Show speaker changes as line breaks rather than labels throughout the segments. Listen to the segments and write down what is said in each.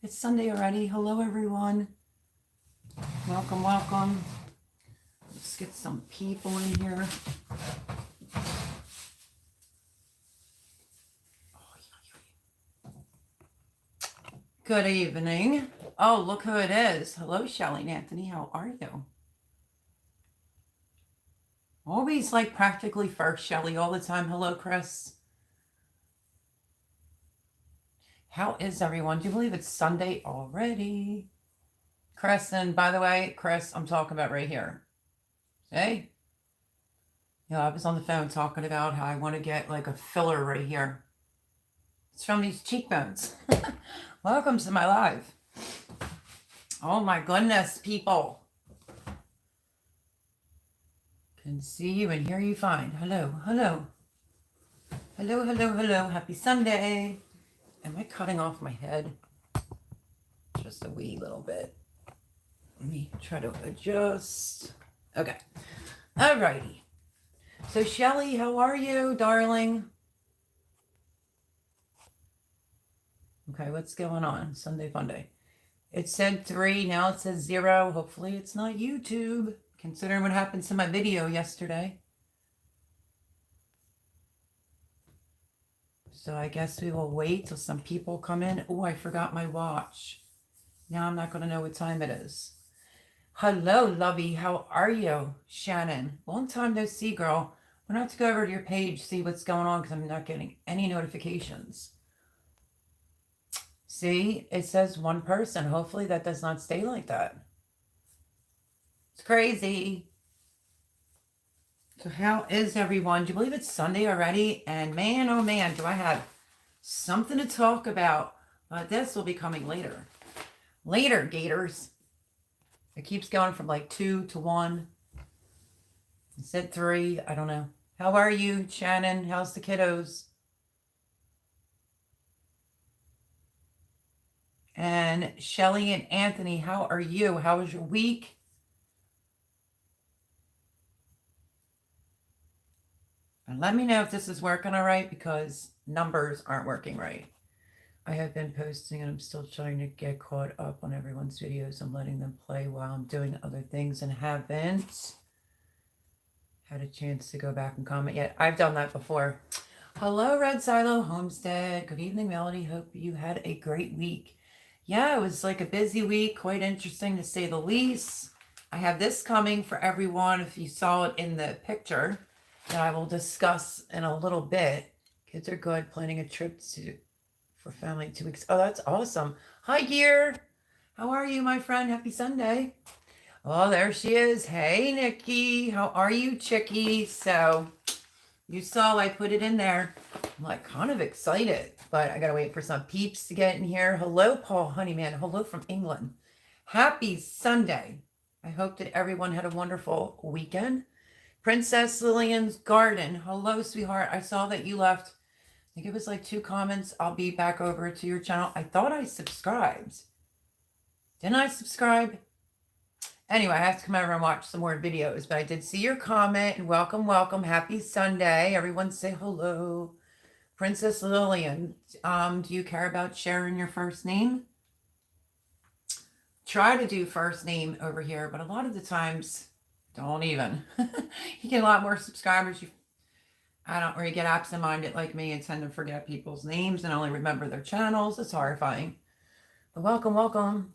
It's Sunday already. Hello, everyone. Welcome, welcome. Let's get some people in here. Good evening. Oh, look who it is. Hello, Shelly and Anthony. How are you? Always like practically first, Shelly, all the time. Hello, Chris. How is everyone? Do you believe it's Sunday already? Chris, and by the way, Chris, I'm talking about right here. Hey? Yeah, I was on the phone talking about how I want to get like a filler right here. It's from these cheekbones. Welcome to my live. Oh my goodness, people. Can see you and hear you fine. Hello, hello. Hello, hello, hello. Happy Sunday. Am I cutting off my head? Just a wee little bit. Let me try to adjust. Okay. Alrighty. So Shelly, how are you, darling? Okay, what's going on? Sunday fun day. It said 3, now it says 0. Hopefully it's not YouTube, considering what happened to my video yesterday. So I guess we will wait till some people come in. Oh, I forgot my watch. Now I'm not going to know what time it is. Hello, lovey. How are you? Shannon. Long time no see, girl. I'm going to have to go over to your page, see what's going on, because I'm not getting any notifications. See, it says one person. Hopefully that does not stay like that. It's crazy. So how is everyone? Do you believe it's Sunday already? And man, oh man, do I have something to talk about. But this will be coming later. Later, Gators. It keeps going from like 2 to 1. It said 3. I don't know. How are you, Shannon? How's the kiddos? And Shelly and Anthony, how are you? How was your week? And let me know if this is working all right, because numbers aren't working right. I have been posting and I'm still trying to get caught up on everyone's videos. I'm letting them play while I'm doing other things and haven't had a chance to go back and comment yet. I've done that before. Hello, Red Silo Homestead. Good evening, Melody. Hope you had a great week. Yeah, it was like a busy week, quite interesting to say the least. I have this coming for everyone, if you saw it in the picture, that I will discuss in a little bit. Kids are good, planning a trip for family in 2 weeks. Oh, that's awesome. Hi, Gear. How are you, my friend? Happy Sunday. Oh, there she is. Hey, Nikki. How are you, Chickie? So you saw I put it in there. I'm like kind of excited, but I gotta wait for some peeps to get in here. Hello, Paul Honeyman. Hello from England. Happy Sunday. I hope that everyone had a wonderful weekend. Princess Lillian's Garden. Hello, sweetheart. I saw that you left. I think it was like 2 comments. I'll be back over to your channel. I thought I subscribed. Didn't I subscribe? Anyway, I have to come over and watch some more videos, but I did see your comment, and welcome, welcome. Happy Sunday. Everyone say hello. Princess Lillian, do you care about sharing your first name? Try to do first name over here, but a lot of the times, don't even. You get a lot more subscribers. I don't really get absent-minded like me and tend to forget people's names and only remember their channels. It's horrifying. But welcome, welcome.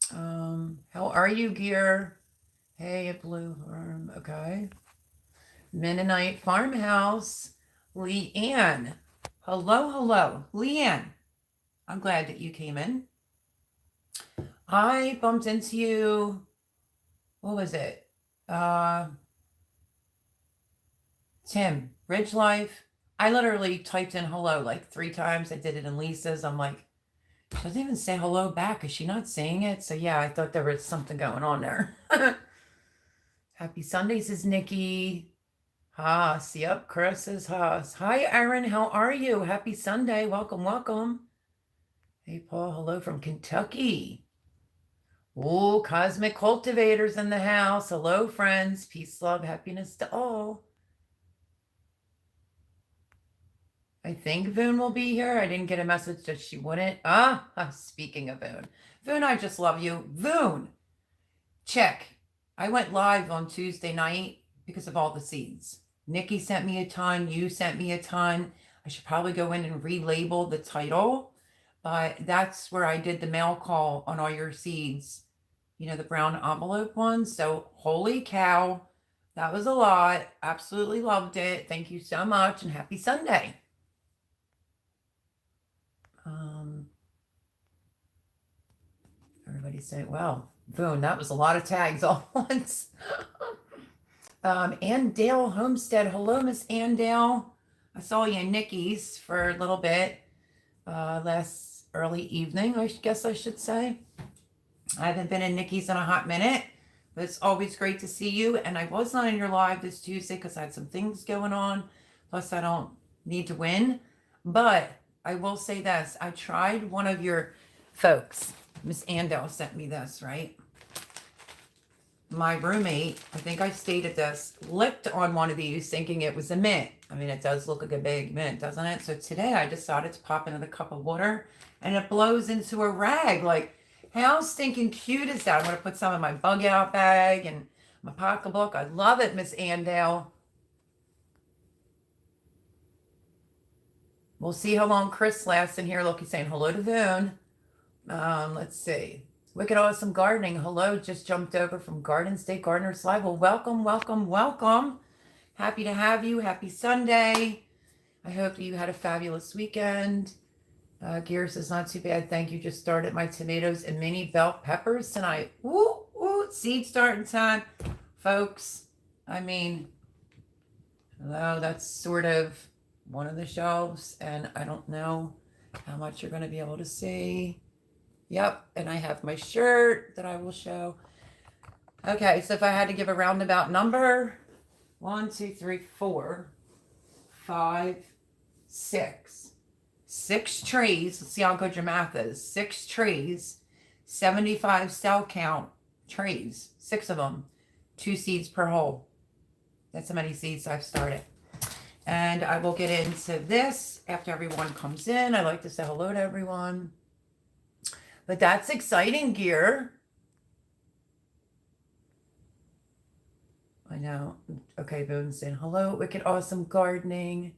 How are you, Gear? Hey, a blue farm. Okay. Mennonite Farmhouse. Leanne. Hello, hello. Leanne. I'm glad that you came in. I bumped into you. What was it? Tim, Ridge Life. I literally typed in hello like 3 times. I did it in Lisa's. I'm like, she doesn't even say hello back. Is she not saying it? So yeah, I thought there was something going on there. Happy Sunday, says Nikki. Haas. Yep, Chris says Haas. Hi, Aaron. How are you? Happy Sunday. Welcome, welcome. Hey, Paul. Hello from Kentucky. Oh, Cosmic Cultivators in the house. Hello, friends. Peace, love, happiness to all. I think Voon will be here. I didn't get a message that she wouldn't. Speaking of Voon. Voon, I just love you. Voon, check. I went live on Tuesday night because of all the seeds. Nikki sent me a ton. You sent me a ton. I should probably go in and relabel the title, but that's where I did the mail call on all your seeds. You know, the brown envelope ones. So holy cow, that was a lot. Absolutely loved it. Thank you so much and happy Sunday. Everybody's saying, wow, Boone, that was a lot of tags all at once. Andale Homestead. Hello, Miss Andale. I saw you in Nikki's for a little bit last early evening, I guess I should say. I haven't been in Nikki's in a hot minute, but it's always great to see you. And I was not in your live this Tuesday because I had some things going on. Plus, I don't need to win. But I will say this. I tried one of your folks. Miss Andel sent me this, right? My roommate, I think I stated this, licked on one of these thinking it was a mint. I mean, it does look like a big mint, doesn't it? So today I decided to pop into the cup of water and it blows into a rag. Like, how stinking cute is that? I'm going to put some in my bug out bag and my pocketbook. I love it, Miss Andale. We'll see how long Chris lasts in here. Look, he's saying hello to Voon. Let's see. Wicked Awesome Gardening. Hello, just jumped over from Garden State Gardeners Live. Well, welcome, welcome, welcome. Happy to have you. Happy Sunday. I hope you had a fabulous weekend. Gear says, not too bad. Thank you. Just started my tomatoes and mini bell peppers tonight. Woo, woo, seed starting time. Folks, I mean, hello, that's sort of one of the shelves, and I don't know how much you're going to be able to see. Yep, and I have my shirt that I will show. Okay, so if I had to give a roundabout number, 1, 2, 3, 4, 5, 6. 6 trees. Let's see how good your math is. 6 trees, 75 cell count trees, 6 of them, 2 seeds per hole. That's how many seeds I've started. And I will get into this after everyone comes in. I like to say hello to everyone. But that's exciting, Gear. I know. Okay, Boone saying hello. Wicked Awesome Gardening.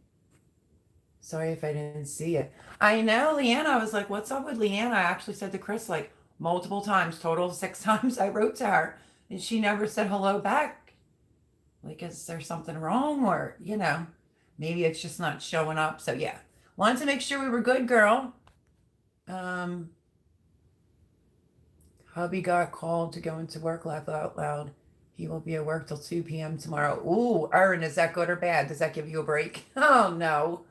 Sorry if I didn't see it. I know, Leanna. I was like, what's up with Leanna? I actually said to Chris like multiple times, total 6 times I wrote to her. And she never said hello back. Like, is there something wrong? Or, you know, maybe it's just not showing up. So, yeah. Wanted to make sure we were good, girl. Hubby got called to go into work, laugh out loud. He will be at work till 2 p.m. tomorrow. Ooh, Erin, is that good or bad? Does that give you a break? Oh, no.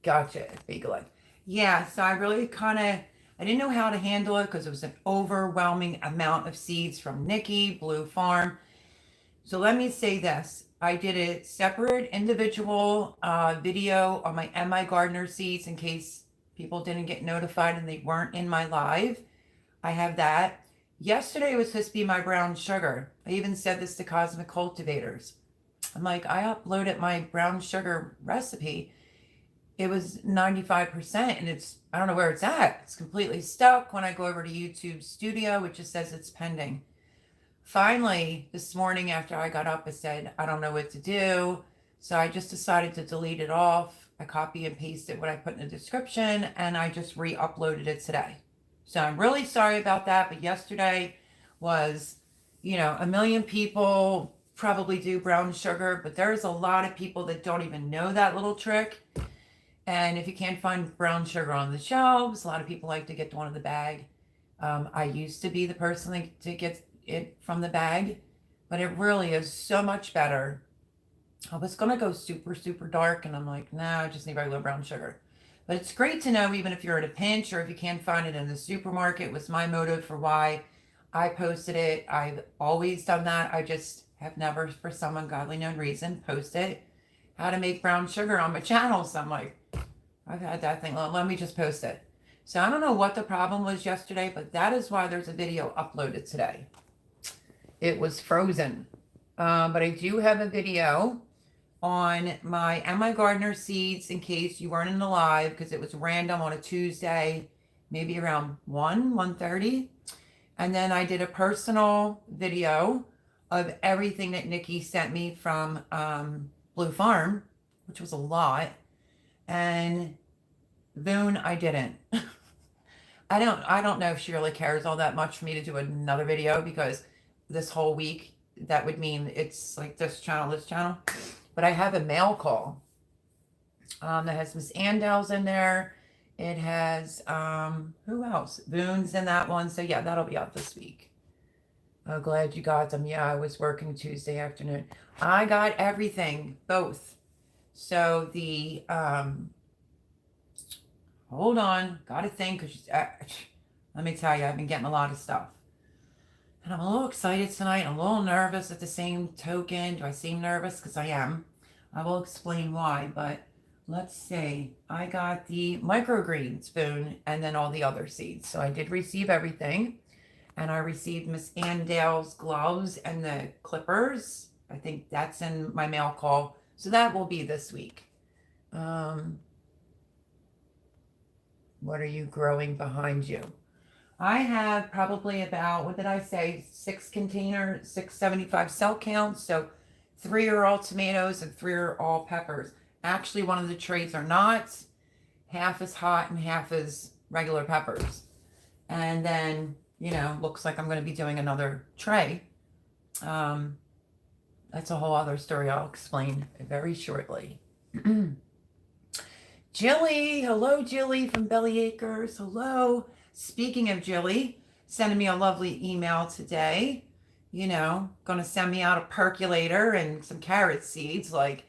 Gotcha. Big like. Yeah, so I really I didn't know how to handle it because it was an overwhelming amount of seeds from Nikki, Blue Farm. So let me say this. I did a separate individual video on my MI Gardener seeds in case people didn't get notified and they weren't in my live. I have that. Yesterday was supposed to be my brown sugar. I even said this to Cosmic Cultivators. I'm like, I uploaded my brown sugar recipe. It was 95% and it's, I don't know where it's at. It's completely stuck. When I go over to YouTube Studio, it just says it's pending. Finally, this morning after I got up, I said, I don't know what to do. So I just decided to delete it off. I copy and pasted what I put in the description and I just re-uploaded it today. So I'm really sorry about that. But yesterday was, you know, a million people probably do brown sugar, but there's a lot of people that don't even know that little trick. And if you can't find brown sugar on the shelves, a lot of people like to get one in the bag. I used to be the person to get it from the bag, but it really is so much better. I was going to go super, super dark, and I'm like, no, I just need regular brown sugar. But it's great to know, even if you're at a pinch or if you can't find it in the supermarket, was my motive for why I posted it. I've always done that. I just have never, for some ungodly known reason, posted how to make brown sugar on my channel. So I'm like, I've had that thing. Well, let me just post it. So I don't know what the problem was yesterday, but that is why there's a video uploaded today. It was frozen. But I do have a video on my Am I Gardener seeds in case you weren't in the live because it was random on a Tuesday, maybe around 1:30. And then I did a personal video of everything that Nikki sent me from Blue Farm, which was a lot. And Boone, I didn't. I don't know if she really cares all that much for me to do another video because this whole week that would mean it's like this channel. But I have a mail call that has Miss Andel's in there. It has who else? Boone's in that one. So yeah, that'll be out this week. Oh, glad you got them. Yeah, I was working Tuesday afternoon. I got everything, both. So the hold on, gotta think. Cause let me tell you, I've been getting a lot of stuff. And I'm a little excited tonight. I'm a little nervous at the same token. Do I seem nervous? Because I am. I will explain why, but let's see. I got the microgreen spoon and then all the other seeds. So I did receive everything. And I received Miss Andale's gloves and the clippers. I think that's in my mail call. So that will be this week. What are you growing behind you? I have probably about, what did I say, 675 cell counts. So 3 are all tomatoes and 3 are all peppers. Actually, one of the trays are not. Half is hot and half is regular peppers. And then, you know, looks like I'm going to be doing another tray. That's a whole other story I'll explain very shortly. Jilly, hello Jilly from Belly Acres, hello. Speaking of Jilly, sending me a lovely email today, you know, gonna send me out a percolator and some carrot seeds. Like,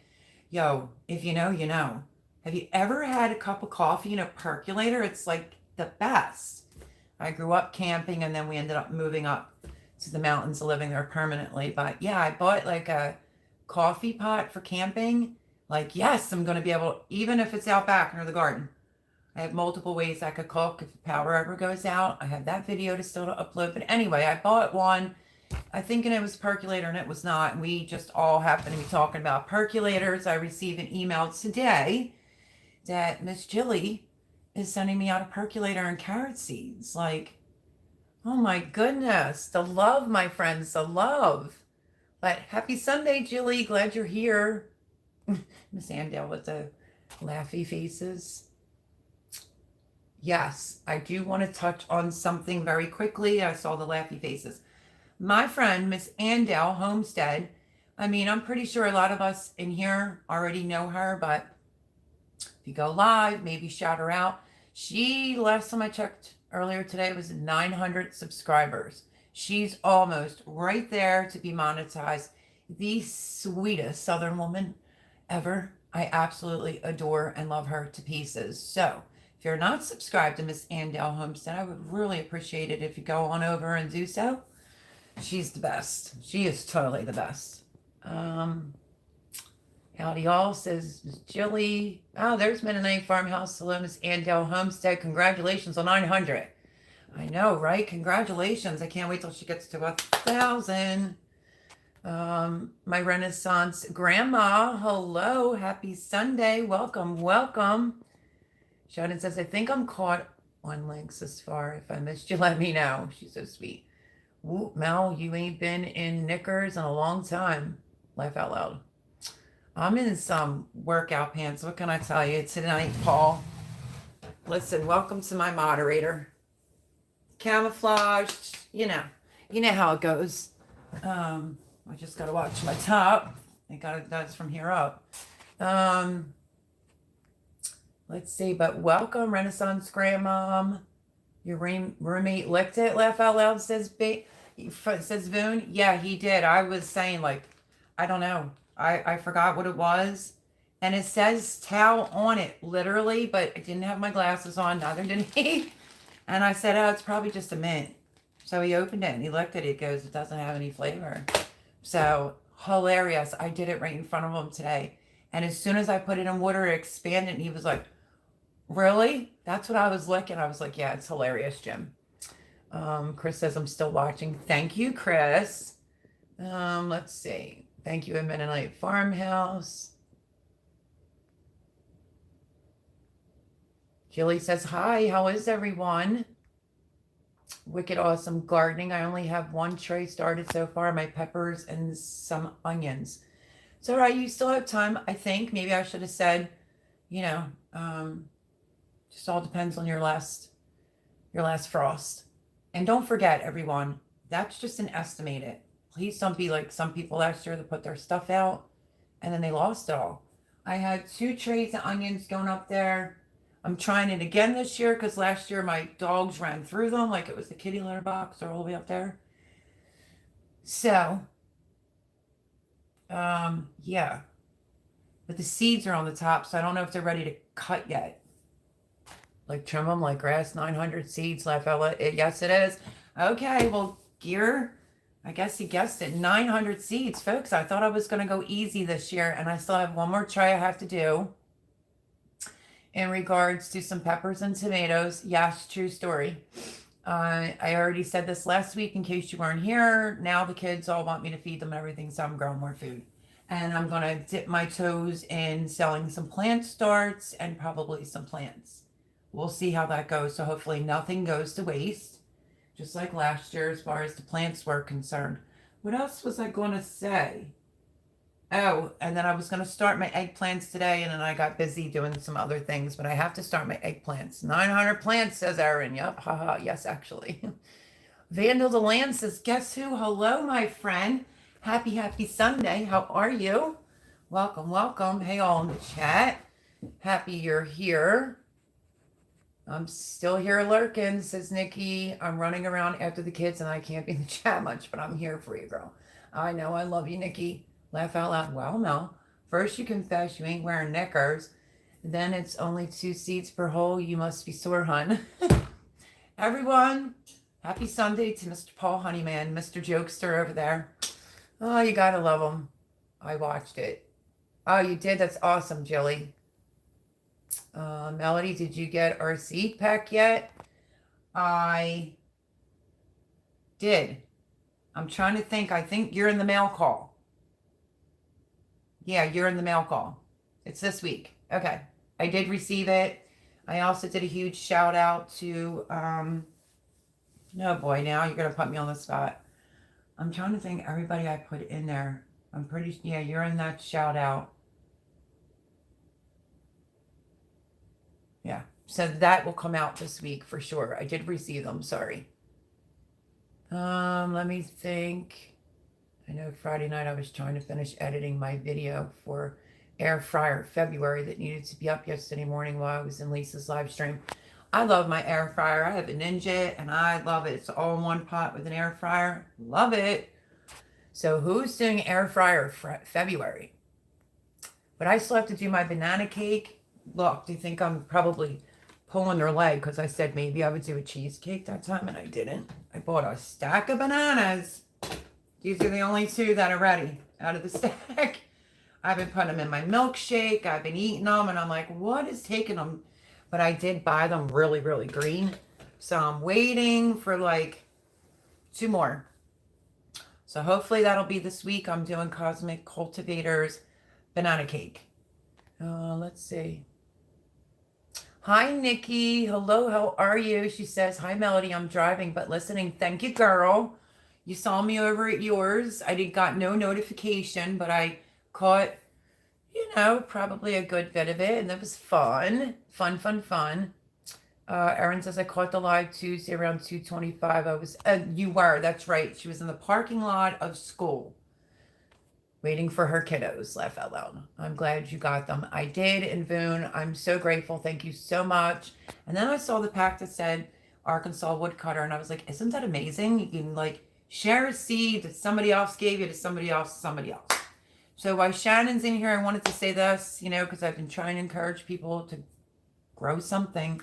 yo, if you know, you know. Have you ever had a cup of coffee in a percolator? It's like the best. I grew up camping and then we ended up moving up to the mountains, living there permanently. But yeah, I bought like a coffee pot for camping. Like, yes, I'm going to be able, even if it's out back near the garden. I have multiple ways I could cook if the power ever goes out. I have that video to still upload. But anyway, I bought one. I thinking it was percolator and it was not. And we just all happen to be talking about percolators. I received an email today that Miss Jilly is sending me out a percolator and carrot seeds. Like, oh my goodness. The love, my friends, the love. But happy Sunday, Jilly. Glad you're here. Miss Andale with the laughy faces. Yes, I do want to touch on something very quickly. I saw the laughy faces. My friend, Miss Andale Homestead. I mean, I'm pretty sure a lot of us in here already know her, but if you go live, maybe shout her out. She, last time I checked earlier today, was 900 subscribers. She's almost right there to be monetized. The sweetest Southern woman ever. I absolutely adore and love her to pieces. So if you're not subscribed to Miss Andale Homestead, I would really appreciate it if you go on over and do so. She's the best. She is totally the best. Howdy all, says Jilly. Oh, there's Mennonite Farmhouse. Hello, Miss Andale Homestead. Congratulations on 900. I know, right? Congratulations. I can't wait till she gets to 1,000. My Renaissance grandma, hello, happy Sunday, welcome, welcome. Sheldon says, I think I'm caught on links this far. If I missed you, let me know. She's so sweet. Whoop, Mel, you ain't been in knickers in a long time. Laugh out loud. I'm in some workout pants. What can I tell you tonight, Paul? Listen, welcome to my moderator. Camouflaged, you know how it goes. I just got to watch my top. I got it. That's from here up. Let's see. But welcome, Renaissance Grandmom. Your roommate licked it. Laugh out loud. Says Boone. Yeah, he did. I was saying like, I don't know. I forgot what it was, and it says towel on it literally, but I didn't have my glasses on. Neither did he. And I said, oh, it's probably just a mint. So he opened it and he looked at it. He goes, it doesn't have any flavor. So hilarious. I did it right in front of him today. And as soon as I put it in water, it expanded. And he was like, really? That's what I was licking. I was like, yeah, it's hilarious, Jim. Chris says, I'm still watching. Thank you, Chris. Let's see. Thank you, Mennonite Farmhouse. Julie says, hi, how is everyone? Wicked awesome gardening. I only have one tray started so far, my peppers and some onions. It's all right. You still have time, I think. Maybe I should have said, you know, just all depends on your last frost. And don't forget, everyone, that's just an estimated. Please don't be like some people last year that put their stuff out and then they lost it all. I had 2 trays of onions going up there. I'm trying it again this year because last year my dogs ran through them like it was the kitty litter box. They're all the way up there. So, yeah. But the seeds are on the top, so I don't know if they're ready to cut yet. Like trim them like grass, 900 seeds, Lafella. Yes, it is. Okay, well, gear. I guess you guessed it. 900 seeds, folks. I thought I was going to go easy this year, and I still have one more try I have to do in regards to some peppers and tomatoes. Yes, true story. I already said this last week in case you weren't here. Now the kids all want me to feed them everything, so I'm growing more food. And I'm going to dip my toes in selling some plant starts and probably some plants. We'll see how that goes. So hopefully nothing goes to waste, just like last year as far as the plants were concerned. What else was I going to say? Oh, and then I was going to start my eggplants today, and then I got busy doing some other things, but I have to start my eggplants. 900 plants, says Erin. Yep, haha, yes, actually. Vandal the Land says, guess who? Hello, my friend. Happy Sunday. How are you? Welcome, welcome. Hey, all in the chat. Happy you're here. I'm still here lurking, says Nikki. I'm running around after the kids, and I can't be in the chat much, but I'm here for you, girl. I know I love you, Nikki. Laugh out loud. Well, no. First you confess you ain't wearing knickers. Then it's only 2 seats per hole. You must be sore, hun. Everyone, happy Sunday to Mr. Paul Honeyman, Mr. Jokester over there. Oh, you gotta love him. I watched it. Oh, you did? That's awesome, Jilly. Melody, did you get our seed pack yet? I did. I'm trying to think. I think you're in the mail call. Yeah, you're in the mail call. It's this week. Okay. I did receive it. I also did a huge shout out to, no boy, now you're going to put me on the spot. I'm trying to think everybody I put in there. I'm pretty, yeah, you're in that shout out. Yeah. So that will come out this week for sure. I did receive them. Sorry. Let me think. I know Friday night I was trying to finish editing my video for Air Fryer February that needed to be up yesterday morning while I was in Lisa's live stream. I love my air fryer. I have a Ninja and I love it. It's all in one pot with an air fryer. Love it. So who's doing air fryer February? But I still have to do my banana cake. Look, do you think I'm probably pulling their leg because I said maybe I would do a cheesecake that time and I didn't. I bought a stack of bananas. These are the only 2 that are ready out of the stack. I've been putting them in my milkshake. I've been eating them and I'm like, what is taking them? But I did buy them really, really green. So I'm waiting for like 2 more. So hopefully that'll be this week. I'm doing Cosmic Cultivators banana cake. Let's see. Hi, Nikki. Hello, how are you? She says, hi, Melody. I'm driving, but listening. Thank you, girl. You saw me over at yours. I got no notification, but I caught, probably a good bit of it, and it was fun. Fun. Erin says, I caught the live Tuesday around 2:25. You were, that's right. She was in the parking lot of school waiting for her kiddos. Laugh out loud. I'm glad you got them. I did in Boone. I'm so grateful. Thank you so much. And then I saw the pack that said Arkansas woodcutter, and I was like, isn't that amazing? You can like share a seed that somebody else gave you to somebody else. So while Shannon's in here, I wanted to say this, because I've been trying to encourage people to grow something.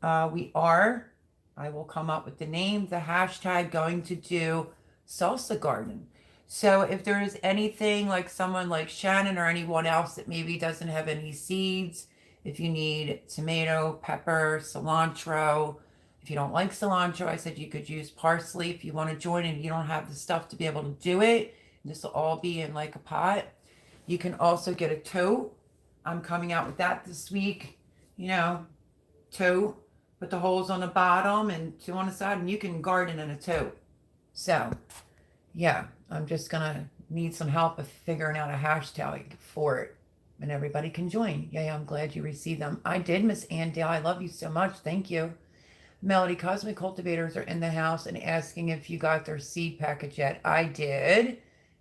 I will come up with the name, the hashtag, going to do salsa garden. So if there is anything like someone like Shannon or anyone else that maybe doesn't have any seeds, if you need tomato, pepper, cilantro, if you don't like cilantro, I said you could use parsley if you want to join and you don't have the stuff to be able to do it. This will all be in like a pot. You can also get a tote. I'm coming out with that this week. tote, put the holes on the bottom and 2 on the side, and you can garden in a tote. So, yeah, I'm just gonna need some help with figuring out a hashtag for it, and everybody can join. Yay, I'm glad you received them. I did, Miss Andale. I love you so much. Thank you. Melody, Cosmic Cultivators are in the house and asking if you got their seed package yet. I did.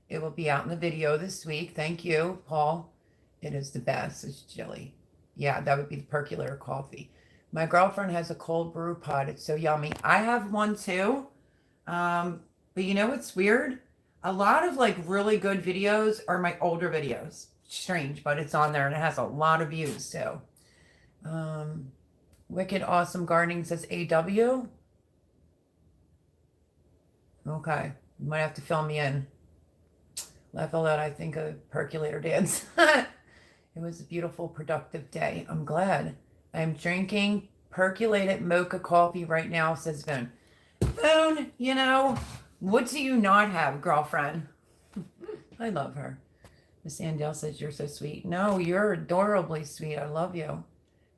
It will be out in the video this week. Thank you, Paul. It is the best. It's chili. Yeah, that would be the percolator coffee. My girlfriend has a cold brew pot. It's so yummy. I have one too. But you know what's weird? A lot of like really good videos are my older videos. Strange, but it's on there and it has a lot of views. So, Wicked Awesome Gardening says AW. Okay, you might have to fill me in. Laugh out loud, I think a percolator dance. It was a beautiful, productive day. I'm glad. I'm drinking percolated mocha coffee right now, says Boone. Boone, you know, what do you not have, girlfriend? I love her. Miss Andale says, you're so sweet. No, you're adorably sweet. I love you.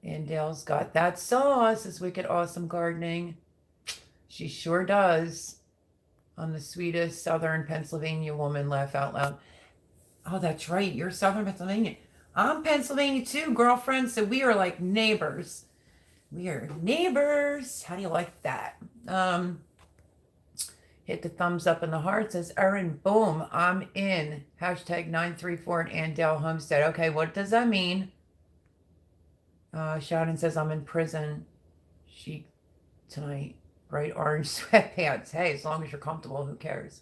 Andale's got that sauce, is Wicked Awesome Gardening. She sure does. I'm the sweetest Southern Pennsylvania woman, laugh out loud. Oh, that's right. You're Southern Pennsylvania. I'm Pennsylvania too, girlfriend. So we are like neighbors. We are neighbors. How do you like that? Hit the thumbs up and the heart, says Erin. Boom, I'm in. Hashtag 934 at Andale Homestead. Okay, what does that mean? Shouting says I'm in prison. Chic tonight. Bright orange sweatpants. Hey, as long as you're comfortable, who cares?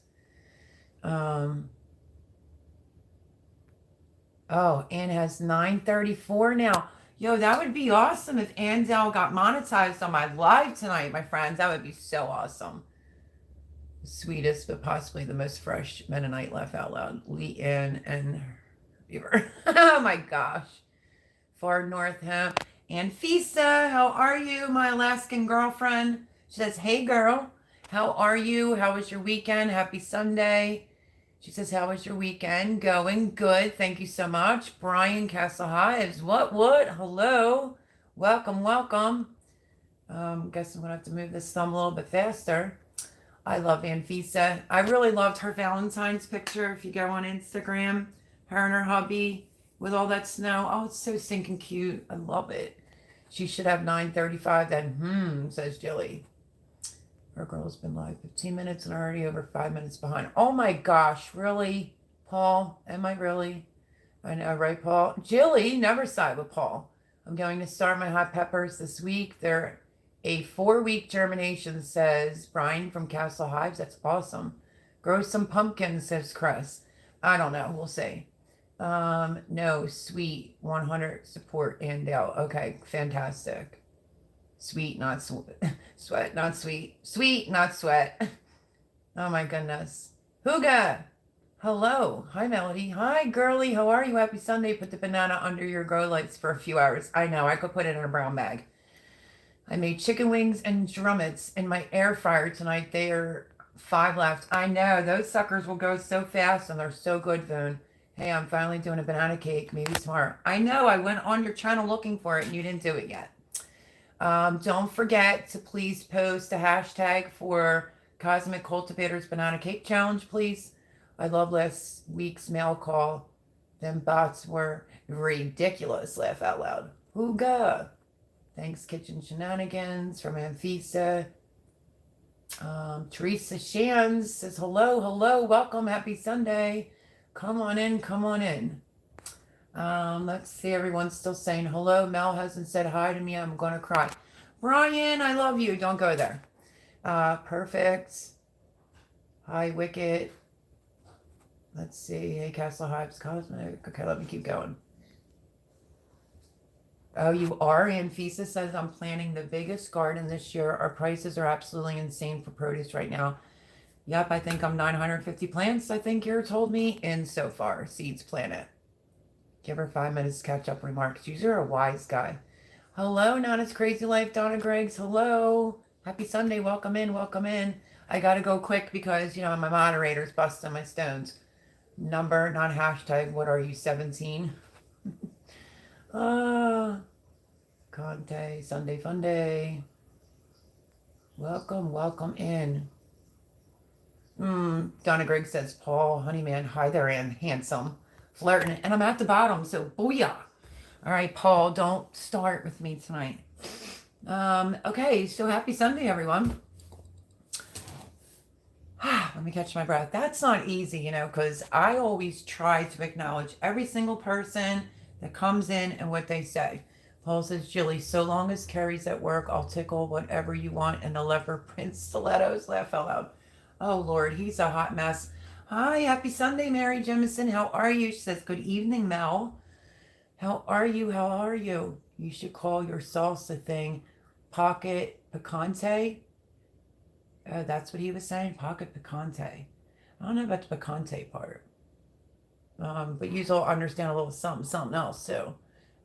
Oh, Ann has 934 now. Yo, that would be awesome if Andale got monetized on my live tonight, my friends. That would be so awesome. The sweetest, but possibly the most fresh Mennonite, laugh out loud. Lee Ann and Beaver. Oh my gosh. Far north, huh? Anfisa, how are you, my Alaskan girlfriend? She says, hey girl, how are you? How was your weekend? Happy Sunday. She says, how was your weekend? Going good. Thank you so much. Brian Castle Hives. What? Hello. Welcome, welcome. Guess I'm going to have to move this thumb a little bit faster. I love Anfisa. I really loved her Valentine's picture. If you go on Instagram, her and her hubby with all that snow. Oh, it's so stinking cute. I love it. She should have 9:35 then. Says Jilly. Our girl's been live 15 minutes and already over 5 minutes behind. Oh my gosh, really? Paul, am I really? I know, right, Paul? Jilly, never side with Paul. I'm going to start my hot peppers this week. They're a 4-week germination, says Brian from Castle Hives. That's awesome. Grow some pumpkins, says Chris. I don't know. We'll see. No, sweet. 100 support Andale. Okay, fantastic. Sweet, not sweat, not sweet. Sweet, not sweat. Oh my goodness. Hooga. Hello. Hi, Melody. Hi, girly. How are you? Happy Sunday. Put the banana under your grow lights for a few hours. I know. I could put it in a brown bag. I made chicken wings and drumettes in my air fryer tonight. They are 5 left. I know. Those suckers will go so fast and they're so good, Boone. Hey, I'm finally doing a banana cake. Maybe tomorrow. I know. I went on your channel looking for it and you didn't do it yet. Don't forget to please post a hashtag for Cosmic Cultivators Banana Cake Challenge, please. I love last week's mail call. Them bots were ridiculous. Laugh out loud. Hooga. Thanks, Kitchen Shenanigans from Anfisa. Teresa Shans says, hello, welcome, happy Sunday. Come on in, come on in. Let's see, everyone's still saying hello. Mel hasn't said hi to me. I'm going to cry. Brian, I love you. Don't go there. Perfect. Hi, Wicked. Let's see. Hey, Castle Hives Cosmic. Okay, let me keep going. Oh, you are? Anfisa says, I'm planning the biggest garden this year. Our prices are absolutely insane for produce right now. Yep, I think I'm 950 plants, I think you told me, in so far. Seeds planted. Give her 5 minutes to catch up remarks. You're a wise guy. Hello, Not As Crazy Life, Donna Griggs. Hello. Happy Sunday. Welcome in, welcome in. I got to go quick because, you know, my moderator's busting my stones. Number, not hashtag, what are you, 17? Come Picante. Sunday fun day. Welcome in. Donna Grigg says, Paul, Honeyman, hi there, and handsome. Flirting. And I'm at the bottom, so booyah. All right, Paul, don't start with me tonight. Okay, so happy Sunday, everyone. Let me catch my breath. That's not easy, because I always try to acknowledge every single person that comes in and what they say. Paul says, Jilly, so long as Carrie's at work, I'll tickle whatever you want in the leopard print stilettos. Laugh out loud. Oh, Lord, he's a hot mess. Hi, happy Sunday, Mary Jemison. How are you? She says, good evening, Mel. How are you? How are you? You should call your salsa thing Pocket Picante. That's what he was saying, Pocket Picante. I don't know about the picante part. But you all understand a little something else too.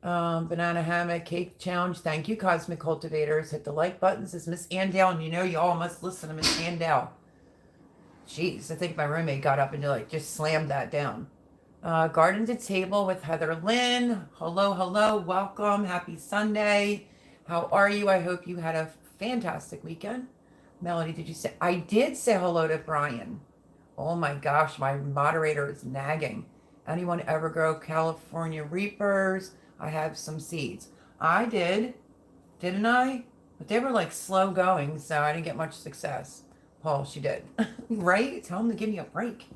Banana Hammock Cake Challenge. Thank you, Cosmic Cultivators. Hit the like button, says Miss Andale, and you all must listen to Miss Andale. Jeez, I think my roommate got up and just slammed that down. Garden to Table with Heather Lynn. Hello, welcome. Happy Sunday. How are you? I hope you had a fantastic weekend. Melody, did you say? I did say hello to Brian. Oh my gosh, my moderator is nagging. Anyone ever grow California Reapers? I have some seeds. I did, didn't I? But they were slow going, so I didn't get much success. Paul, she did. Right? Tell him to give me a break.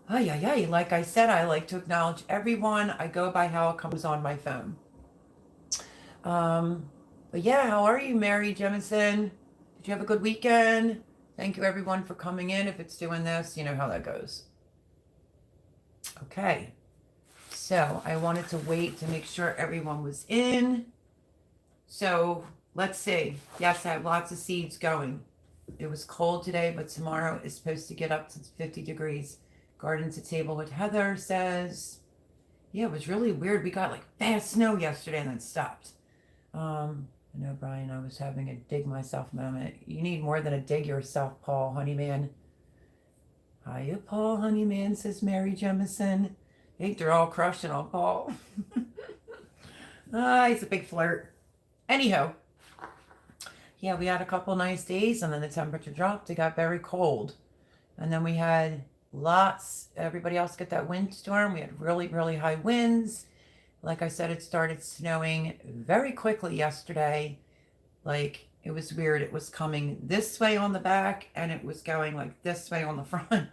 Ay. Like I said, I like to acknowledge everyone. I go by how it comes on my phone. But yeah, how are you, Mary Jemison? Did you have a good weekend? Thank you, everyone, for coming in. If it's doing this, you know how that goes. Okay. So I wanted to wait to make sure everyone was in. So let's see. Yes, I have lots of seeds going. It was cold today, but tomorrow is supposed to get up to 50 degrees. Garden to Table with Heather says, yeah, it was really weird. We got fast snow yesterday and then stopped. I know, Brian, I was having a dig myself moment. You need more than a dig yourself, Paul Honeyman. Hiya, Paul Honeyman, says Mary Jemison. I think they're all crushing on Paul. He's a big flirt. Anyhow, yeah, we had a couple nice days and then the temperature dropped. It got very cold. And then we had everybody else get that windstorm. We had really, really high winds. Like I said, it started snowing very quickly yesterday. It was weird. It was coming this way on the back and it was going this way on the front.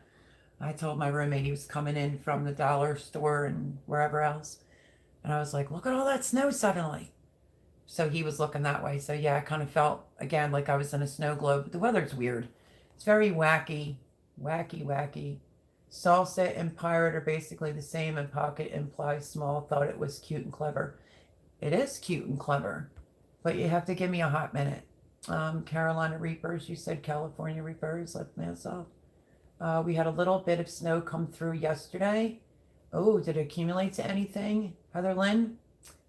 I told my roommate he was coming in from the dollar store and wherever else. And I was like, look at all that snow suddenly. So he was looking that way. So yeah, I kind of felt, again, like I was in a snow globe. But the weather's weird. It's very wacky. Salsa and pirate are basically the same, and pocket implies small. Thought it was cute and clever. It is cute and clever, but you have to give me a hot minute. Carolina Reapers, you said California Reapers, let myself. We had a little bit of snow come through yesterday. Oh, did it accumulate to anything, Heather Lynn?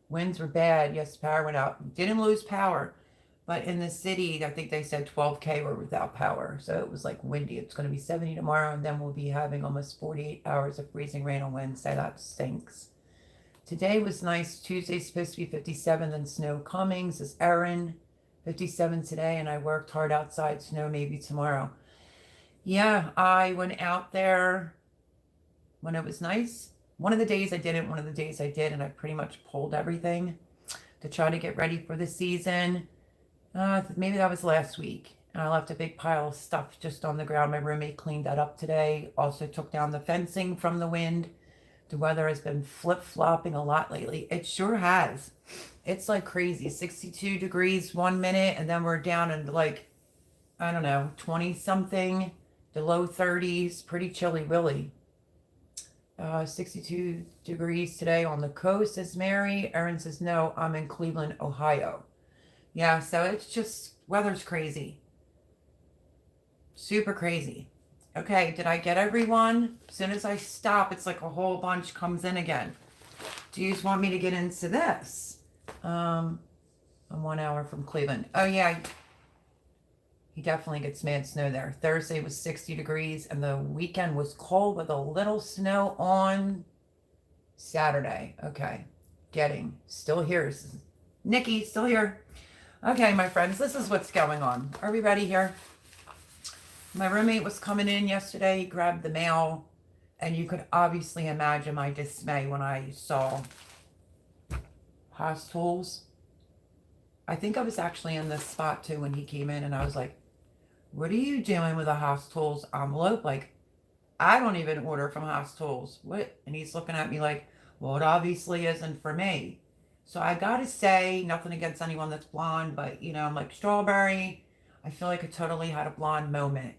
Winds were bad. Yes, power went out. Didn't lose power. But in the city, I think they said 12K were without power. So it was windy. It's going to be 70 tomorrow, and then we'll be having almost 48 hours of freezing rain on Wednesday. That stinks. Today was nice. Tuesday's supposed to be 57, then snow coming, says Erin. 57 today, and I worked hard outside. Snow maybe tomorrow. Yeah, I went out there when it was nice. One of the days I didn't, one of the days I did, and I pretty much pulled everything to try to get ready for the season. Maybe that was last week. And I left a big pile of stuff just on the ground. My roommate cleaned that up today. Also took down the fencing from the wind. The weather has been flip-flopping a lot lately. It sure has. It's crazy. 62 degrees 1 minute, and then we're down in I don't know, 20-something, the low 30s. Pretty chilly, really. 62 degrees today on the coast, says Mary. Erin says, no, I'm in Cleveland, Ohio. Yeah, so it's just, weather's crazy. Super crazy. Okay, did I get everyone? As soon as I stop, it's a whole bunch comes in again. Do you just want me to get into this? I'm 1 hour from Cleveland. Oh, yeah. He definitely gets mad snow there. Thursday was 60 degrees, and the weekend was cold with a little snow on Saturday. Okay. Still here. Nikki, still here? Okay, my friends, this is what's going on. Are we ready here? My roommate was coming in yesterday, grabbed the mail, and you could obviously imagine my dismay when I saw Haas Tools. I think I was actually in this spot too when he came in, and I was like, what are you doing with a Haas Tools envelope? Like, I don't even order from Haas Tools. What? And he's looking at me like, well, it obviously isn't for me. So I gotta say, nothing against anyone that's blonde, but you know, I'm like strawberry. I feel like I totally had a blonde moment.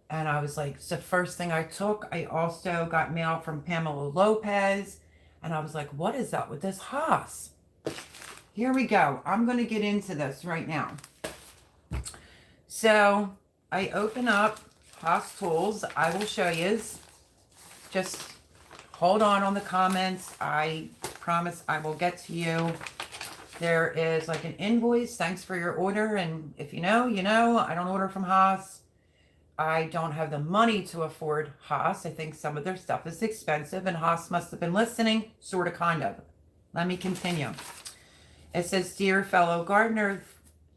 And I was like, it's the first thing I took. I also got mail from Pamela Lopez. And I was like, what is up with this Haas? Here we go. I'm going to get into this right now. So I open up Haas Tools. I will show you. Just hold on the comments. I promise I will get to you. There is like an invoice. Thanks for your order. And if you know, you know. I don't order from Haas. I don't have the money to afford Haas. I think some of their stuff is expensive, and Haas must have been listening, sort of, kind of. Let me continue. It says, dear fellow gardener,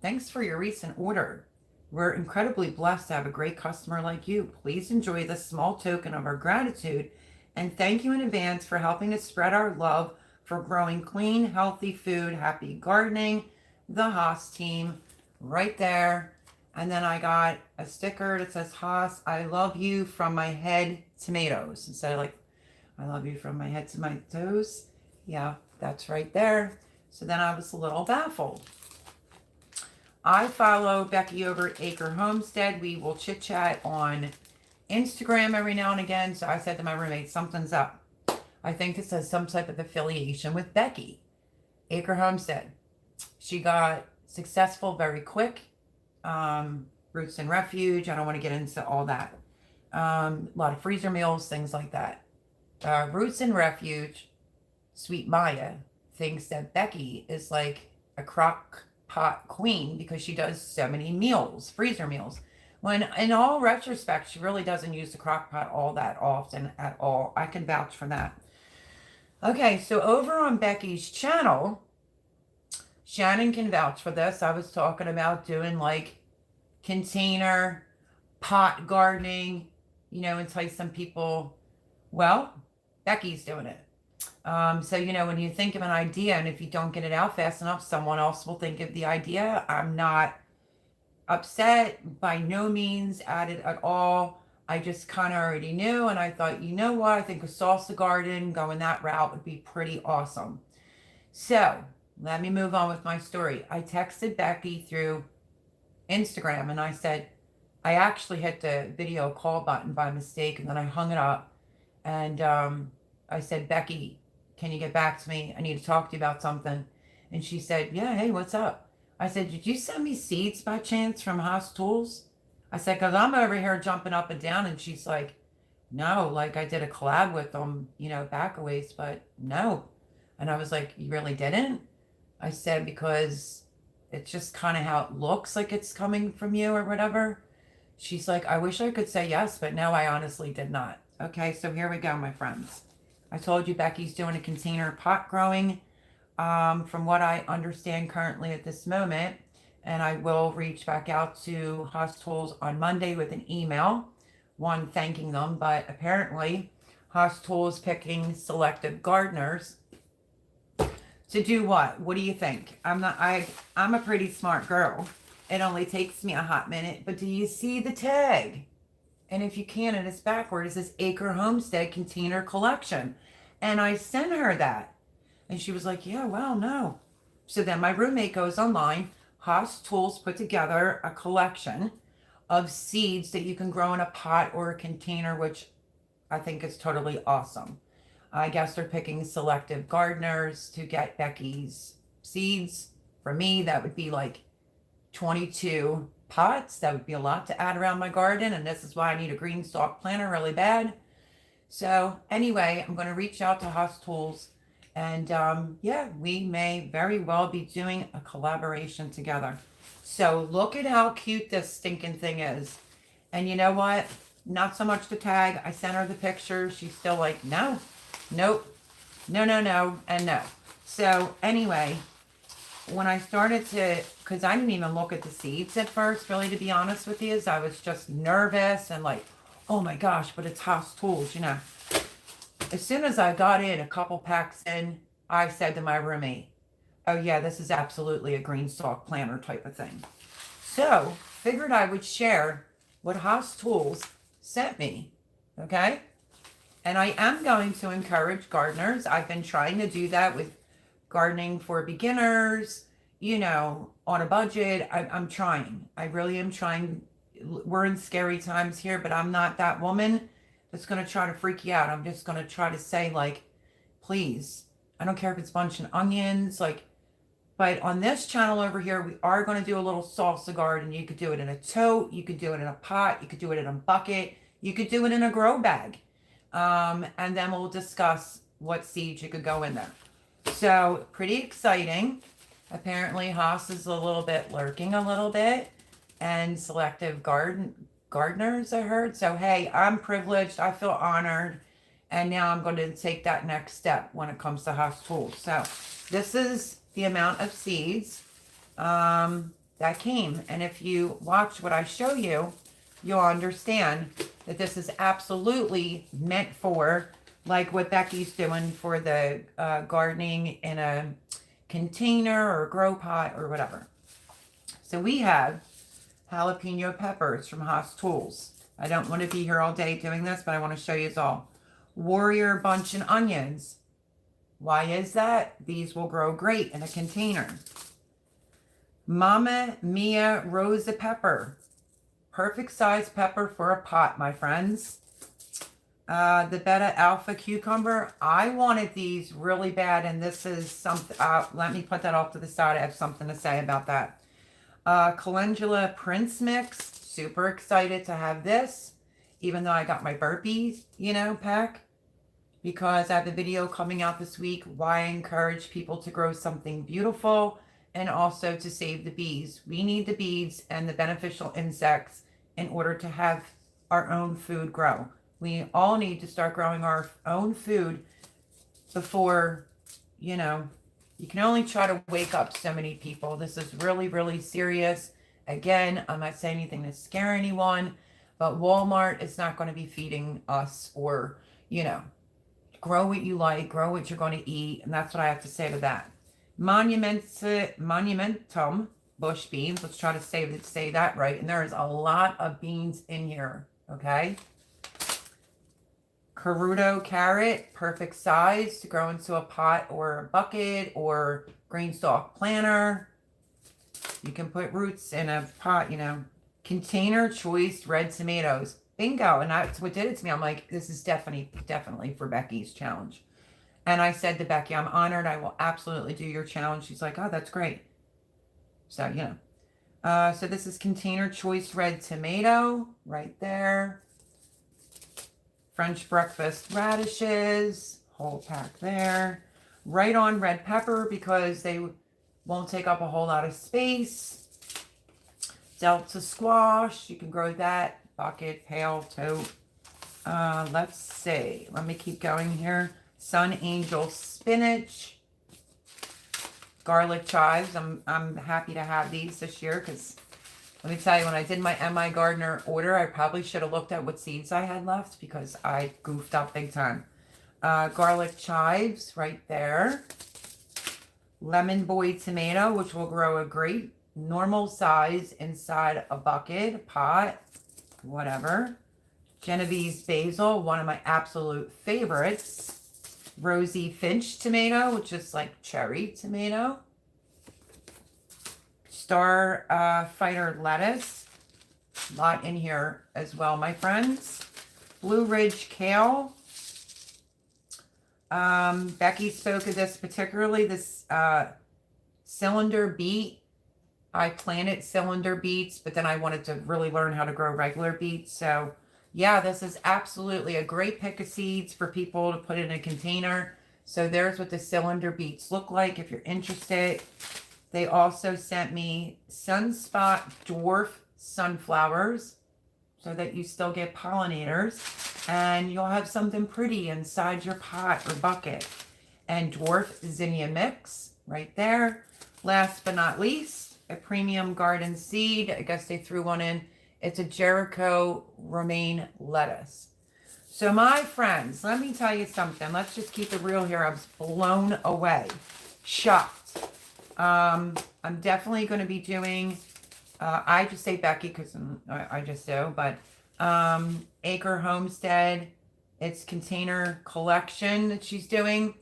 thanks for your recent order. We're incredibly blessed to have a great customer like you. Please enjoy this small token of our gratitude, and thank you in advance for helping us spread our love for growing clean, healthy food. Happy gardening, the Haas team. Right there. And then I got a sticker that says, Haas, I love you from my head tomatoes. Instead of like, I love you from my head to my toes. Yeah, that's right there. So then I was a little baffled. I follow Becky over at Acre Homestead. We will chit chat on Instagram every now and again. So I said to my roommate, something's up. I think this has some type of affiliation with Becky. Acre Homestead. She got successful very quick. Roots and Refuge. I don't want to get into all that. A lot of freezer meals, things like that. Roots and Refuge, Sweet Maya, thinks that Becky is like a crock pot queen because she does so many meals, freezer meals. When in all retrospect, she really doesn't use the crock pot all that often at all. I can vouch for that. Okay, so over on Becky's channel, Shannon can vouch for this. I was talking about doing like container pot gardening, you know, entice some people. Well, Becky's doing it. So, you know, when you think of an idea and if you don't get it out fast enough, someone else will think of the idea. I'm not upset, by no means at it at all. I just kind of already knew, and I thought, you know what, I think a salsa garden, going that route would be pretty awesome. So let me move on with my story. I texted Becky through Instagram and I said, I actually hit the video call button by mistake, and then I hung it up. And I said, Becky, can you get back to me? I need to talk to you about something. And she said, yeah, hey, what's up? I said, did you send me seeds by chance from Haas Tools? I said, because I'm over here jumping up and down. And she's like, no, like I did a collab with them, you know, back a ways, but no. And I was like, you really didn't? I said, because it's just kind of how it looks like it's coming from you or whatever. She's like, I wish I could say yes, but no, I honestly did not. Okay, so here we go, my friends. I told you Becky's doing a container pot growing, from what I understand currently at this moment. And I will reach back out to Haas Tools on Monday with an email, one thanking them. But apparently Haas Tools picking selective gardeners to do what? What do you think? I'm a pretty smart girl. It only takes me a hot minute, but do you see the tag? And if you can, and it's backward, it says Acre Homestead Container Collection. And I sent her that. And she was like, yeah, well, no. So then my roommate goes online. Haas Tools put together a collection of seeds that you can grow in a pot or a container, which I think is totally awesome. I guess they're picking selective gardeners to get Becky's seeds. For me, that would be like 22 pots. That would be a lot to add around my garden, and this is why I need a green stalk planter really bad. So anyway, I'm going to reach out to Haas Tools, and yeah, we may very well be doing a collaboration together. So look at how cute this stinking thing is. And you know what? Not so much the tag. I sent her the picture. She's still like, no, nope, no, and no. So anyway, when I started to, because I didn't even look at the seeds at first, really, to be honest with you, I was just nervous and like, oh my gosh, but it's Haas Tools, you know. As soon as I got in, a couple packs in, I said to my roommate, oh yeah, this is absolutely a green stalk planter type of thing. So, figured I would share what Haas Tools sent me, okay? And I am going to encourage gardeners. I've been trying to do that with gardening for beginners, you know, on a budget. I'm trying. I really am trying. We're in scary times here, but I'm not that woman that's going to try to freak you out. I'm just going to try to say, like, please, I don't care if it's a bunch of onions, like, but on this channel over here, we are going to do a little salsa garden. You could do it in a tote. You could do it in a pot. You could do it in a bucket. You could do it in a grow bag. And then we'll discuss what seeds you could go in there. So pretty exciting. Apparently Haas is a little bit lurking a little bit, and selective gardeners, I heard. So hey, I'm privileged. I feel honored. And now I'm going to take that next step when it comes to Haas Tools. So this is the amount of seeds that came. And if you watch what I show you, you'll understand that this is absolutely meant for, like what Becky's doing for the gardening in a container or grow pot or whatever. So we have jalapeno peppers from Haas Tools. I don't want to be here all day doing this, but I want to show you all. Warrior bunch and onions. Why is that? These will grow great in a container. Mama Mia Rosa pepper. Perfect size pepper for a pot, my friends. The Beta Alpha cucumber. I wanted these really bad, and this is something. Let me put that off to the side. I have something to say about that. Calendula Prince Mix. Super excited to have this, even though I got my burpees, you know, pack. Because I have a video coming out this week why I encourage people to grow something beautiful and also to save the bees. We need the bees and the beneficial insects in order to have our own food grow. We all need to start growing our own food before, you know, you can only try to wake up so many people. This is really, really serious. Again, I'm not saying anything to scare anyone, but Walmart is not going to be feeding us, or, you know, grow what you like, grow what you're going to eat. And that's what I have to say to that. Monumentum bush beans. Let's try to say that right. And there is a lot of beans in here. Okay. Caruto carrot, perfect size to grow into a pot or a bucket or green stalk planter. You can put roots in a pot, you know. Container choice red tomatoes. Bingo. And that's what did it to me. I'm like, this is definitely for Becky's challenge. And I said to Becky, I'm honored. I will absolutely do your challenge. She's like, oh, that's great. So, you know. So this is container choice red tomato right there. French breakfast radishes, whole pack there. Right on red pepper because they won't take up a whole lot of space. Delta squash, you can grow that. Bucket, pail, tote. Let's see. Let me keep going here. Sun Angel spinach. Garlic chives. I'm happy to have these this year because let me tell you, when I did my MI Gardener order, I probably should have looked at what seeds I had left because I goofed up big time. Garlic chives right there. Lemon Boy tomato, which will grow a great normal size inside a bucket, pot, whatever. Genovese basil, one of my absolute favorites. Rosy Finch tomato, which is like cherry tomato. Star Fighter lettuce. A lot in here as well, my friends. Blue Ridge kale. Becky spoke of this particularly, this cylinder beet. I planted cylinder beets, but then I wanted to really learn how to grow regular beets. So yeah, this is absolutely a great pick of seeds for people to put in a container. So there's what the cylinder beets look like if you're interested. They also sent me Sunspot Dwarf sunflowers so that you still get pollinators and you'll have something pretty inside your pot or bucket. And Dwarf Zinnia Mix right there. Last but not least, a premium garden seed. I guess they threw one in. It's a Jericho romaine lettuce. So my friends, let me tell you something. Let's just keep it real here. I was blown away, shocked. I'm definitely going to be doing, I just say Becky because I just do, but Acre Homestead, it's container collection that she's doing.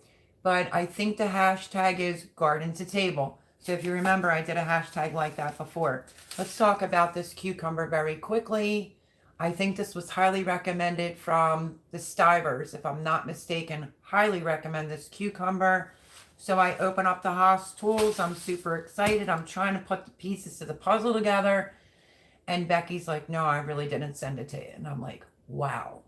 But I think the hashtag is garden to table. So if you remember, I did a hashtag like that before. Let's talk about this cucumber very quickly. I think this was highly recommended from the Stivers, if I'm not mistaken. Highly recommend this cucumber. So I open up the Haas tools. I'm super excited. I'm trying to put the pieces to the puzzle together. And Becky's like, no, I really didn't send it to you. And I'm like, wow,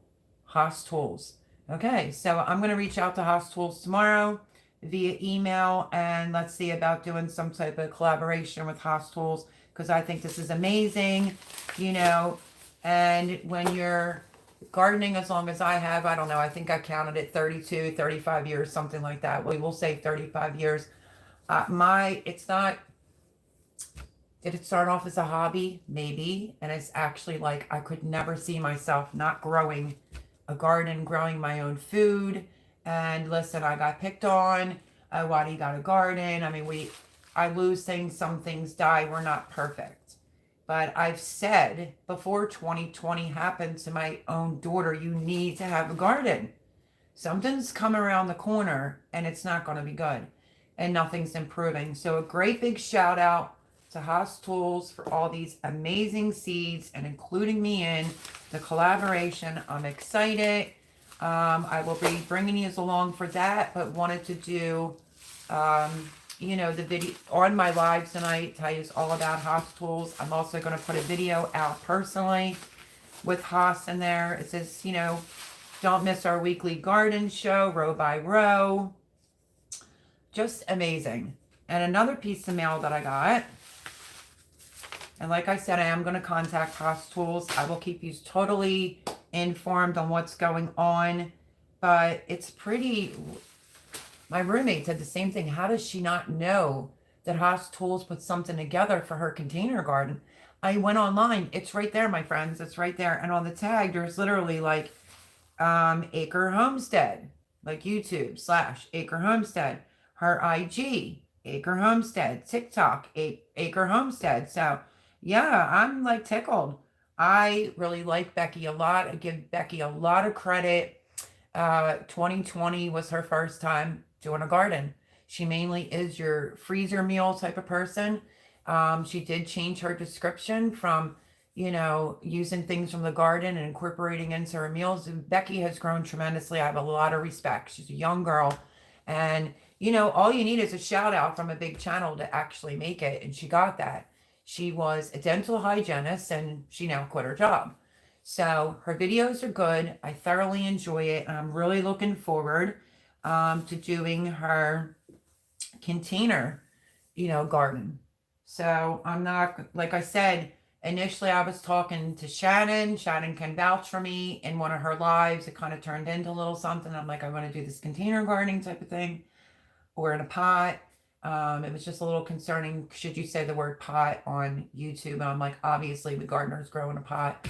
Haas tools. Okay, so I'm going to reach out to Haas tools tomorrow via email, and let's see about doing some type of collaboration with Haas tools, because I think this is amazing, you know. And when you're gardening as long as I have, I don't know, I think I counted it 32, 35 years, something like that. We will say 35 years. It's not, did it start off as a hobby? Maybe. And it's actually like, I could never see myself not growing a garden, growing my own food. And listen, I got picked on. Why do you got a garden? I mean, I lose things, some things die. We're not perfect. But I've said before 2020 happened to my own daughter, you need to have a garden. Something's come around the corner and it's not going to be good. And nothing's improving. So a great big shout out to Haas Tools for all these amazing seeds and including me in the collaboration. I'm excited. I will be bringing you along for that, but wanted to do, you know, the video on my live tonight, tell you all about Haas Tools. I'm also going to put a video out personally with Haas in there. It says, you know, don't miss our weekly garden show, row by row. Just amazing. And another piece of mail that I got, and like I said, I am going to contact Haas Tools. I will keep you totally informed on what's going on, but it's pretty, my roommate said the same thing. How does she not know that Haas Tools put something together for her container garden? I went online. It's right there, my friends. It's right there. And on the tag, there's literally like Acre Homestead, like YouTube / Acre Homestead, her IG, Acre Homestead, TikTok, Acre Homestead. So yeah, I'm like tickled. I really like Becky a lot. I give Becky a lot of credit. 2020 was her first time doing a garden. She mainly is your freezer meal type of person. She did change her description from, you know, using things from the garden and incorporating into her meals. And Becky has grown tremendously. I have a lot of respect. She's a young girl. And, you know, all you need is a shout out from a big channel to actually make it. And she got that. She was a dental hygienist and she now quit her job. So her videos are good. I thoroughly enjoy it. And I'm really looking forward to doing her container, you know, garden. So I'm not, like I said, initially I was talking to Shannon. Shannon can vouch for me in one of her lives. It kind of turned into a little something. I'm like, I want to do this container gardening type of thing or in a pot. It was just a little concerning. Should you say the word pot on YouTube? And I'm like, obviously the gardeners grow in a pot,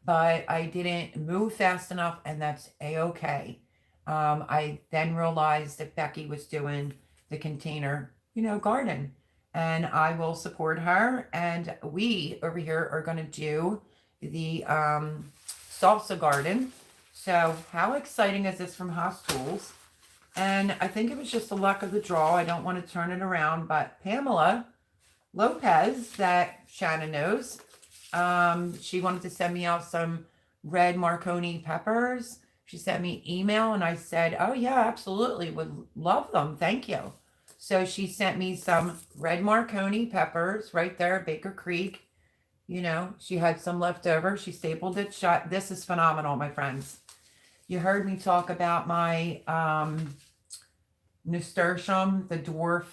but I didn't move fast enough, and that's a-okay. I then realized that Becky was doing the container, you know, garden, and I will support her. And we over here are going to do the salsa garden. So how exciting is this from Haas Tools? And I think it was just the luck of the draw. I don't want to turn it around, but Pamela Lopez, that Shannon knows, she wanted to send me out some red Marconi peppers. She sent me email and I said, oh yeah, absolutely, would love them. Thank you. So she sent me some red Marconi peppers right there at Baker Creek. You know, she had some left over. She stapled it shut. This is phenomenal, my friends. You heard me talk about my nasturtium, the dwarf.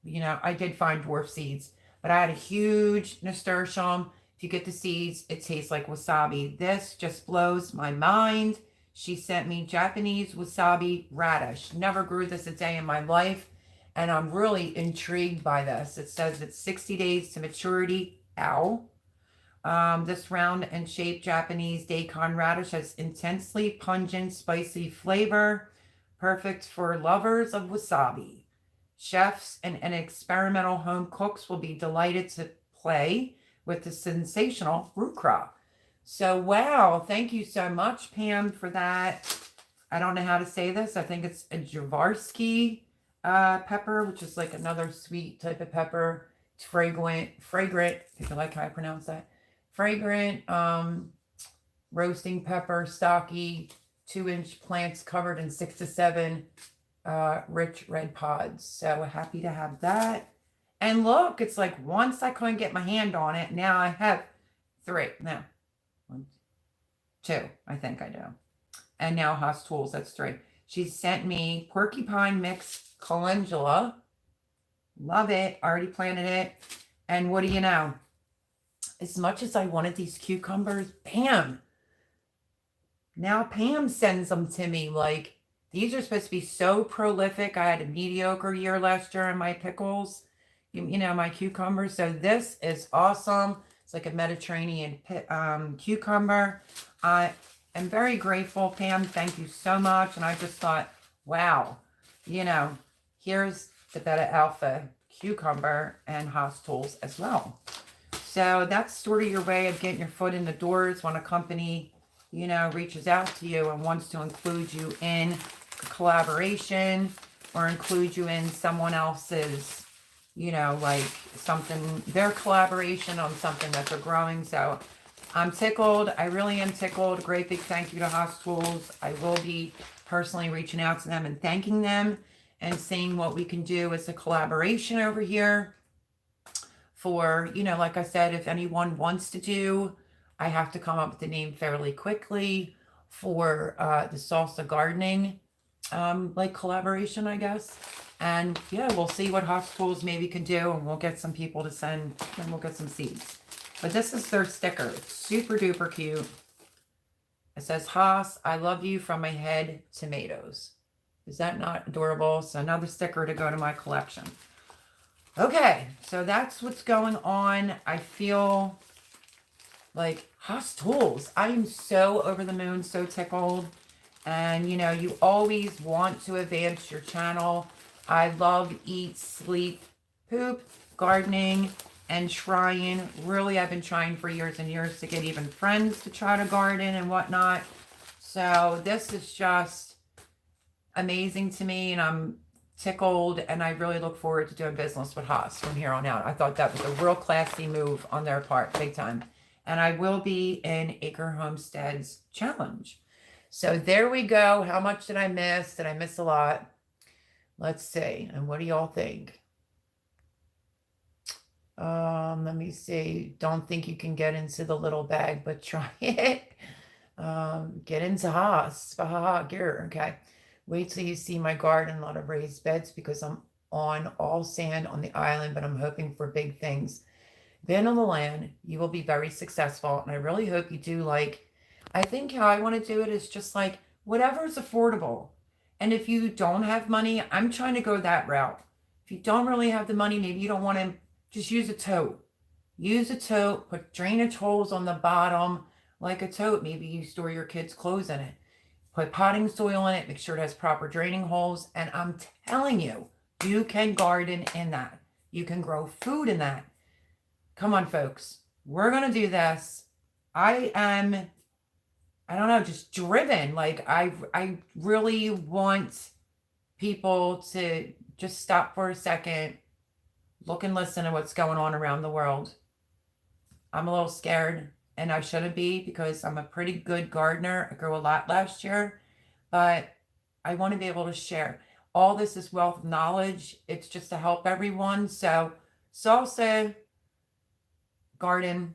You know, I did find dwarf seeds, but I had a huge nasturtium. If you get the seeds, it tastes like wasabi. This just blows my mind. She sent me Japanese wasabi radish. Never grew this a day in my life. And I'm really intrigued by this. It says it's 60 days to maturity. Ow. This round and shaped Japanese daikon radish has intensely pungent, spicy flavor, perfect for lovers of wasabi. Chefs and experimental home cooks will be delighted to play with the sensational root crop. So, wow, thank you so much, Pam, for that. I don't know how to say this. I think it's a Javarsky pepper, which is like another sweet type of pepper. It's fragrant, if you like how I pronounce that. Fragrant, roasting pepper, stocky, 2-inch plants covered in 6 to 7 rich red pods. So happy to have that. And look, it's like once I couldn't get my hand on it, now I have 3. No, 1, 2, I think I do. And now Haas Tools, that's 3. She sent me porcupine mix calendula. Love it. Already planted it. And what do you know? As much as I wanted these cucumbers, bam. Now Pam sends them to me. Like, these are supposed to be so prolific. I had a mediocre year last year in my pickles, you know, my cucumbers. So this is awesome. It's like a Mediterranean cucumber. I am very grateful, Pam. Thank you so much. And I just thought, wow, you know, here's the Beta Alpha cucumber and Haas Tools as well. So that's sort of your way of getting your foot in the doors when a company, you know, reaches out to you and wants to include you in a collaboration or include you in someone else's, you know, like something, their collaboration on something that they're growing. So I'm tickled. I really am tickled. Great big thank you to Haas Tools. I will be personally reaching out to them and thanking them and seeing what we can do as a collaboration over here. For, you know, like I said, if anyone wants to do, I have to come up with the name fairly quickly for the salsa gardening, like collaboration, I guess. And yeah, we'll see what Haas Tools maybe can do, and we'll get some people to send, and we'll get some seeds. But this is their sticker. It's super duper cute. It says, Haas, I love you from my head, tomatoes. Is that not adorable? So another sticker to go to my collection. Okay, so that's what's going on. I feel like Haas Tools. I am so over the moon, so tickled. And, you know, you always want to advance your channel. I love eat, sleep, poop, gardening, and trying. Really, I've been trying for years and years to get even friends to try to garden and whatnot. So this is just amazing to me, and I'm tickled, and I really look forward to doing business with Haas from here on out. I thought that was a real classy move on their part, big time. And I will be in Acre Homestead's challenge. So there we go. How much did I miss? Did I miss a lot? Let's see. And what do y'all think? Let me see. Don't think you can get into the little bag, but try it. Get into Haas. Gear. Okay. Wait till you see my garden, a lot of raised beds, because I'm on all sand on the island, but I'm hoping for big things. Been on the land, you will be very successful. And I really hope you do. Like, I think how I want to do it is just like whatever is affordable. And if you don't have money, I'm trying to go that route. If you don't really have the money, maybe you don't want to, just use a tote. Use a tote, put drainage holes on the bottom like a tote. Maybe you store your kids' clothes in it. Put potting soil in it, make sure it has proper draining holes, and I'm telling you, you can garden in that. You can grow food in that. Come on, folks. We're going to do this. I don't know, just driven. Like, I really want people to just stop for a second, look and listen to what's going on around the world. I'm a little scared. And I shouldn't be, because I'm a pretty good gardener. I grew a lot last year, but I want to be able to share. All this is wealth of knowledge. It's just to help everyone. So salsa garden,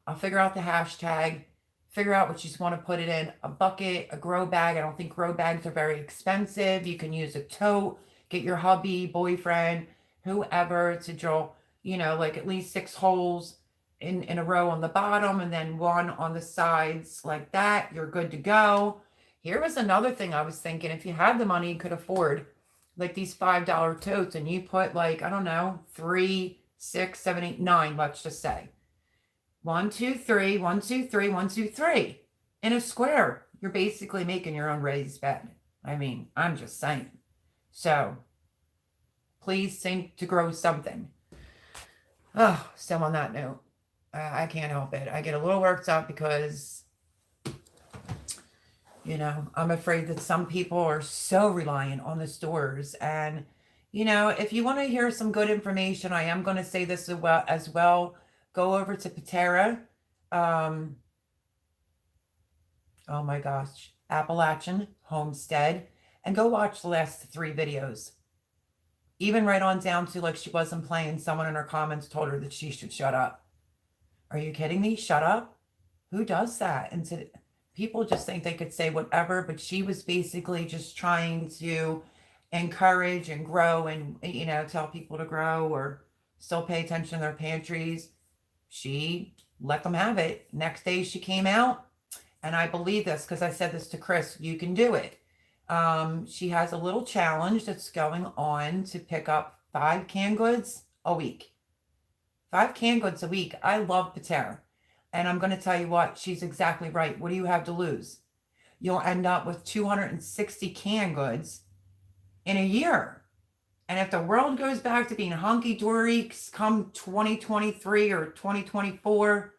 I'll figure out the hashtag, figure out what you just want to put it in. A bucket, a grow bag. I don't think grow bags are very expensive. You can use a tote, get your hubby, boyfriend, whoever to drill, you know, like at least 6 holes in a row on the bottom, and then 1 on the sides like that. You're good to go. Here was another thing I was thinking. If you had the money, you could afford like these $5 totes, and you put like, I don't know, 3, 6, 7, 8, 9, let's just say. 1, 2, 3, 1, 2, 3, 1, 2, 3. In a square, you're basically making your own raised bed. I mean, I'm just saying. So, please think to grow something. Oh, so on that note, I can't help it. I get a little worked up because, I'm afraid that some people are so reliant on the stores. And, if you want to hear some good information, I am going to say this as well. Go over to Patera. Oh my gosh, Appalachian Homestead, and go watch the last 3 videos. Even right on down to like she wasn't playing, someone in her comments told her that she should shut up. Are you kidding me? Shut up? Who does that? And people just think they could say whatever, but she was basically just trying to encourage and grow and, tell people to grow or still pay attention to their pantries. She let them have it. Next day she came out, and I believe this because I said this to Chris, you can do it. She has a little challenge that's going on to pick up 5 canned goods a week. 5 canned goods a week. I love Patera. And I'm going to tell you what, she's exactly right. What do you have to lose? You'll end up with 260 canned goods in a year. And if the world goes back to being hunky-dory come 2023 or 2024,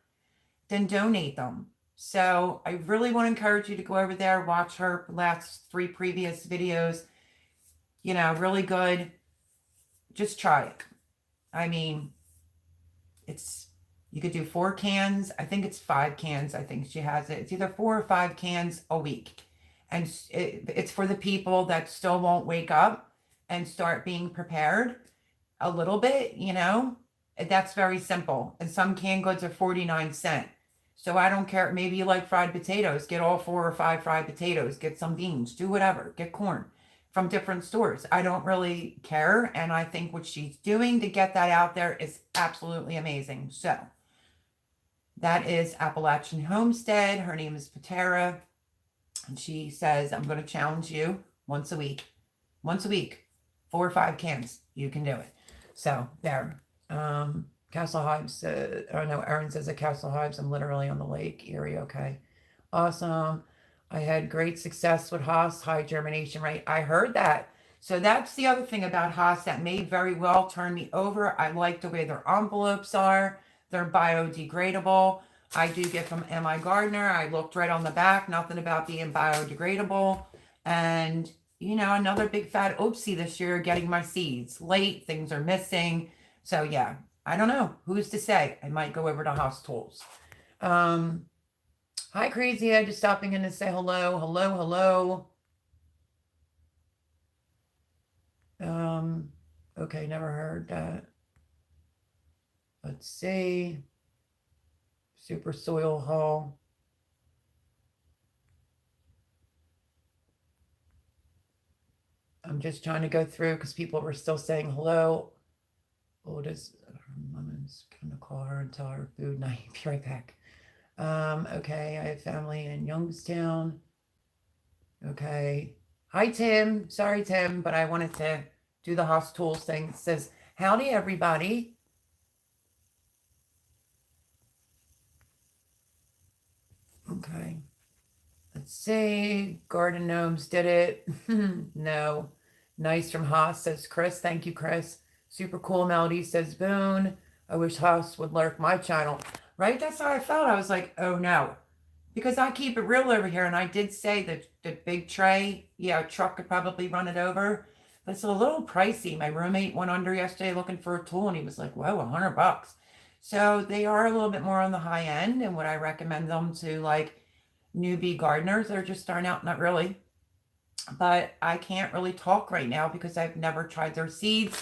then donate them. So I really want to encourage you to go over there, watch her last 3 previous videos. Really good. Just try it. I mean, you could do 4 cans. I think it's 5 cans. I think she has it. It's either 4 or 5 cans a week. And it's for the people that still won't wake up and start being prepared a little bit, That's very simple. And some canned goods are 49¢. So I don't care. Maybe you like fried potatoes. Get all 4 or 5 fried potatoes. Get some beans. Do whatever. Get corn from different stores. I don't really care. And I think what she's doing to get that out there is absolutely amazing. So that is Appalachian Homestead. Her name is Patera. And she says, I'm going to challenge you once a week. Once a week. 4 or 5 cans. You can do it. So there. Castle Hives, Erin says at Castle Hives, I'm literally on the lake, Erie, okay. Awesome. I had great success with Haas, high germination rate. I heard that. So that's the other thing about Haas that may very well turn me over. I like the way their envelopes are. They're biodegradable. I do get from M.I. Gardner. I looked right on the back, nothing about being biodegradable. And, another big fat oopsie this year, getting my seeds late. Things are missing. So yeah. I don't know. Who's to say? I might go over to Haas Tools. Hi, Crazy Ed. Just stopping in to say hello. Hello. Okay, never heard that. Let's see. Super Soil Haul. I'm just trying to go through because people were still saying hello. Oh, does Mama's gonna call her and tell her food night. Be right back. Okay, I have family in Youngstown. Okay. Hi, Tim. Sorry, Tim, but I wanted to do the Haas Tools thing. It says, howdy, everybody. Okay. Let's see. Garden Gnomes did it. No. Nice from Haas, says Chris. Thank you, Chris. Super cool melody, says Boone. I wish Haas would lurk my channel. Right? That's how I felt. I was like, oh no. Because I keep it real over here. And I did say that the big tray, a truck could probably run it over. But it's a little pricey. My roommate went under yesterday looking for a tool. And he was like, whoa, $100. So they are a little bit more on the high end. And would I recommend them to like newbie gardeners that are just starting out? Not really. But I can't really talk right now because I've never tried their seeds.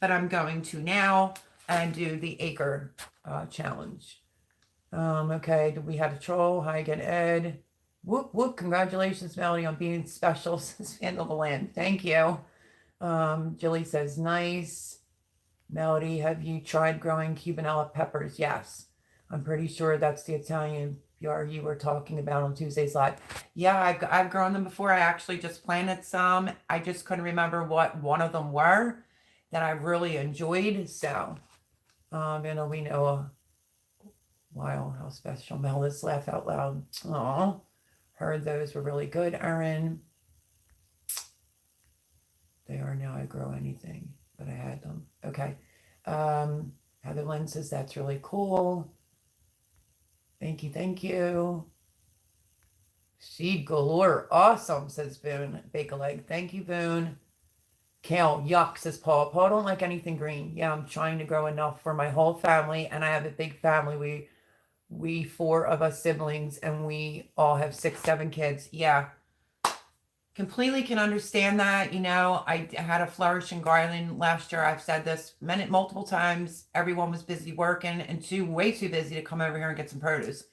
But I'm going to now and do the acre challenge. Okay, we had a troll. Hi again, Ed. Whoop, whoop. Congratulations, Melody, on being special since Vandal the Land. Thank you. Jilly says, nice. Melody, have you tried growing Cubanella peppers? Yes. I'm pretty sure that's the Italian you were talking about on Tuesday's live. Yeah, I've grown them before. I actually just planted some. I just couldn't remember what one of them were that I really enjoyed. So, we know wow, how special. Mel, let's laugh out loud. Aw, heard those were really good, Erin. They are now. I grow anything, but I had them. Okay. Heather Lynn says that's really cool. Thank you, thank you. Seed galore. Awesome, says Boone. Bake a leg. Thank you, Boone. Kale, yuck, says Paul. Paul, don't like anything green. Yeah, I'm trying to grow enough for my whole family, and I have a big family. We four of us siblings, and we all have 6, 7 kids. Yeah, completely can understand that. I had a flourishing garden last year. I've said this multiple times. Everyone was busy working and way too busy to come over here and get some produce.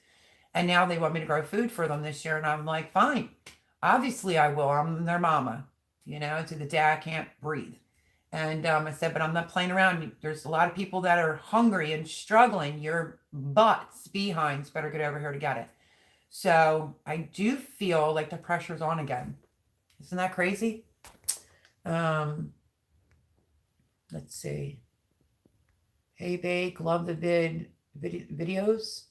And now they want me to grow food for them this year. And I'm like, fine, obviously I will. I'm their mama, to the day I can't breathe. And I said, but I'm not playing around. There's a lot of people that are hungry and struggling. Your butts, behinds, better get over here to get it. So I do feel like the pressure's on again. Isn't that crazy? Let's see. Hey, Bake, love the videos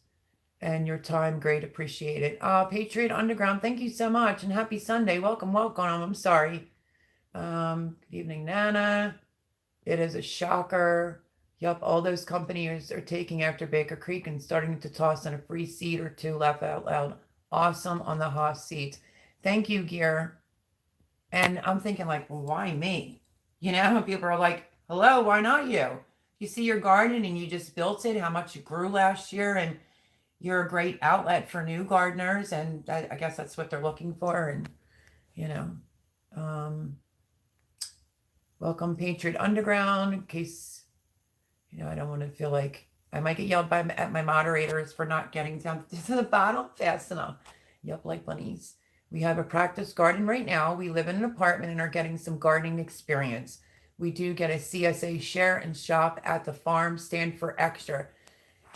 and your time. Great, appreciate it. Patriot Underground, thank you so much, and happy Sunday. Welcome. I'm sorry. Good evening, Nana. It is a shocker. Yup, all those companies are taking after Baker Creek and starting to toss in a free seat or two. Laugh out loud. Awesome on the Haas seats. Thank you, Gear. And I'm thinking like, well, why me? People are like, hello, why not you? You see your garden and you just built it, how much it grew last year, and you're a great outlet for new gardeners, and I guess that's what they're looking for. And welcome, Patriot Underground. In case I don't want to feel like I might get yelled at my moderators for not getting down to the bottom fast enough. Yep, like bunnies. We have a practice garden right now. We live in an apartment and are getting some gardening experience. We do get a CSA share and shop at the farm stand for extra.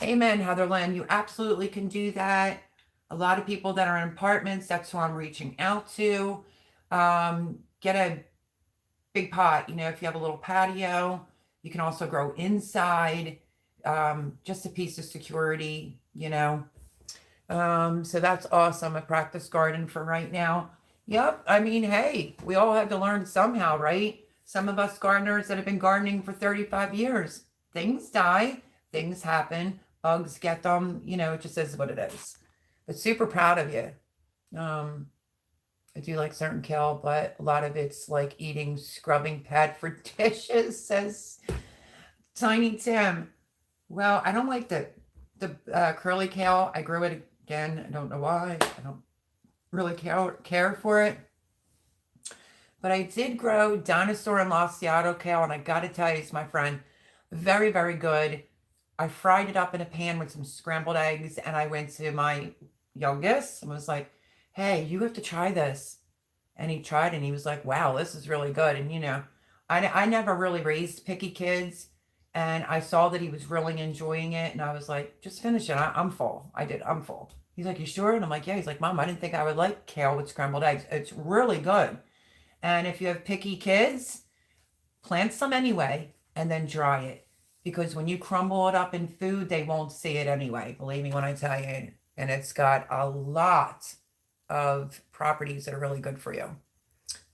Amen, Heatherland. You absolutely can do that. A lot of people that are in apartments, that's who I'm reaching out to. Get a big pot. If you have a little patio, you can also grow inside. Just a piece of security, So that's awesome. A practice garden for right now. Yep. Hey, we all have to learn somehow, right? Some of us gardeners that have been gardening for 35 years, things die, things happen, bugs get them, it just is what it is. But super proud of you. I do like certain kale, but a lot of it's like eating scrubbing pad for dishes, says Tiny Tim. Well, I don't like the curly kale. I grew it again. I don't know why. I don't really care for it. But I did grow dinosaur and Lasiato kale, and I got to tell you, my friend, very, very good. I fried it up in a pan with some scrambled eggs, and I went to my youngest and was like, hey, you have to try this. And he tried, and he was like, wow, this is really good. And, I never really raised picky kids, and I saw that he was really enjoying it, and I was like, just finish it. I'm full. I'm full. He's like, you sure? And I'm like, yeah. He's like, Mom, I didn't think I would like kale with scrambled eggs. It's really good. And if you have picky kids, plant some anyway and then dry it. Because when you crumble it up in food, they won't see it anyway. Believe me when I tell you. And it's got a lot of properties that are really good for you.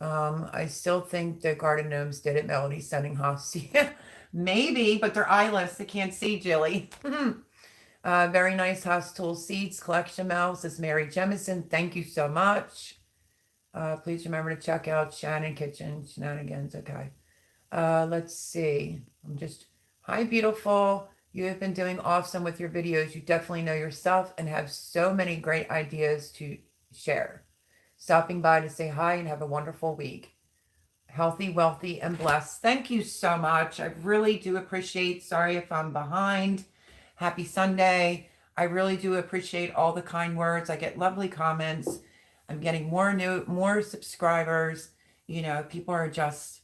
I still think the garden gnomes did it. Melody sending Haas. Maybe, but they're eyeless. They can't see, Jilly. Very nice Haas Tool Seeds collection, Mel, says Mary Jemison. Thank you so much. Please remember to check out Shannon Kitchen Shenanigans. Okay. Let's see. Hi, beautiful. You have been doing awesome with your videos. You definitely know your stuff and have so many great ideas to share. Stopping by to say hi and have a wonderful week. Healthy, wealthy, and blessed. Thank you so much. I really do appreciate. Sorry if I'm behind. Happy Sunday. I really do appreciate all the kind words. I get lovely comments. I'm getting more subscribers. People are just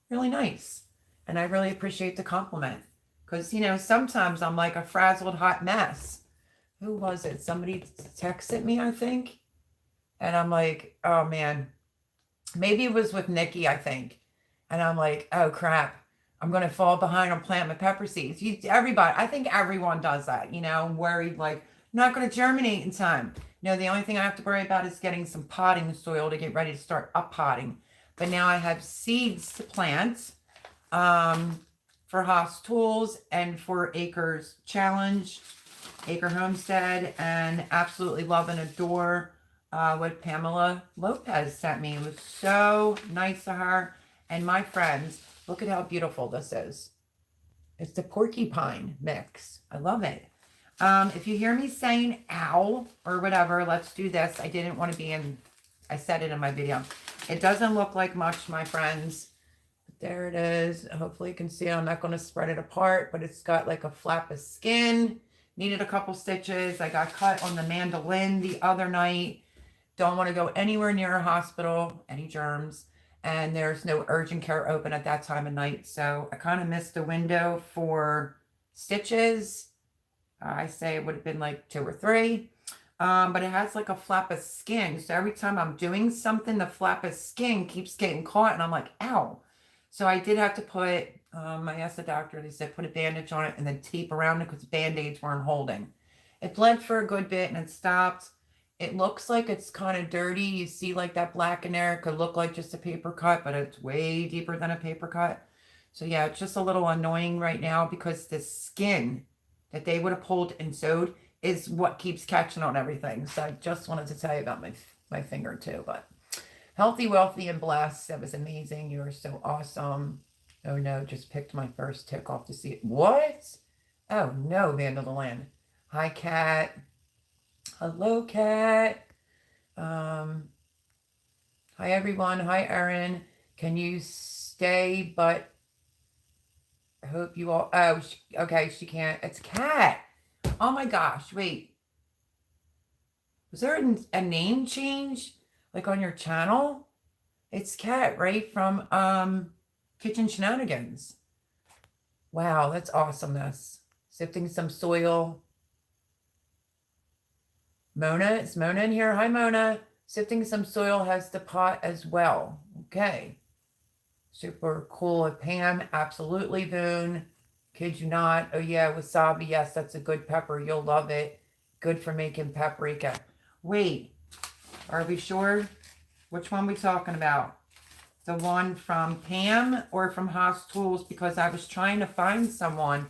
really nice. And I really appreciate the compliment. Because, sometimes I'm like a frazzled hot mess. who was it? Somebody texted me, I think. And I'm like, oh man, maybe it was with Nikki, I think. And I'm like, oh crap, I'm going to fall behind on planting my pepper seeds. Everybody, I think everyone does that, worried like, not going to germinate in time. The only thing I have to worry about is getting some potting soil to get ready to start up potting. But now I have seeds to plant for Haas Tools and for Acres Challenge, Acre Homestead, and absolutely love and adore what Pamela Lopez sent me. It was so nice of her. And my friends, look at how beautiful this is. It's the porcupine mix. I love it. If you hear me saying ow or whatever, let's do this. I didn't want to be I said it in my video. It doesn't look like much, my friends. But there it is. Hopefully you can see it. I'm not going to spread it apart, but it's got like a flap of skin. Needed a couple stitches. I got cut on the mandolin the other night. Don't want to go anywhere near a hospital, any germs. And there's no urgent care open at that time of night. So I kind of missed the window for stitches. I say it would have been like 2 or 3. But it has like a flap of skin. So every time I'm doing something, the flap of skin keeps getting caught. And I'm like, ow. So I did have to put, I asked the doctor, they said put a bandage on it and then tape around it because Band-Aids weren't holding. It bled for a good bit and it stopped. It looks like it's kind of dirty. You see like that black in there. It could look like just a paper cut, but it's way deeper than a paper cut. So yeah, it's just a little annoying right now because the skin that they would have pulled and sewed is what keeps catching on everything. So I just wanted to tell you about my finger too. But healthy, wealthy, and blessed. That was amazing. You are so awesome. Oh no, just picked my first tick off the seat. What? Oh no, Vanderland. Hi, Kat. Hello, Kat. Hi, everyone. Hi, Erin. Can you stay? But I hope you all... Oh, okay, she can't. It's Kat. Oh, my gosh. Wait. Was there a name change? Like on your channel? It's Kat, right? From Kitchen Shenanigans. Wow, that's awesomeness. Sifting some soil. Mona, is Mona in here? Hi, Mona. Sifting some soil has the pot as well. Okay. Super cool. Pam, absolutely, Boone. Kid you not. Oh, yeah, wasabi. Yes, that's a good pepper. You'll love it. Good for making paprika. Wait, are we sure? Which one are we talking about? The one from Pam or from Haas Tools? Because I was trying to find someone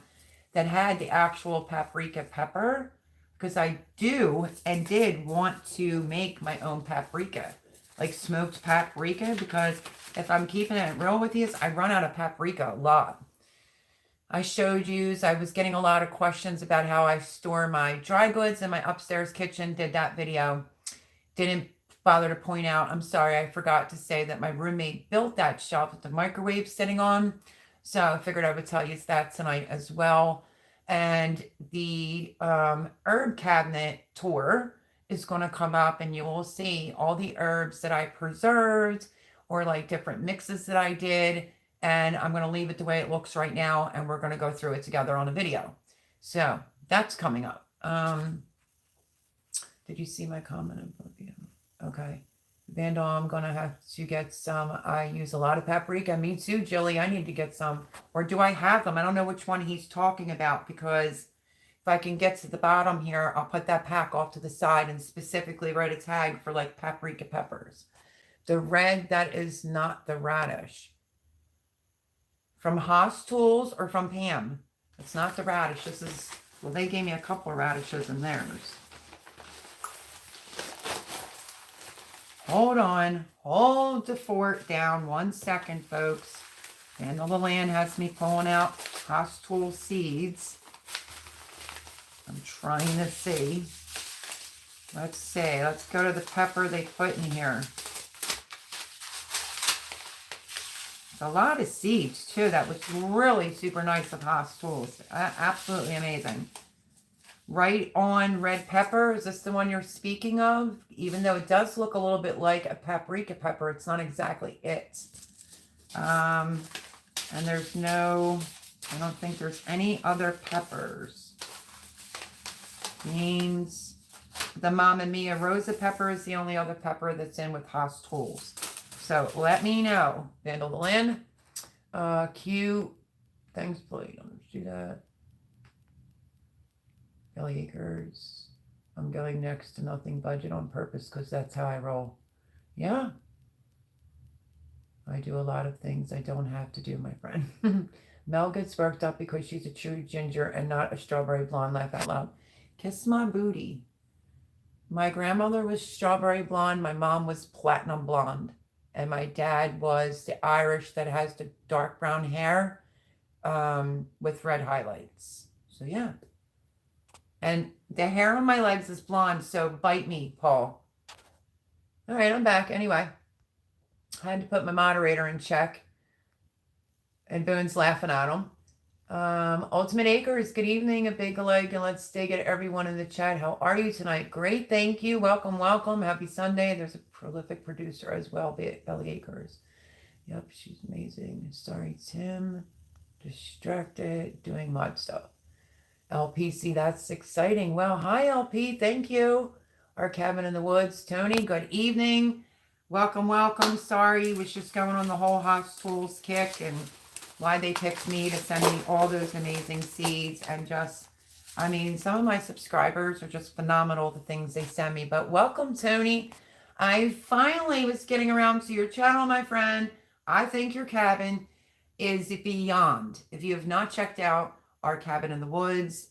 that had the actual paprika pepper. Because I do and did want to make my own paprika, like smoked paprika, because if I'm keeping it real with you, I run out of paprika a lot. I showed you, I was getting a lot of questions about how I store my dry goods in my upstairs kitchen, did that video. Didn't bother to point out, I'm sorry, I forgot to say that my roommate built that shelf with the microwave sitting on. So I figured I would tell you that tonight as well. And the herb cabinet tour is going to come up and you will see all the herbs that I preserved or like different mixes that I did. And I'm going to leave it the way it looks right now. And we're going to go through it together on a video. So that's coming up. Did you see my comment? Okay. Vandal, I'm going to have to get some. I use a lot of paprika. Me too, Jilly. I need to get some. Or do I have them? I don't know which one he's talking about because if I can get to the bottom here, I'll put that pack off to the side and specifically write a tag for like paprika peppers. The red, that is not the radish. From Haas Tools or from Pam? It's not the radish. This is, well, they gave me a couple of radishes in theirs. Hold on. Hold the fort down 1 second, folks. And the land has me pulling out Haas Tool seeds. I'm trying to see. Let's see. Let's go to the pepper they put in here. It's a lot of seeds, too. That was really super nice of Haas Tools. Absolutely amazing. Right on red pepper. Is this the one you're speaking of? Even though it does look a little bit like a paprika pepper, it's not exactly it. And there's no, I don't think there's any other peppers. Beans. The Mamma Mia Rosa pepper is the only other pepper that's in with Haas tools. So let me know. Vandal the Land. Cute. Thanks, please. Let's do that. Belly Acres. I'm going next to nothing budget on purpose because that's how I roll. Yeah. I do a lot of things I don't have to do, my friend. Mel gets worked up because she's a true ginger and not a strawberry blonde. Laugh out loud. Kiss my booty. My grandmother was strawberry blonde. My mom was platinum blonde. And my dad was the Irish that has the dark brown hair with red highlights. So, yeah. And the hair on my legs is blonde, so bite me, Paul. All right, I'm back. Anyway, I had to put my moderator in check. And Boone's laughing at him. Ultimate Acres, good evening, a big leg, and let's dig at everyone in the chat. How are you tonight? Great, thank you. Welcome, welcome. Happy Sunday. There's a prolific producer as well, Belly Acres. Yep, she's amazing. Sorry, Tim. Distracted, doing mod stuff. LPC, that's exciting. Well, hi, LP. Thank you. Our cabin in the woods. Tony, good evening. Welcome, welcome. Sorry, was just going on the whole Haas Tools kick and why they picked me to send me all those amazing seeds and just, I mean, some of my subscribers are just phenomenal, the things they send me. But welcome, Tony. I finally was getting around to your channel, my friend. I think your cabin is beyond. If you have not checked out our cabin in the woods,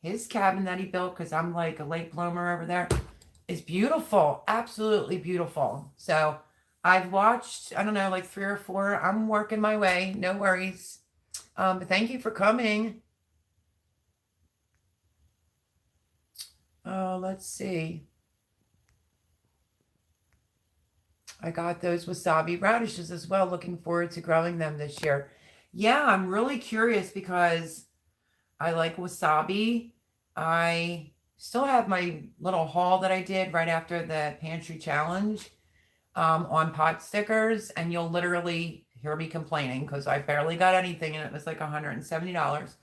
his cabin that he built, because I'm like a late bloomer over there, is beautiful. Absolutely beautiful. So I've watched, I don't know, like 3 or 4. I'm working my way. No worries. But thank you for coming. Let's see. I got those Wasabi Radishes as well. Looking forward to growing them this year. Yeah, I'm really curious because I like wasabi. I still have my little haul that I did right after the pantry challenge on pot stickers, and you'll literally hear me complaining because I barely got anything and it was like $170.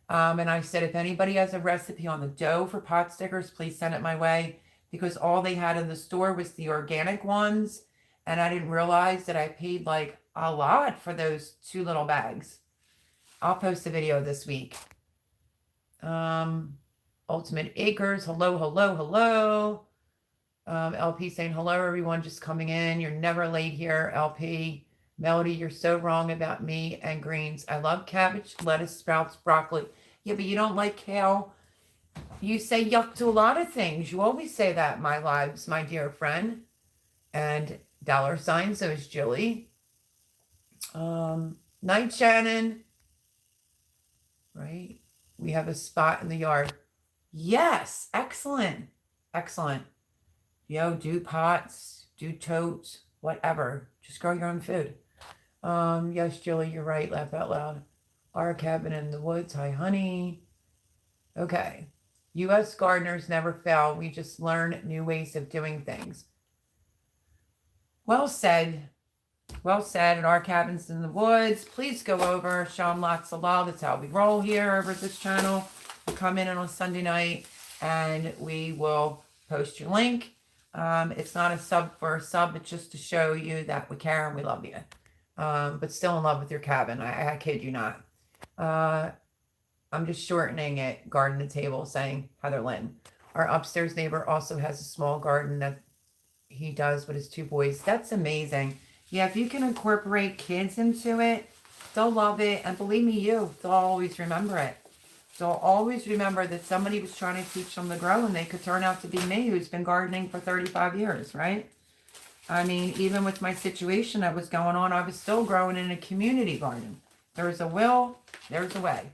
And I said, if anybody has a recipe on the dough for pot stickers, please send it my way, because all they had in the store was the organic ones. And I didn't realize that I paid like a lot for those 2 little bags. I'll post a video this week. Ultimate Acres. Hello, hello, hello. LP saying, hello, everyone just coming in. You're never late here, LP. Melody, you're so wrong about me and greens. I love cabbage, lettuce, sprouts, broccoli. Yeah, but you don't like kale. You say yuck to a lot of things. You always say that, my lives, my dear friend. And $, so is Jilly. Night Shannon. Right? We have a spot in the yard. Yes. Excellent. Excellent. Yo, do pots, do totes, whatever. Just grow your own food. Yes, Jilly, you're right. Laugh out loud. Our cabin in the woods. Hi, honey. Okay. U.S. gardeners never fail. We just learn new ways of doing things. Well said. Well said. At our cabins in the woods, please go over, show them lots of love. That's how we roll here over at this channel. We come in on a Sunday night and we will post your link. It's not a sub for a sub, it's just to show you that we care and we love you. But still in love with your cabin. I kid you not. I'm just shortening it, garden to table, saying Heather Lynn. Our upstairs neighbor also has a small garden that he does with his 2 boys. That's amazing. Yeah, if you can incorporate kids into it, they'll love it. And believe me, they'll always remember it. They'll always remember that somebody was trying to teach them to grow, and they could turn out to be me, who's been gardening for 35 years, right? I mean, even with my situation that was going on, I was still growing in a community garden. There's a will, there's a way.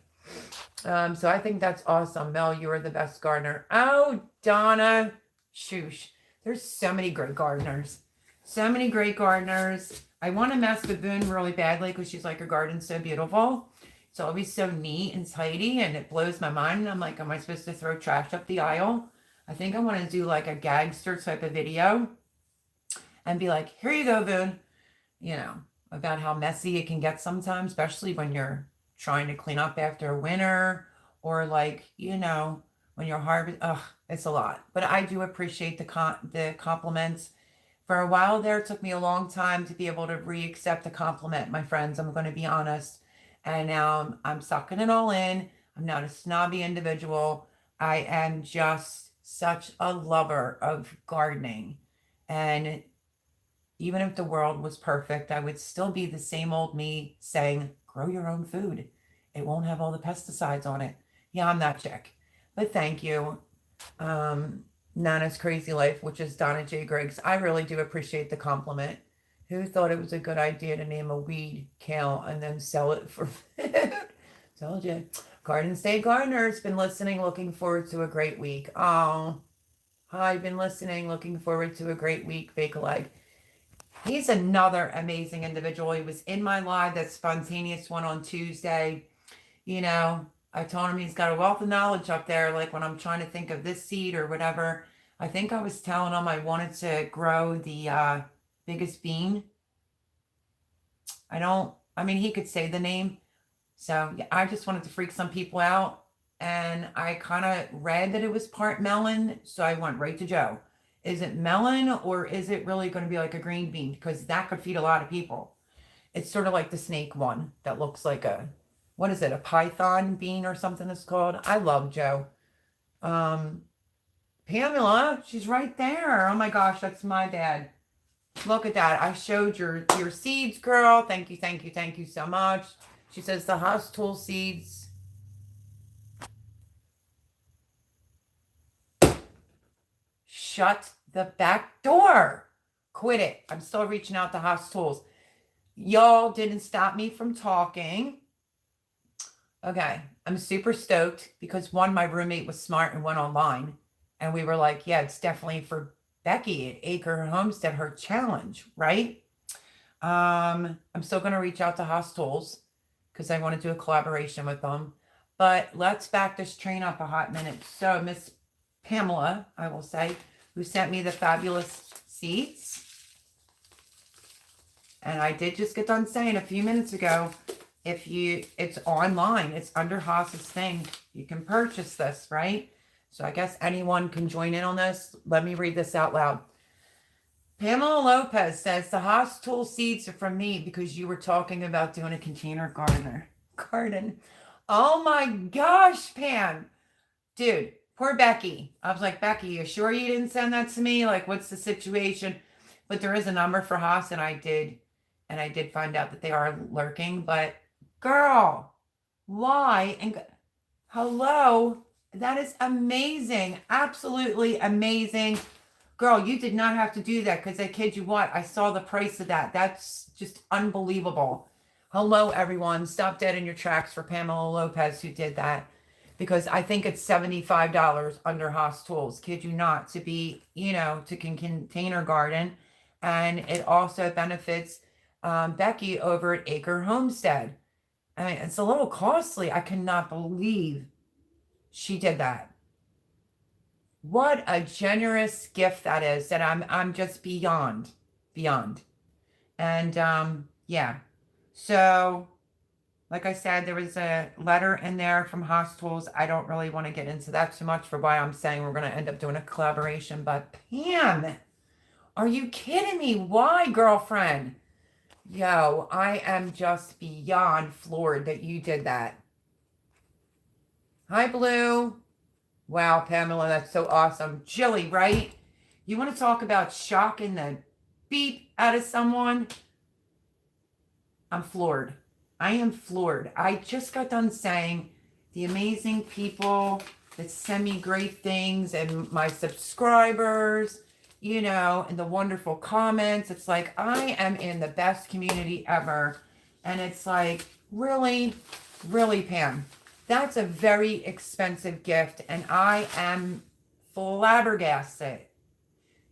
So I think that's awesome. Mel, you are the best gardener. Oh, Donna. Shoosh. There's so many great gardeners. So many great gardeners. I want to mess with Boone really badly because she's like, her garden's so beautiful. It's always so neat and tidy, and it blows my mind. And I'm like, am I supposed to throw trash up the aisle? I think I want to do like a gagster type of video and be like, here you go, Boone. You know, about how messy it can get sometimes, especially when you're trying to clean up after a winter, or like, you know, when you're harvest. Ugh, it's a lot. But I do appreciate the compliments. For a while there, it took me a long time to be able to re-accept a compliment, my friends. I'm going to be honest. And now I'm sucking it all in. I'm not a snobby individual. I am just such a lover of gardening. And even if the world was perfect, I would still be the same old me saying, grow your own food. It won't have all the pesticides on it. Yeah, I'm that chick. But thank you. Nana's Crazy Life, which is Donna J. Griggs. I really do appreciate the compliment. Who thought it was a good idea to name a weed kale and then sell it for food? Told you. Garden State Gardener's been listening, looking forward to a great week. Oh, hi, been listening, looking forward to a great week. Bake a leg. He's another amazing individual. He was in my live, that spontaneous one on Tuesday. You know, I told him he's got a wealth of knowledge up there. Like when I'm trying to think of this seed or whatever, I think I was telling him I wanted to grow the biggest bean. I mean, he could say the name. So yeah, I just wanted to freak some people out. And I kind of read that it was part melon. So I went right to Joe. Is it melon or is it really going to be like a green bean? Because that could feed a lot of people. It's sort of like the snake one that looks like what is it? A python bean or something it's called. I love Joe. Pamela, she's right there. Oh my gosh, that's my bad. Look at that. I showed your seeds, girl. Thank you, thank you, thank you so much. She says the Haas Tool seeds. Shut the back door. Quit it. I'm still reaching out to Haas Tools. Y'all didn't stop me from talking. Okay, I'm super stoked because one, my roommate was smart and went online. And we were like, yeah, it's definitely for Becky at Acre Homestead, her challenge, right? I'm still going to reach out to Haas Tools because I want to do a collaboration with them. But let's back this train up a hot minute. So Miss Pamela, I will say, who sent me the fabulous seeds. And I did just get done saying a few minutes ago, it's online, it's under Haas's thing. You can purchase this, right? So I guess anyone can join in on this. Let me read this out loud. Pamela Lopez says, the Haas Tool seeds are from me because you were talking about doing a container garden. Oh my gosh, Pam. Dude, poor Becky. I was like, Becky, you sure you didn't send that to me? Like, what's the situation? But there is a number for Haas, and I did find out that they are lurking. But girl, why? And hello, that is amazing. Absolutely amazing. Girl, you did not have to do that because I kid you what, I saw the price of that. That's just unbelievable. Hello, everyone. Stop dead in your tracks for Pamela Lopez who did that. Because I think it's $75 under Haas Tools. Kid you not, to be, to container garden. And it also benefits Becky over at Acre Homestead. I mean, it's a little costly. I cannot believe she did that. What a generous gift that is. That I'm just beyond. And yeah. So like I said, there was a letter in there from Haas Tools. I don't really want to get into that too much for why I'm saying we're going to end up doing a collaboration. But Pam, are you kidding me? Why, girlfriend? Yo, I am just beyond floored that you did that. Hi, Blue. Wow, Pamela, that's so awesome. Jilly, right? You want to talk about shocking the beep out of someone? I'm floored. I am floored. I just got done saying the amazing people that send me great things and my subscribers, and the wonderful comments. It's like, I am in the best community ever. And it's like, really, really, Pam, that's a very expensive gift. And I am flabbergasted.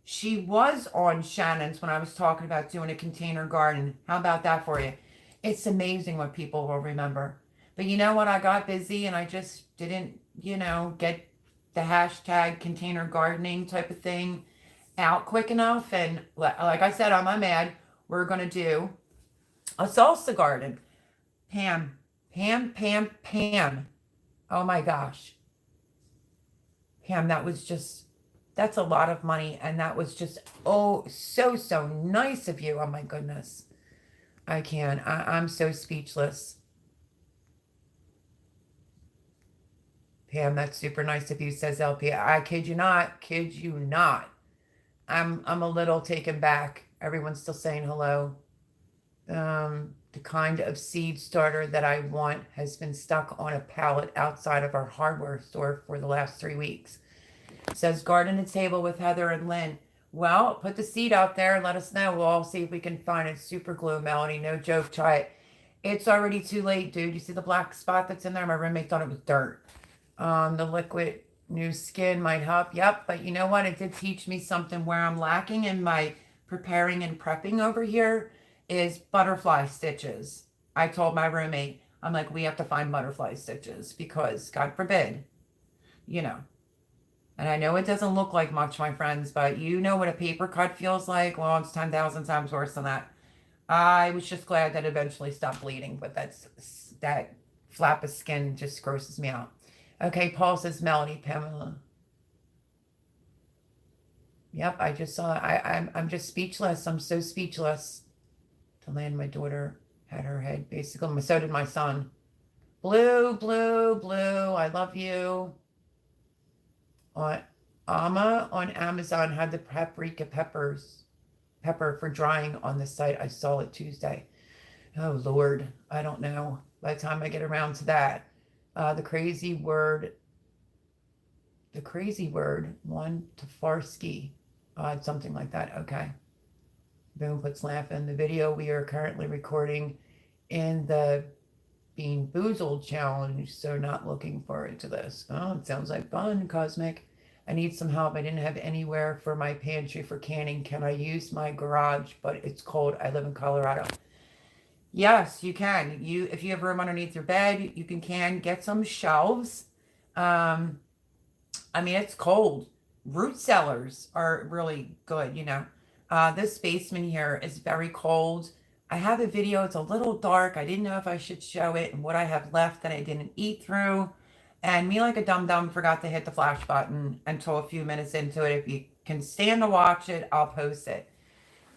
She was on Shannon's when I was talking about doing a container garden. How about that for you? It's amazing what people will remember. But you know what? I got busy and I just didn't, get the hashtag container gardening type of thing out quick enough. And like I said on my Mad, we're going to do a salsa garden. Pam. Oh my gosh. Pam, that's a lot of money. And that was just, oh, so, so nice of you. Oh my goodness. I'm so speechless. Pam, that's super nice of you, says LP. I kid you not, kid you not. I'm a little taken back. Everyone's still saying hello. The kind of seed starter that I want has been stuck on a pallet outside of our hardware store for the last 3 weeks. It says garden to table with Heather and Lynn. Well, put the seed out there and let us know. We'll all see if we can find it. Super glue, Melanie. No joke. Try it. It's already too late, dude. You see the black spot that's in there? My roommate thought it was dirt. The liquid new skin might help. Yep. But you know what? It did teach me something where I'm lacking in my preparing and prepping over here is butterfly stitches. I told my roommate, I'm like, we have to find butterfly stitches because God forbid, you know. And I know it doesn't look like much, my friends, but you know what a paper cut feels like? Well, it's 10,000 times worse than that. I was just glad that it eventually stopped bleeding, but that flap of skin just grosses me out. Okay, Paul says Melody, Pamela. Yep, I just saw I'm just speechless. I'm so speechless. To land, my daughter had her head basically. So did my son. Blue, blue, blue. I love you. On Amma on Amazon had the paprika pepper for drying on the site. I saw it Tuesday. Oh Lord, I don't know. By the time I get around to that, the crazy word, one to Farsky, something like that. Okay. Boom puts laugh in the video we are currently recording in the Being Boozled challenge, so not looking forward to this. Oh, it sounds like fun, Cosmic. I need some help. I didn't have anywhere for my pantry for canning. Can I use my garage? But it's cold. I live in Colorado. Yes, you can. If you have room underneath your bed, you can get some shelves. I mean, it's cold. Root cellars are really good, you know. This basement here is very cold. I have a video. It's a little dark. I didn't know if I should show it and what I have left that I didn't eat through. And me like a dum-dum forgot to hit the flash button until a few minutes into it. If you can stand to watch it, I'll post it.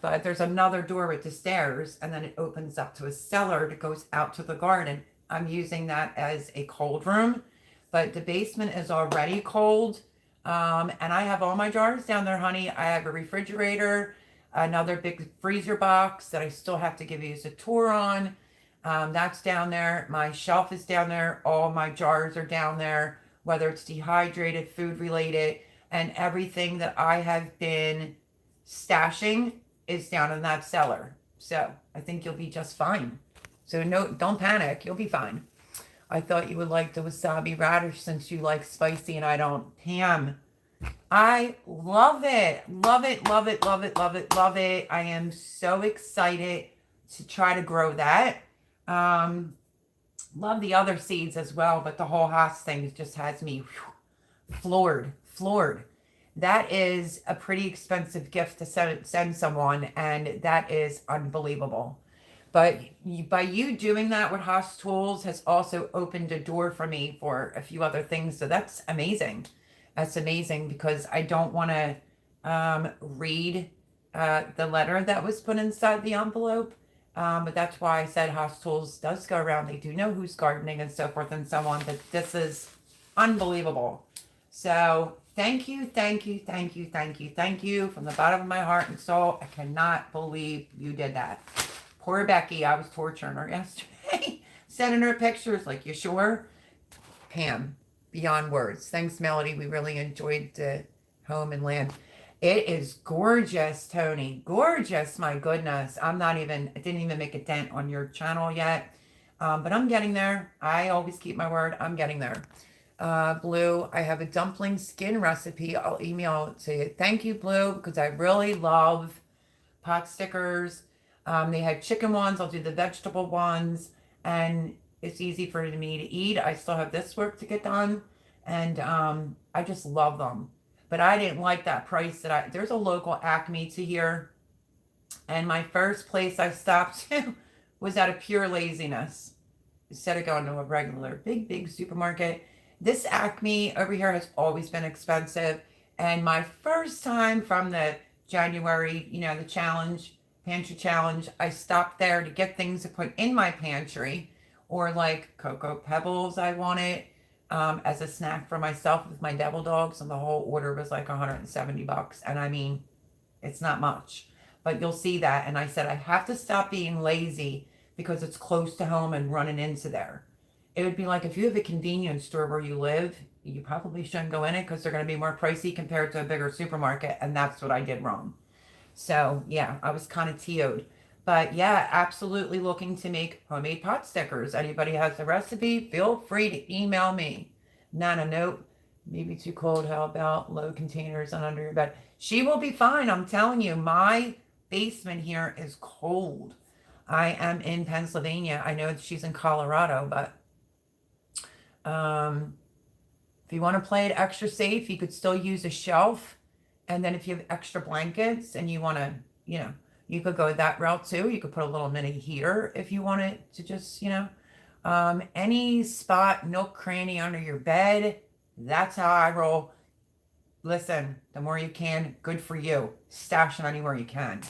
But there's another door with the stairs, and then it opens up to a cellar that goes out to the garden. I'm using that as a cold room, but the basement is already cold. And I have all my jars down there, honey. I have a refrigerator, another big freezer box that I still have to give you a tour on. That's down there. My shelf is down there. All my jars are down there, whether it's dehydrated, food related, and everything that I have been stashing is down in that cellar. So I think you'll be just fine. So no, don't panic. You'll be fine. I thought you would like the wasabi radish since you like spicy and I don't. Pam, I love it. Love it, love it, love it, love it, love it. I am so excited to try to grow that. Love the other seeds as well, but the whole Haas thing just has me floored. That is a pretty expensive gift to send someone, and that is unbelievable. But by you doing that with Haas Tools has also opened a door for me for a few other things. So that's amazing. That's amazing because I don't want to read the letter that was put inside the envelope. But that's why I said Haas Tools does go around. They do know who's gardening and so forth and so on. But this is unbelievable. So thank you from the bottom of my heart and soul. I cannot believe you did that. Poor Becky, I was torturing her yesterday. Sending her pictures like, you sure? Pam, beyond words. Thanks, Melody. We really enjoyed the home and land. It is gorgeous, Tony. Gorgeous, my goodness. I didn't even make a dent on your channel yet. But I'm getting there. I always keep my word. I'm getting there. Blue, I have a dumpling skin recipe. I'll email it to you. Thank you, Blue, because I really love pot stickers. They had chicken ones. I'll do the vegetable ones. And it's easy for me to eat. I still have this work to get done. And I just love them. But I didn't like that price there's a local Acme to here. And my first place I stopped to was out of pure laziness. Instead of going to a regular big supermarket. This Acme over here has always been expensive. And my first time from the January, the challenge, pantry challenge, I stopped there to get things to put in my pantry, or like Cocoa Pebbles I wanted as a snack for myself with my devil dogs. And the whole order was like $170. And I mean, it's not much, but you'll see that. And I said, I have to stop being lazy because it's close to home and running into there. It would be like if you have a convenience store where you live, you probably shouldn't go in it because they're going to be more pricey compared to a bigger supermarket. And that's what I did wrong. So yeah, I was kind of TO'd. But yeah, absolutely looking to make homemade pot stickers. Anybody has a recipe, feel free to email me. Nana, nope. Maybe too cold. How about low containers and under your bed? She will be fine. I'm telling you, my basement here is cold. I am in Pennsylvania. I know she's in Colorado, but if you want to play it extra safe, you could still use a shelf. And then if you have extra blankets and you want to, you could go that route too. You could put a little mini heater if you want it to just, any spot, nook cranny under your bed. That's how I roll. Listen, the more you can, good for you. Stash it anywhere you can.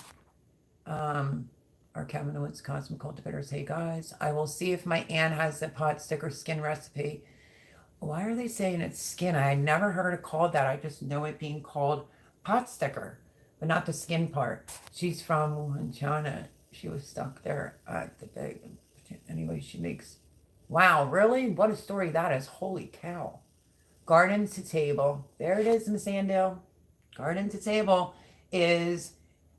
Our Kevin Woods Cosmic Cultivators. Hey guys, I will see if my aunt has the pot sticker skin recipe. Why are they saying it's skin? I had never heard it called that. I just know it being called pot sticker, but not the skin part. She's from China. She was stuck there at the big. Anyway, she makes. Wow, really? What a story that is. Holy cow. Garden to Table. There it is, Miss Andale. Garden to Table is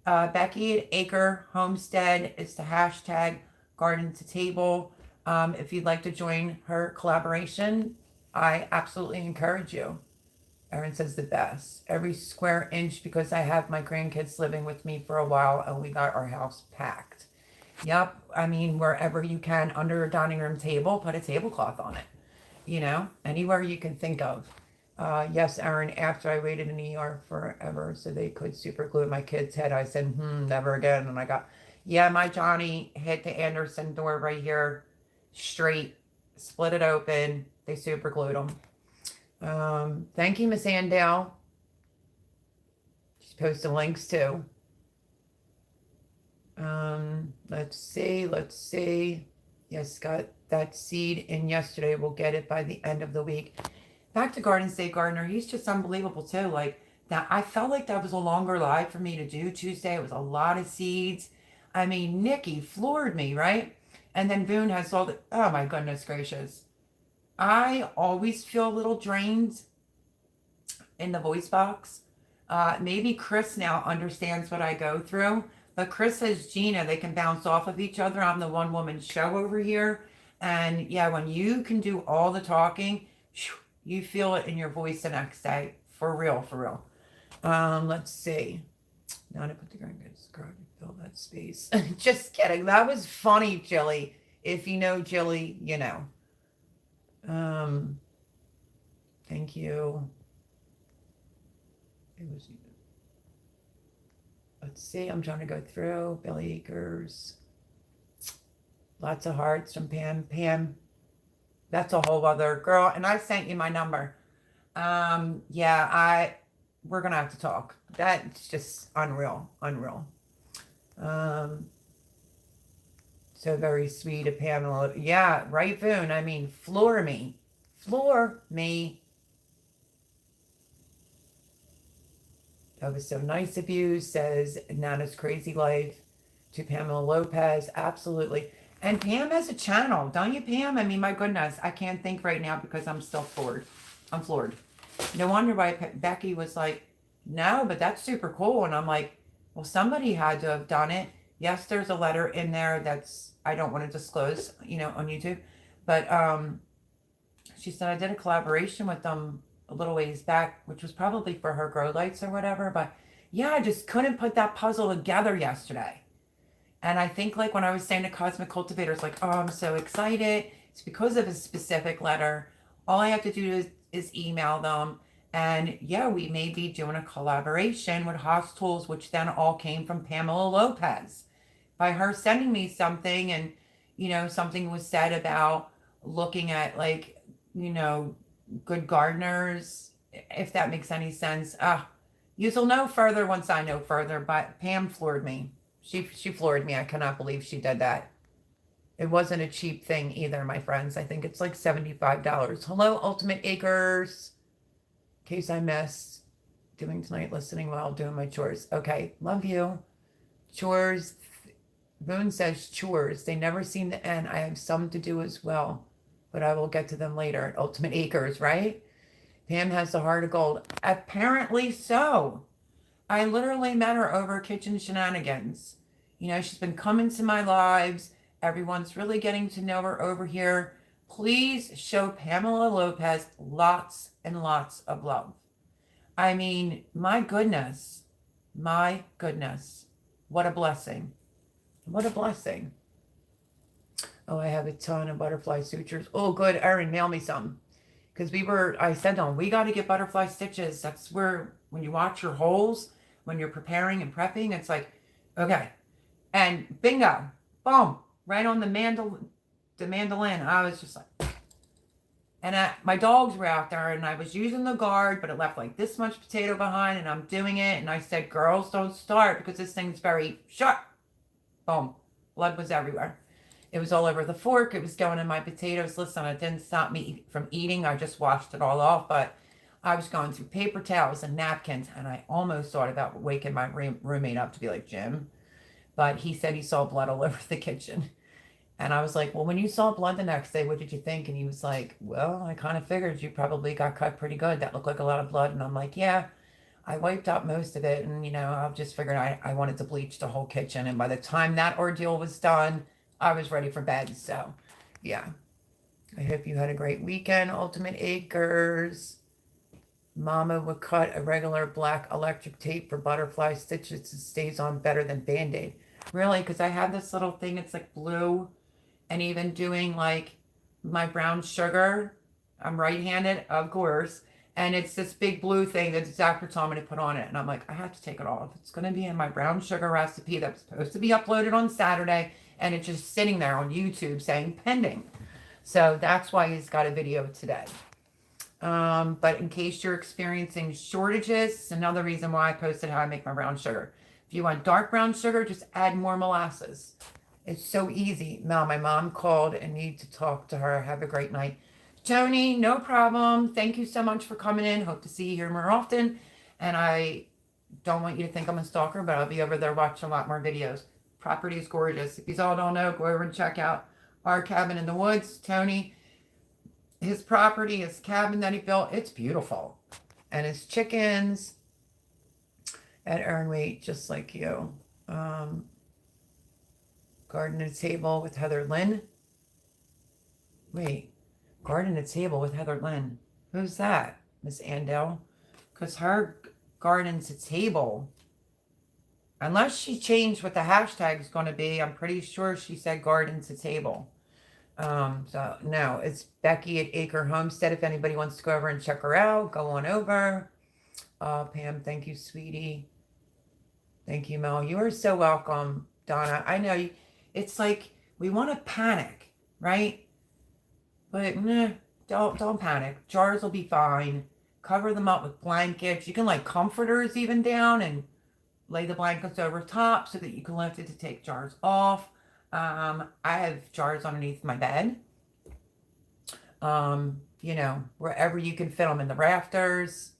Becky at Acre Homestead. It's the hashtag Garden to Table. If you'd like to join her collaboration, I absolutely encourage you. Erin says the best. Every square inch because I have my grandkids living with me for a while and we got our house packed. Yep. I mean, wherever you can, under a dining room table, put a tablecloth on it. Anywhere you can think of. Yes, Erin, after I waited in the ER forever so they could super glue my kid's head, I said, never again. And I got, my Johnny hit the Anderson door right here, straight, split it open. They super glued them. Thank you, Miss Andale. She's posted links too. Let's see. Yes, got that seed in yesterday. We'll get it by the end of the week. Back to Garden State Gardener. He's just unbelievable too. Like that, I felt like that was a longer live for me to do Tuesday. It was a lot of seeds. I mean, Nikki floored me, right? And then Boone has all the, oh my goodness gracious. I always feel a little drained in the voice box. Maybe Chris now understands what I go through. But Chris says, Gina, they can bounce off of each other. I'm the one woman show over here. And yeah, when you can do all the talking, you feel it in your voice the next day. For real, for real. Let's see. Now to put the grandkids garden, fill that space. Just kidding. That was funny, Jilly. If you know Jilly, you know. Thank you. It was. Let's see. I'm trying to go through. Billy Akers. Lots of hearts from Pam. Pam, that's a whole other girl. And I sent you my number. Yeah, we're gonna have to talk. That's just unreal. So very sweet of Pamela. Yeah, right, Boone. I mean, floor me. That was so nice of you, says Nana's Crazy Life to Pamela Lopez. Absolutely. And Pam has a channel, don't you, Pam? I mean, my goodness, I can't think right now because I'm still floored. I'm floored. No wonder why Becky was like, no, but that's super cool. And I'm like, well, somebody had to have done it. Yes, there's a letter in there that's, I don't want to disclose, on YouTube. But she said I did a collaboration with them a little ways back, which was probably for her grow lights or whatever. But yeah, I just couldn't put that puzzle together yesterday. And I think like when I was saying to Cosmic Cultivators, like, oh, I'm so excited. It's because of a specific letter. All I have to do is email them. And yeah, we may be doing a collaboration with Haas Tools, which then all came from Pamela Lopez. By her sending me something and, something was said about looking at like, good gardeners, if that makes any sense. You'll know further once I know further, but Pam floored me. She floored me. I cannot believe she did that. It wasn't a cheap thing either, my friends. I think it's like $75. Hello, Ultimate Acres. In case I missed doing tonight, listening while doing my chores. Okay, love you. Chores. Boone says chores. They never seem to end. I have some to do as well, but I will get to them later. Ultimate Acres, right? Pam has the heart of gold. Apparently so. I literally met her over kitchen shenanigans. You know, she's been coming to my lives. Everyone's really getting to know her over here. Please show Pamela Lopez lots and lots of love. I mean, my goodness. My goodness. What a blessing. What a blessing. Oh, I have a ton of butterfly sutures. Oh, good. Erin, mail me some. Because I said to him, we got to get butterfly stitches. That's where, when you watch your holes, when you're preparing and prepping, it's like, okay. And bingo, boom, right on the mandolin. I was just like, and my dogs were out there and I was using the guard, but it left like this much potato behind and I'm doing it. And I said, girls, don't start because this thing's very sharp. Boom. Blood was everywhere. It was all over the fork. It was going in my potatoes. Listen, it didn't stop me from eating. I just washed it all off, but I was going through paper towels and napkins, and I almost thought about waking my roommate up to be like, Jim. But he said he saw blood all over the kitchen. And I was like, well, when you saw blood the next day, what did you think? And he was like, well, I kind of figured you probably got cut pretty good. That looked like a lot of blood. And I'm like, yeah. I wiped out most of it, and, you know, I just figured I wanted to bleach the whole kitchen. And by the time that ordeal was done, I was ready for bed. So, yeah. I hope you had a great weekend, Ultimate Acres. Mama would cut a regular black electric tape for butterfly stitches. It stays on better than Band-Aid. Really? Because I have this little thing. It's like blue. And even doing like my brown sugar. I'm right-handed, of course. And it's this big blue thing that the doctor told me to put on it. And I'm like, I have to take it off. It's going to be in my brown sugar recipe that's supposed to be uploaded on Saturday. And it's just sitting there on YouTube saying pending. So that's why he's got a video today. But in case you're experiencing shortages, it's another reason why I posted how I make my brown sugar. If you want dark brown sugar, just add more molasses. It's so easy. Mel, my mom called and need to talk to her. Have a great night. Tony, no problem. Thank you so much for coming in. Hope to see you here more often. And I don't want you to think I'm a stalker, but I'll be over there watching a lot more videos. Property is gorgeous. If you all don't know, go over and check out our cabin in the woods. Tony, his property, his cabin that he built, it's beautiful. And his chickens at earn weight, just like you. Garden at table with Heather Lynn. Wait. Garden at table with Heather Lynn. Who's that? Miss Andel? Because her garden's a table. Unless she changed what the hashtag's going to be, I'm pretty sure she said garden's a table. So no, it's Becky at Acre Homestead. If anybody wants to go over and check her out, go on over. Pam, thank you, sweetie. Thank you, Mel. You are so welcome, Donna. I know you, it's like we want to panic, right? But don't panic. Jars will be fine. Cover them up with blankets. You can lay comforters even down and lay the blankets over top so that you can lift it to take jars off. I have jars underneath my bed. You know, wherever you can fit them, in the rafters,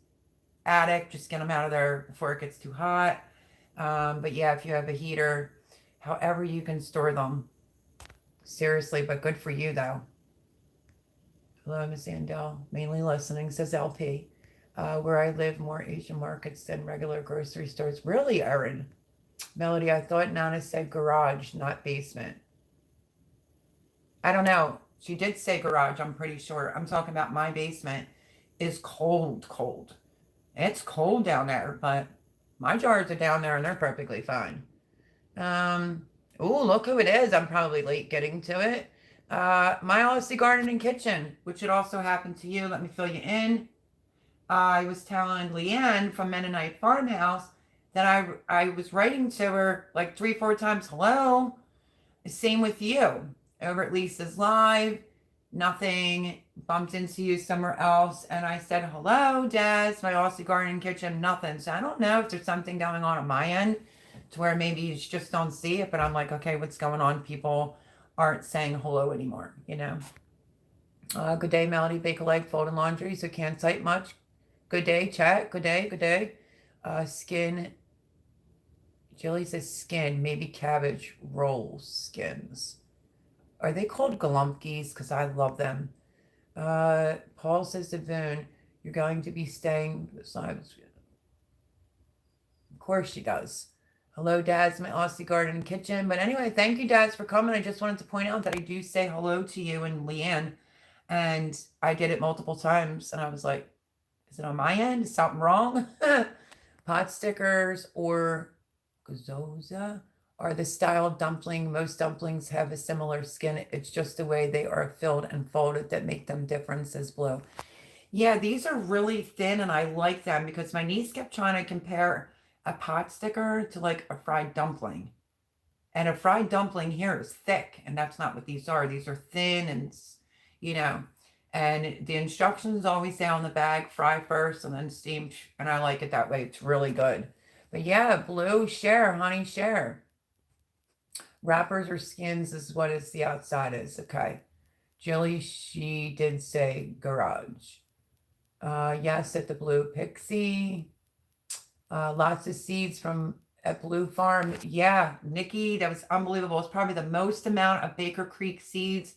attic, just get them out of there before it gets too hot. But yeah, if you have a heater, however you can store them. Seriously, but good for you though. Hello, Miss Andel. Mainly listening, says LP. Where I live, more Asian markets than regular grocery stores. Really, Erin? Melody, I thought Nana said garage, not basement. I don't know. She did say garage, I'm pretty sure. I'm talking about my basement is cold. It's cold down there, but my jars are down there and they're perfectly fine. Oh, look who it is. I'm probably late getting to it. My Odyssey Garden and Kitchen, which should also happen to you. Let me fill you in. I was telling Leanne from Mennonite Farmhouse that I was writing to her like 3-4 times. Hello. Same with you over at Lisa's Live. Nothing. Bumped into you somewhere else. And I said, hello, Des, my Aussie Garden Kitchen. Nothing. So I don't know if there's something going on my end to where maybe you just don't see it. But I'm like, okay, what's going on? People aren't saying hello anymore, you know. Good day, Melody. Bake a leg, folding laundry, so can't type much. Good day, chat. Good day, good day. Skin. Jilly says skin, maybe cabbage rolls skins. Are they called galumpkies? Because I love them. Paul says to Boone, you're going to be staying beside. Of course she does. Hello, Dads, my Aussie Garden Kitchen. But anyway, thank you, Dads, for coming. I just wanted to point out that I do say hello to you and Leanne. And I did it multiple times. And I was like, is it on my end? Is something wrong? Pot stickers or gazoza are the style dumpling. Most dumplings have a similar skin. It's just the way they are filled and folded that make them different, says Blue. Yeah, these are really thin and I like them because my niece kept trying to compare a pot sticker to like a fried dumpling. And a fried dumpling here is thick, and that's not what these are. These are thin and, you know, and the instructions always say on the bag, fry first and then steam. And I like it that way. It's really good. But yeah, Blue, share, honey, share. Wrappers or skins is what is the outside is. Okay. Jilly, she did say garage. Yes, at the Blue Pixie. Lots of seeds from at Blue Farm. Yeah, Nikki, that was unbelievable. It's probably the most amount of Baker Creek seeds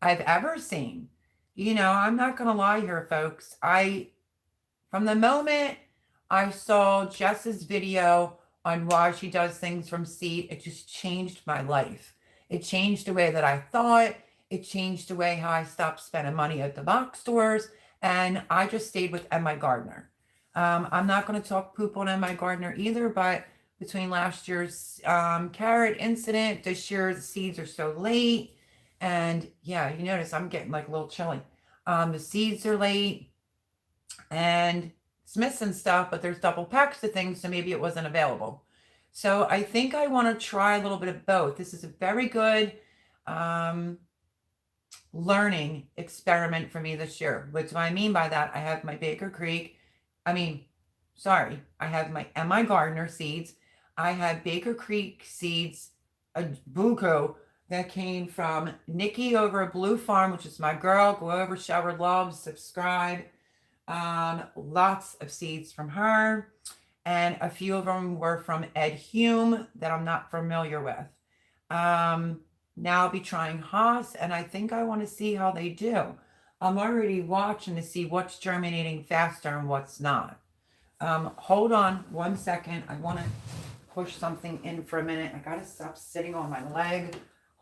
I've ever seen. You know, I'm not going to lie here, folks. From the moment I saw Jess's video on why she does things from seed, it just changed my life. It changed the way that I thought. It changed the way how I stopped spending money at the box stores. And I just stayed with M.I. Gardner. I'm not going to talk poop on M.I. Gardner either, but between last year's carrot incident, this year the seeds are so late. And yeah, you notice I'm getting like a little chilly. The seeds are late and it's missing stuff, but there's double packs of things, so maybe it wasn't available. So I think I want to try a little bit of both. This is a very good learning experiment for me this year. What do I mean by that? I have my Baker Creek. I have my M.I. Gardner seeds. I have Baker Creek seeds, a buco that came from Nikki over at Blue Farm, which is my girl. Go over, show her love, subscribe. Lots of seeds from her. And a few of them were from Ed Hume that I'm not familiar with. Now I'll be trying Haas, and I think I want to see how they do. I'm already watching to see what's germinating faster and what's not. Hold on 1 second. I want to push something in for a minute. I got to stop sitting on my leg.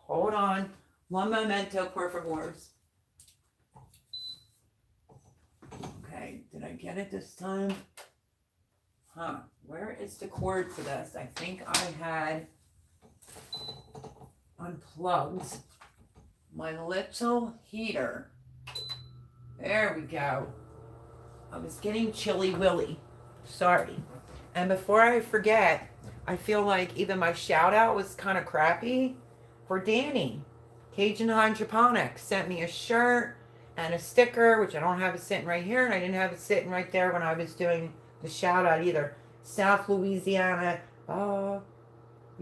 Hold on. One momento, por favor. Okay, did I get it this time? Huh, where is the cord for this? I think I had unplugged my little heater. There we go. I was getting chilly willy. Sorry. And before I forget, I feel like even my shout out was kind of crappy for Danny. Cajun Hydroponics sent me a shirt and a sticker, which I don't have it sitting right here, and I didn't have it sitting right there when I was doing the shout out either. South Louisiana. Oh,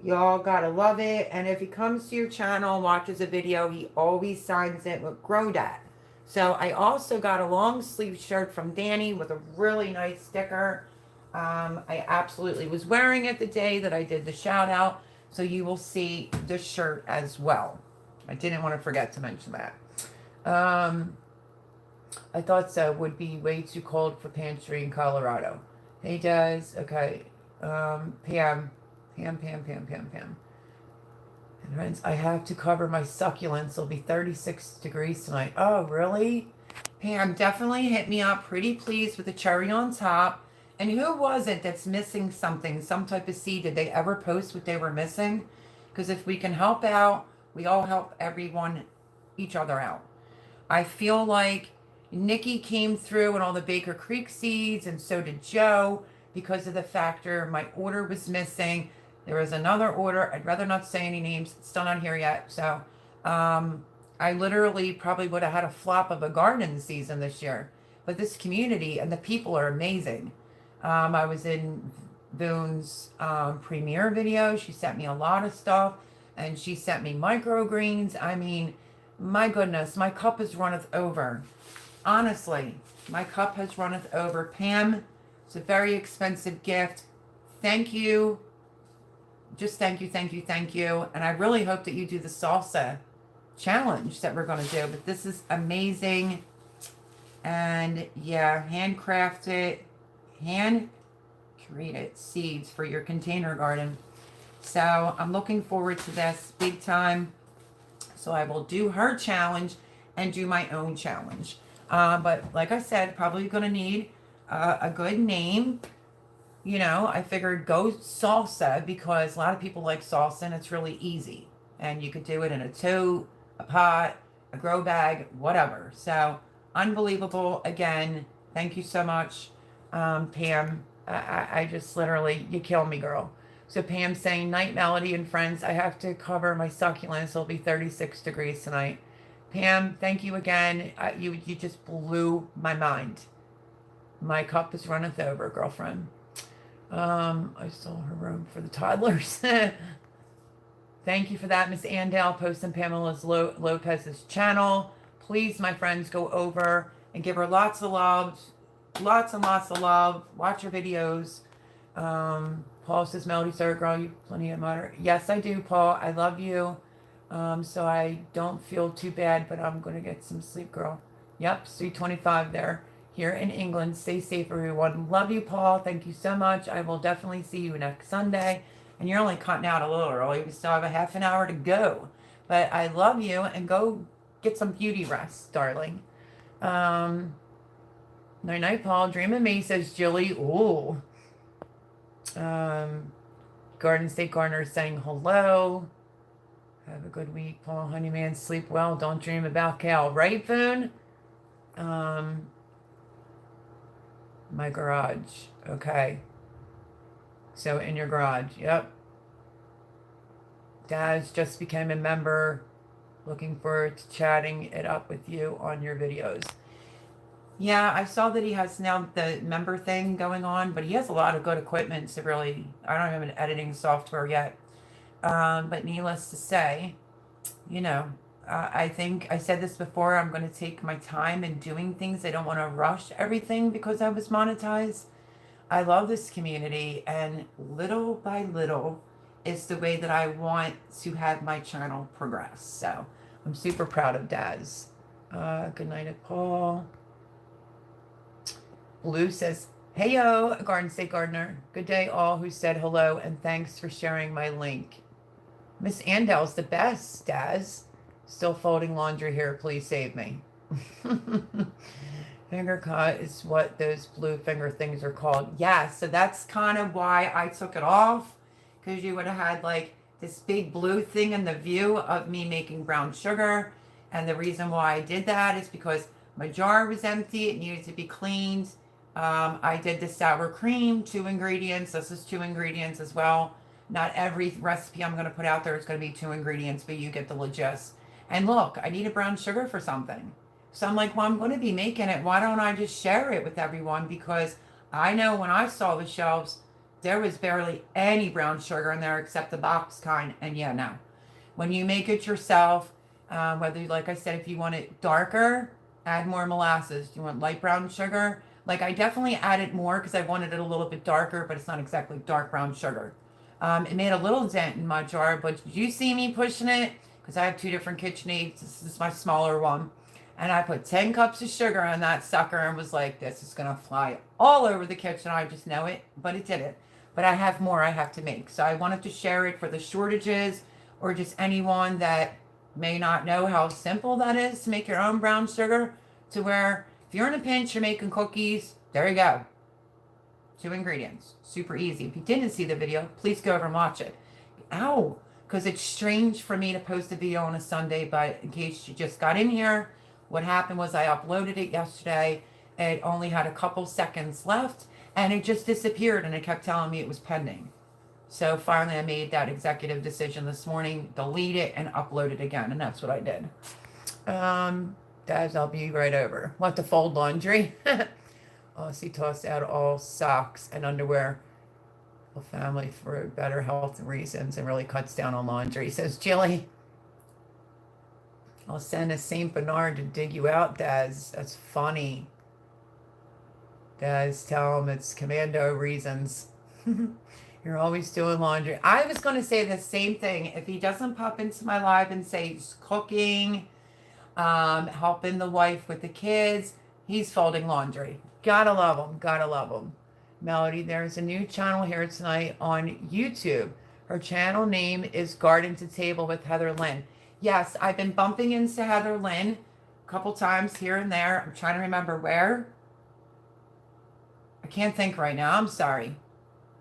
y'all gotta love it. And if he comes to your channel and watches a video, he always signs it with Grow Dat. So I also got a long sleeve shirt from Danny with a really nice sticker. I absolutely was wearing it the day that I did the shout out. So you will see the shirt as well. I didn't want to forget to mention that. I thought so. Would be way too cold for pantry in Colorado. Hey, Des. Okay. Pam. And friends, I have to cover my succulents. It'll be 36 degrees tonight. Oh, really? Pam, definitely hit me up. Pretty pleased with the cherry on top. And who was it that's missing something, some type of seed? Did they ever post what they were missing? Because if we can help out, we all help each other out. I feel like Nikki came through and all the Baker Creek seeds, and so did Joe, because of the factor my order was missing. There was another order. I'd rather not say any names. It's still not here yet. So I literally probably would have had a flop of a garden season this year. But this community and the people are amazing. I was in Boone's premiere video. She sent me a lot of stuff, and she sent me microgreens. I mean, my goodness, my cup is runneth over. Honestly, my cup has runneth over. Pam, it's a very expensive gift. Thank you. Just thank you, thank you, thank you. And I really hope that you do the salsa challenge that we're going to do. But this is amazing. And yeah, handcrafted, hand created seeds for your container garden. So I'm looking forward to this big time. So I will do her challenge and do my own challenge. But like I said, probably going to need a good name. You know, I figured go salsa because a lot of people like salsa and it's really easy. And you could do it in a tote, a pot, a grow bag, whatever. So unbelievable. Again, thank you so much, Pam. I just literally, you kill me, girl. So Pam saying, Night Melody and friends, I have to cover my succulents. It'll be 36 degrees tonight. Pam, thank you again. You just blew my mind. My cup is runneth over, girlfriend. I stole her room for the toddlers. Thank you for that, Miss Andale, posting Pamela Lopez's channel. Please, my friends, go over and give her lots of love. Lots and lots of love. Watch her videos. Paul says, Melody, sorry, girl, you plenty of mother. Yes, I do, Paul. I love you. So I don't feel too bad, but I'm going to get some sleep, girl. Yep, 3:25 there. Here in England. Stay safe, everyone. Love you, Paul. Thank you so much. I will definitely see you next Sunday. And you're only cutting out a little early. We still have a half an hour to go. But I love you, and go get some beauty rest, darling. Night night, Paul. Dream of me, says Jilly. Ooh. Garden State Gardener saying hello. Have a good week, Paul. Honeyman, sleep well. Don't dream about Cal. Right, Boone? My garage. Okay. So in your garage. Yep. Daz just became a member. Looking forward to chatting it up with you on your videos. Yeah, I saw that he has now the member thing going on, but he has a lot of good equipment to really, I don't have an editing software yet. But needless to say, you know, I think I said this before, I'm going to take my time in doing things. I don't want to rush everything because I was monetized. I love this community, and little by little is the way that I want to have my channel progress. So I'm super proud of Daz. Good night, Paul. Blue says, hey, yo, Garden State Gardener. Good day, all who said hello, and thanks for sharing my link. Miss Andel's the best, Daz. Still folding laundry here. Please save me. Finger cut is what those blue finger things are called. Yeah, so that's kind of why I took it off, because you would have had like this big blue thing in the view of me making brown sugar. And the reason why I did that is because my jar was empty. It needed to be cleaned. I did the sour cream, 2 ingredients. This is 2 ingredients as well. Not every recipe I'm going to put out there is going to be 2 ingredients, but you get the gist. And look, I need a brown sugar for something. So I'm like, well, I'm going to be making it. Why don't I just share it with everyone? Because I know when I saw the shelves, there was barely any brown sugar in there except the box kind. And yeah, no. When you make it yourself, whether, like I said, if you want it darker, add more molasses. You want light brown sugar? Like, I definitely added more because I wanted it a little bit darker, but it's not exactly dark brown sugar. It made a little dent in my jar, but did you see me pushing it? Because I have 2 different KitchenAids. This is my smaller one. And I put 10 cups of sugar on that sucker and was like, this is going to fly all over the kitchen. I just know it, but it didn't. But I have more I have to make. So I wanted to share it for the shortages, or just anyone that may not know how simple that is to make your own brown sugar, to where if you're in a pinch, you're making cookies, there you go. 2 ingredients. Super easy. If you didn't see the video, please go over and watch it. Ow! Because it's strange for me to post a video on a Sunday, but in case you just got in here, what happened was I uploaded it yesterday. It only had a couple seconds left, and it just disappeared, and it kept telling me it was pending. So finally I made that executive decision this morning, delete it and upload it again, and that's what I did. Daz, I'll be right over. Want to fold laundry? Aussie tossed out all socks and underwear. Whole family for better health reasons and really cuts down on laundry, says Jilly. I'll send a Saint Bernard to dig you out, Daz. That's funny. Daz, tell him it's commando reasons. You're always doing laundry. I was going to say the same thing. If he doesn't pop into my live and say he's cooking, helping the wife with the kids, he's folding laundry. Gotta love him. Gotta love him. Melody, there's a new channel here tonight on YouTube. Her channel name is Garden to Table with Heather Lynn. Yes, I've been bumping into Heather Lynn a couple times here and there. I'm trying to remember where. I can't think right now. I'm sorry.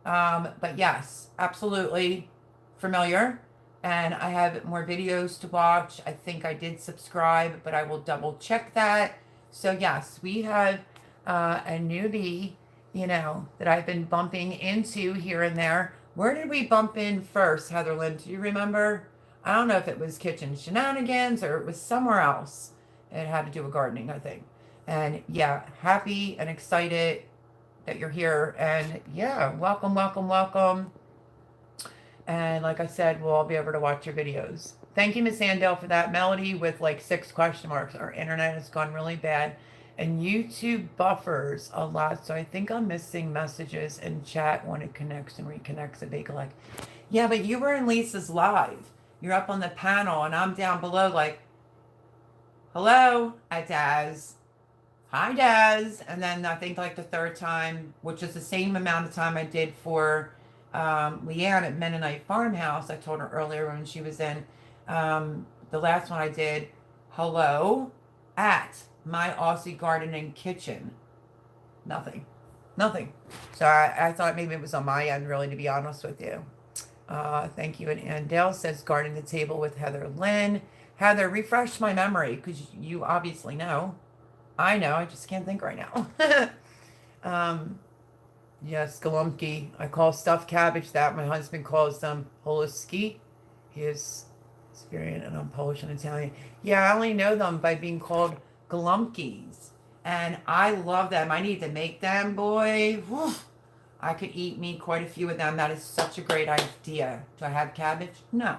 But yes, absolutely familiar. And I have more videos to watch. I think I did subscribe, but I will double check that. So yes, we have a newbie, that I've been bumping into here and there. Where did we bump in first, Heather Lynn? Do you remember? I don't know if it was Kitchen Shenanigans or it was somewhere else. It had to do with gardening, I think. And yeah, happy and excited that you're here. And yeah, welcome, welcome, welcome. And like I said, we'll all be able to watch your videos. Thank you, Miss Andel, for that. Melody with like 6 question marks. Our internet has gone really bad. And YouTube buffers a lot. So I think I'm missing messages in chat when it connects and reconnects at Bakelite. Yeah, but you were in Lisa's live. You're up on the panel and I'm down below like, hello, at Daz. Hi, Daz. And then I think like the third time, which is the same amount of time I did for Leanne at Mennonite Farmhouse. I told her earlier when she was in. The last one I did, hello, at my Aussie Garden and Kitchen. Nothing. So I thought maybe it was on my end, really, to be honest with you. Thank you. And Andale says Garden to Table with Heather Lynn. Heather, refresh my memory because you obviously know. I know, I just can't think right now. Yes, galumki. I call stuffed cabbage that. My husband calls them holoski. He is Syrian and I'm Polish and Italian. Yeah, I only know them by being called galumkis. And I love them. I need to make them, boy. Whew. I could eat me quite a few of them. That is such a great idea. Do I have cabbage? No.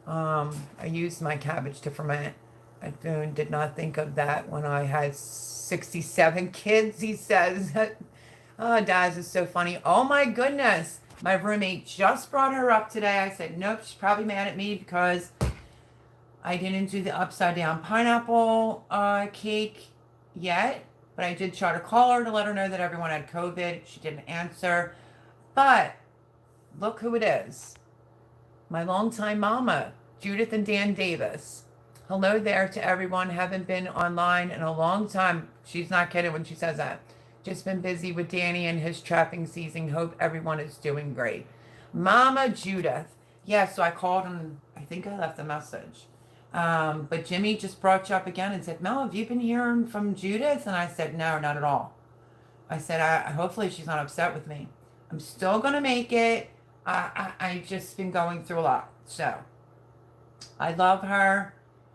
I used my cabbage to ferment. I did not think of that when I had 67 kids, he says. Oh, Daz is so funny. Oh my goodness. My roommate just brought her up today. I said, nope, she's probably mad at me because I didn't do the upside down pineapple cake yet. But I did try to call her to let her know that everyone had COVID. She didn't answer. But look who it is. My longtime mama, Judith and Dan Davis. Hello there to everyone. Haven't been online in a long time. She's not kidding when she says that. Just been busy with Danny and his trapping season. Hope everyone is doing great. Mama Judith. Yeah, so I called and I think I left a message. But Jimmy just brought you up again and said, Mel, have you been hearing from Judith? And I said, no, not at all. I said, hopefully she's not upset with me. I'm still going to make it. I just been going through a lot. So I love her.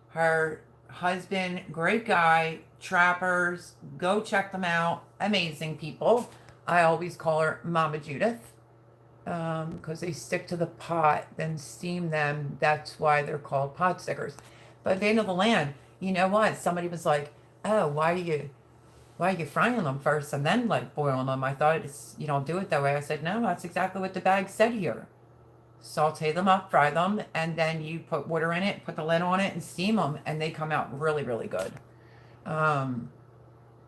Her husband, great guy, trappers, go check them out. Amazing people. I always call her Mama Judith because they stick to the pot, then steam them. That's why they're called pot stickers. But at the end of the land, you know what? Somebody was like, oh, why are you frying them first and then like boiling them? I thought you don't do it that way. I said, no, that's exactly what the bag said here. Saute them up, fry them, and then you put water in it, put the lid on it, and steam them, and they come out really, really good.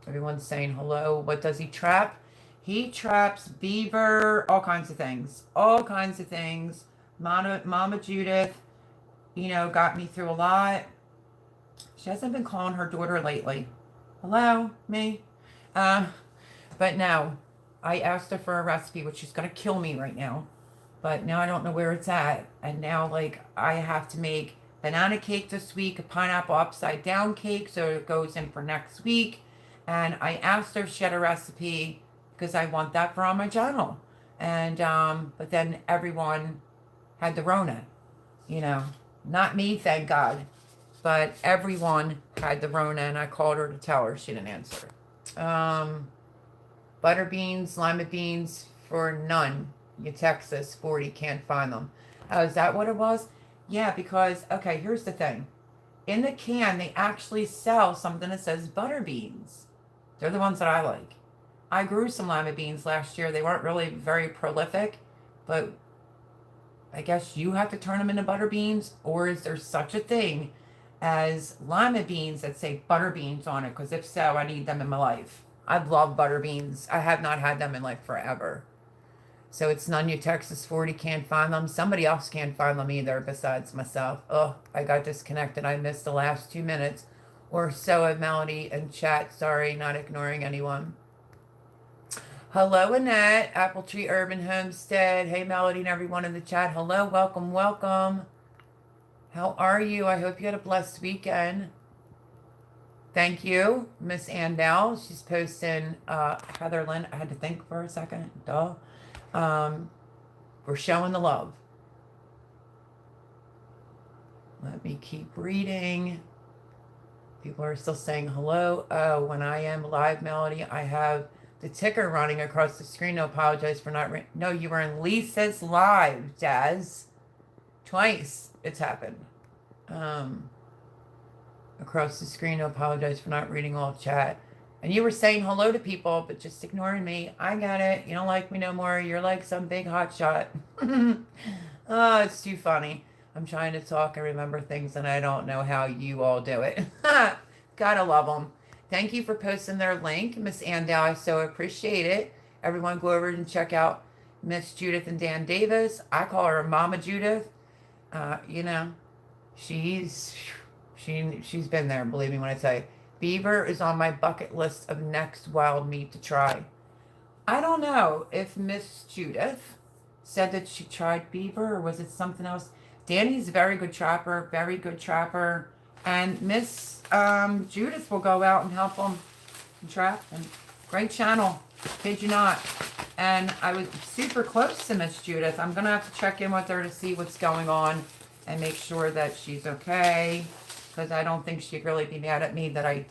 Everyone's saying hello. What does he trap? He traps beaver, all kinds of things. Mama Judith, got me through a lot. She hasn't been calling her daughter lately. Hello, me. But no, I asked her for a recipe, which she's going to kill me right now. But now I don't know where it's at. And now, I have to make banana cake this week, a pineapple upside down cake, so it goes in for next week. And I asked her if she had a recipe because I want that for on my channel. And, but then everyone had the Rona, not me, thank God. but everyone had the Rona, and I called her to tell her. She didn't answer. Butter beans, lima beans for none. You Texas 40, can't find them. Oh, is that what it was? Yeah, because, okay, here's the thing. In the can, they actually sell something that says butter beans. They're the ones that I like. I grew some lima beans last year. They weren't really very prolific, but I guess you have to turn them into butter beans, or is there such a thing as lima beans that say butter beans on it? Because if so, I need them in my life. I love butter beans. I have not had them in like forever. So it's none. You Texas 40, can't find them. Somebody else can't find them either besides myself. Oh, I got disconnected. I missed the last 2 minutes or so of Melody and chat. Sorry, not ignoring anyone. Hello, Annette, Apple Tree Urban Homestead. Hey, Melody and everyone in the chat. Hello, welcome, welcome. How are you? I hope you had a blessed weekend. Thank you, Miss Andell. She's posting Heather Lynn. I had to think for a second. Duh. We're showing the love. Let me keep reading. People are still saying hello. Oh, when I am live, Melody, I have the ticker running across the screen. No, apologize for not... No, you were in Lisa's live, Jazz. Twice it's happened. Across the screen. No, apologize for not reading all chat. And you were saying hello to people, but just ignoring me. I got it. You don't like me no more. You're like some big hot shot. Oh, it's too funny. I'm trying to talk and remember things, and I don't know how you all do it. Gotta love them. Thank you for posting their link, Miss Andell. I so appreciate it. Everyone go over and check out Miss Judith and Dan Davis. I call her Mama Judith. You know, she's been there, believe me when I say. Beaver is on my bucket list of next wild meat to try. I don't know if Miss Judith said that she tried beaver, or was it something else? Danny's a very good trapper, and Miss Judith will go out and help them trap. And great channel, kid you not. And I was super close to Miss Judith. I'm gonna have to check in with her to see what's going on and make sure that she's okay, because I don't think she'd really be mad at me that I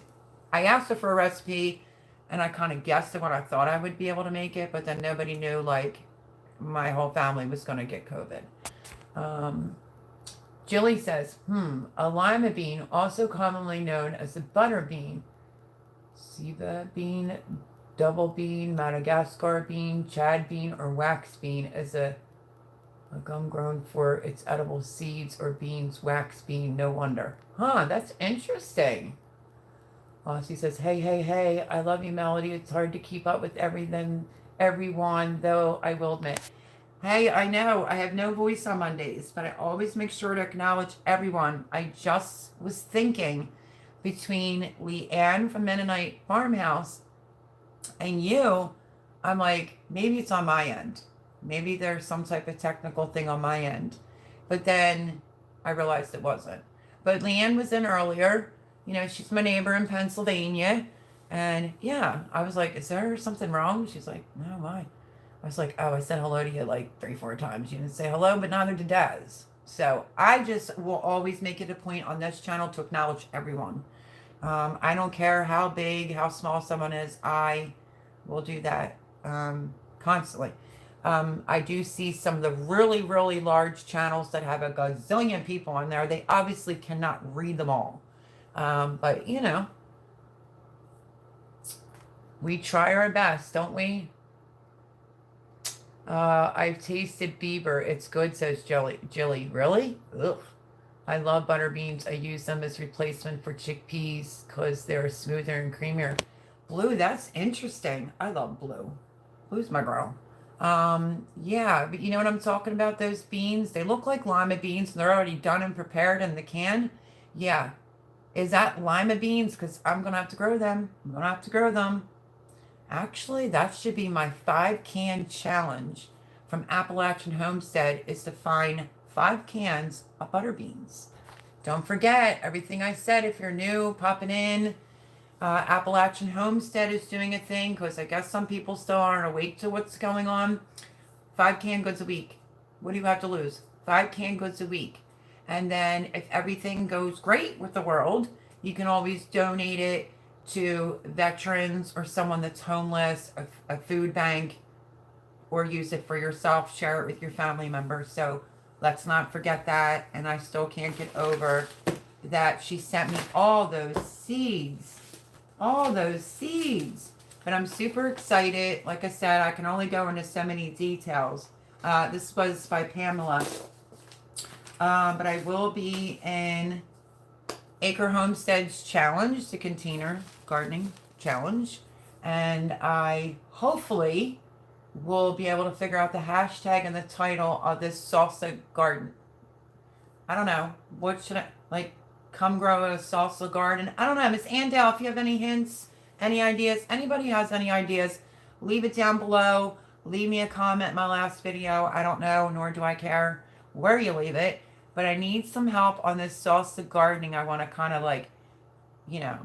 asked her for a recipe, and I kind of guessed at what I thought I would be able to make it, but then nobody knew, like, my whole family was going to get COVID. Jilly says, a lima bean, also commonly known as a butter bean, Siva bean, double bean, Madagascar bean, Chad bean, or wax bean, is a gum grown for its edible seeds or beans. Wax bean, no wonder. Huh, that's interesting. She says, hey, I love you, Melody. It's hard to keep up with everyone, though I will admit. Hey, I know, I have no voice on Mondays, but I always make sure to acknowledge everyone. I just was thinking between Leanne from Mennonite Farmhouse and you, I'm like, maybe it's on my end. Maybe there's some type of technical thing on my end. But then I realized it wasn't. But Leanne was in earlier. You know, she's my neighbor in Pennsylvania. And yeah, I was like, is there something wrong? She's like, no, why? I was like, oh, I said hello to you like 3-4 times. You didn't say hello, but neither did Daz. So I just will always make it a point on this channel to acknowledge everyone. I don't care how big, how small someone is. I will do that constantly. I do see some of the really, really large channels that have a gazillion people on there. They obviously cannot read them all. But, you know, we try our best, don't we? I've tasted beaver. It's good, says Jilly. Really? Ugh. I love butter beans. I use them as replacement for chickpeas because they're smoother and creamier. Blue, that's interesting. I love blue. Blue's my girl. Yeah, but you know what I'm talking about? Those beans, they look like lima beans, and they're already done and prepared in the can. Yeah. Is that lima beans? Because I'm going to have to grow them. Actually, that should be my 5-can challenge from Appalachian Homestead, is to find 5 cans of butter beans. Don't forget everything I said. If you're new, popping in, Appalachian Homestead is doing a thing, because I guess some people still aren't awake to what's going on. 5 canned goods a week. What do you have to lose? 5 canned goods a week. And then if everything goes great with the world, you can always donate it to veterans or someone that's homeless, a food bank, or use it for yourself, share it with your family members. So let's not forget that. And I still can't get over that she sent me all those seeds. All those seeds. But I'm super excited. Like I said, I can only go into so many details. This was by Pamela. But I will be in Acre Homestead's challenge, the container gardening challenge. And I hopefully will be able to figure out the hashtag and the title of this salsa garden. I don't know. What should I, like, come grow a salsa garden? I don't know. Miss Andale, if you have any hints, any ideas, anybody has any ideas, leave it down below. Leave me a comment in my last video. I don't know, nor do I care where you leave it. But I need some help on this salsa gardening. I want to kind of like, you know,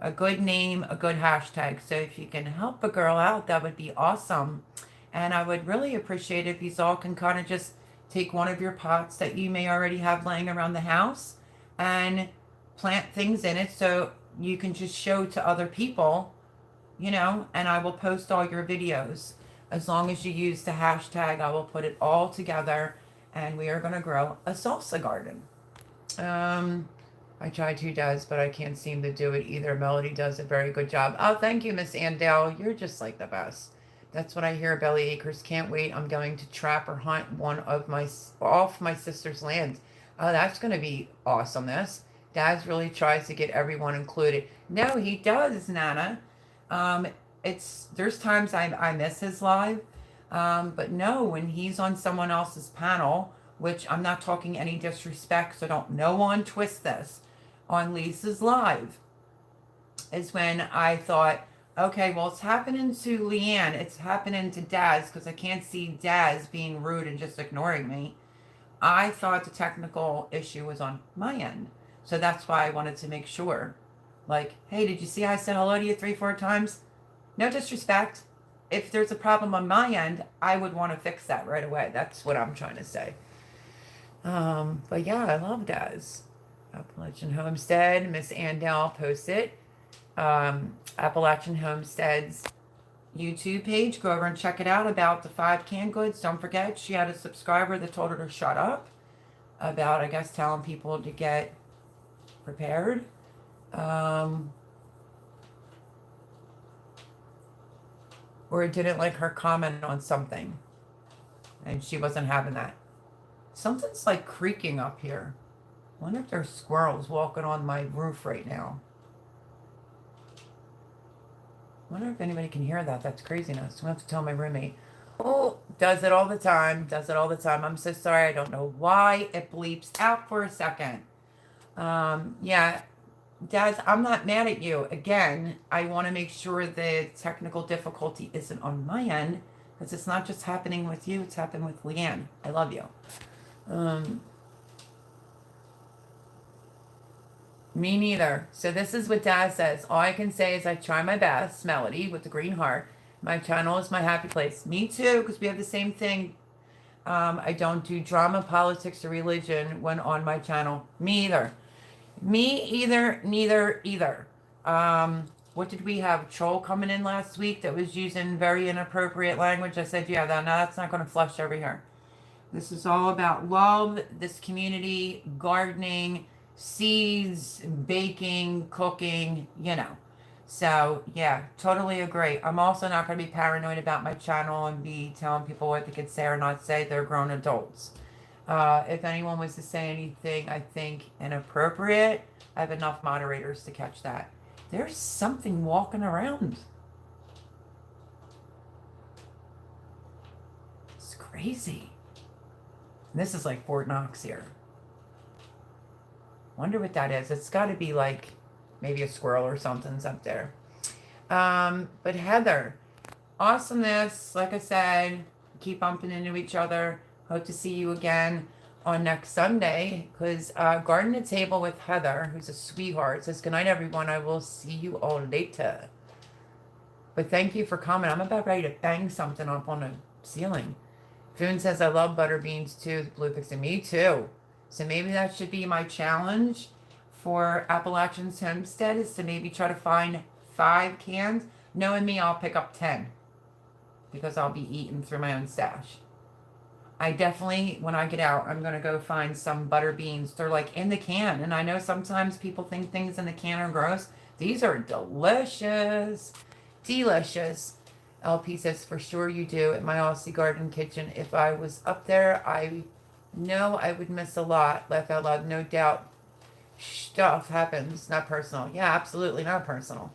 a good name, a good hashtag. So if you can help a girl out, that would be awesome. And I would really appreciate if you all can kind of just take one of your pots that you may already have laying around the house and plant things in it so you can just show to other people, you know, and I will post all your videos. As long as you use the hashtag, I will put it all together and we are going to grow a salsa garden. I try to, Des, but I can't seem to do it either. Melody does a very good job. Oh, thank you, Miss Andell. You're just like the best. That's what I hear, Belly Acres. Can't wait. I'm going to trap or hunt one of off my sister's land. Oh, that's going to be awesomeness. Dad really tries to get everyone included. No, he does, Nana. There's times I miss his live. But no, when he's on someone else's panel, which I'm not talking any disrespect, so don't no one twist this, on Lisa's live, is when I thought, okay, well, it's happening to Leanne. It's happening to Daz, because I can't see Daz being rude and just ignoring me. I thought the technical issue was on my end. So that's why I wanted to make sure. Like, hey, did you see I said hello to you 3-4 times? No disrespect. If there's a problem on my end, I would want to fix that right away. That's what I'm trying to say. But yeah, I love Daz. Appalachian Homestead, Miss Andell posts it. Appalachian Homestead's YouTube page. Go over and check it out about the 5 canned goods. Don't forget, she had a subscriber that told her to shut up about, I guess, telling people to get prepared. Or didn't like her comment on something. And she wasn't having that. Something's like creaking up here. I wonder if there's squirrels walking on my roof right now. I wonder if anybody can hear that. That's craziness. I'm going to have to tell my roommate. Oh, does it all the time. Does it all the time. I'm so sorry. I don't know why it bleeps out for a second. Yeah. Daz, I'm not mad at you. Again, I want to make sure the technical difficulty isn't on my end, because it's not just happening with you, it's happening with Leanne. I love you. Me neither. So this is what Daz says. All I can say is I try my best, Melody, with the green heart. My channel is my happy place. Me too, because we have the same thing. I don't do drama, politics, or religion when on my channel. Me either. Me either, neither, either. What did we have? Troll coming in last week that was using very inappropriate language. I said, yeah, no, that's not going to flush over here. This is all about love, this community, gardening, seeds, baking, cooking, you know. So, yeah, totally agree. I'm also not going to be paranoid about my channel and be telling people what they could say or not say. They're grown adults. If anyone was to say anything, I think, inappropriate, I have enough moderators to catch that. There's something walking around. It's crazy. And this is like Fort Knox here. Wonder what that is. It's got to be like maybe a squirrel or something's up there. But Heather, awesomeness. Like I said, keep bumping into each other. Hope to see you again on next Sunday, because Garden to Table with Heather, who's a sweetheart, says, good night, everyone. I will see you all later. But thank you for coming. I'm about ready to bang something up on the ceiling. Foon says, I love butter beans too. Blue Pixie, me too. So maybe that should be my challenge for Appalachian's Homestead, is to maybe try to find 5 cans. Knowing me, I'll pick up 10 because I'll be eating through my own stash. I definitely, when I get out, I'm going to go find some butter beans. They're like in the can. And I know sometimes people think things in the can are gross. These are delicious. Delicious. LP says, for sure you do at my Aussie Garden Kitchen. If I was up there, I know I would miss a lot. Laugh out loud. No doubt. Stuff happens. Not personal. Yeah, absolutely not personal.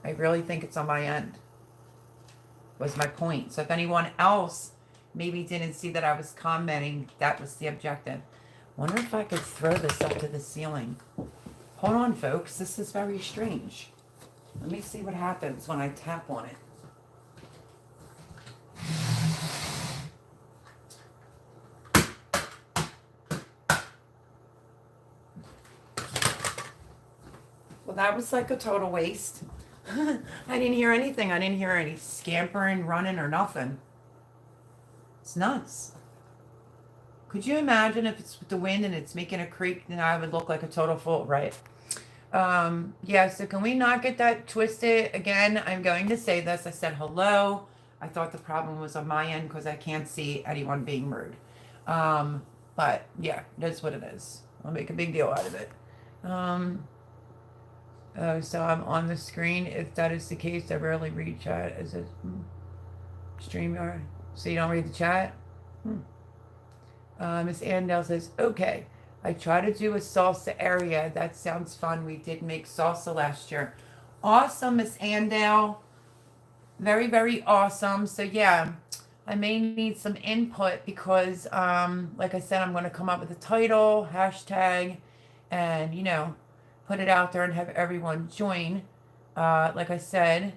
I really think it's on my end. Was my point. So if anyone else maybe didn't see that I was commenting, that was the objective. Wonder if I could throw this up to the ceiling. Hold on, folks. This is very strange. Let me see what happens when I tap on it. Well, that was like a total waste. I didn't hear anything. I didn't hear any scampering, running, or nothing. It's nuts. Could you imagine if it's with the wind and it's making a creak, then I would look like a total fool, right? Yeah, so can we not get that twisted? Again, I'm going to say this. I said hello. I thought the problem was on my end because I can't see anyone being rude. But yeah, it is what it is. I'll make a big deal out of it. So I'm on the screen. If that is the case, I rarely read chat. Is it StreamYard? So you don't read the chat? Miss Andel says, okay. I try to do a salsa area. That sounds fun. We did make salsa last year. Awesome, Miss Andel. Very, very awesome. So yeah, I may need some input because, like I said, I'm going to come up with a title, hashtag, and, you know, put it out there and have everyone join. Like I said,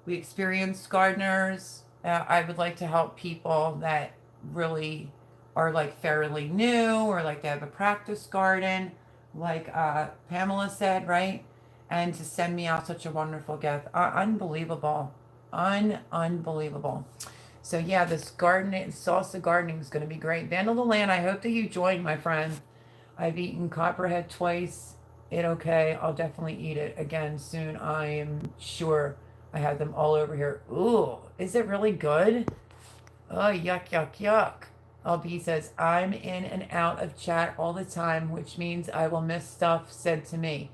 we experienced gardeners. I would like to help people that really are like fairly new or like they have a practice garden, like Pamela said, right? And to send me out such a wonderful gift. Unbelievable. Unbelievable. So yeah, this gardening, salsa gardening is going to be great. Vandal the Land, I hope that you join, my friend. I've eaten copperhead twice. Okay. I'll definitely eat it again soon. I am sure. I have them all over here. Ooh, is it really good? Oh, yuck, yuck, yuck. LB says, I'm in and out of chat all the time, which means I will miss stuff said to me.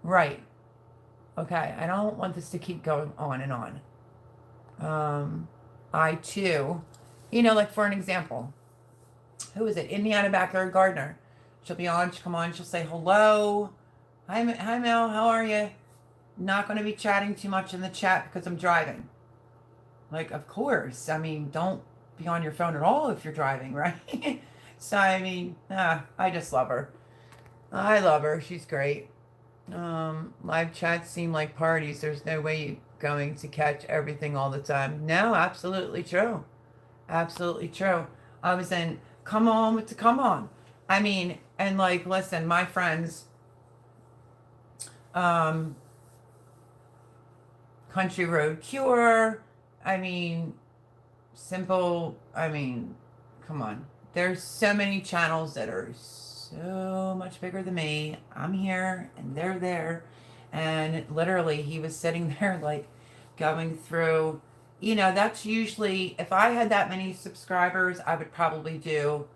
Right. Okay, I don't want this to keep going on and on. I too, you know, like for an example, who is it? Indiana Backyard Gardener. She'll be on, she'll come on, she'll say hello. Hi Mel, how are you? Not going to be chatting too much in the chat because I'm driving. Like, of course. I mean, don't be on your phone at all if you're driving, right? So, I mean, I just love her. I love her. She's great. Live chats seem like parties. There's no way you're going to catch everything all the time. No, absolutely true. Absolutely true. I was in Come On with the Come On. I mean, and like, listen, my friends, Country Road Cure, I mean, Simple, I mean, come on. There's so many channels that are so much bigger than me. I'm here and they're there. And literally he was sitting there like going through, you know, that's usually, if I had that many subscribers, I would probably do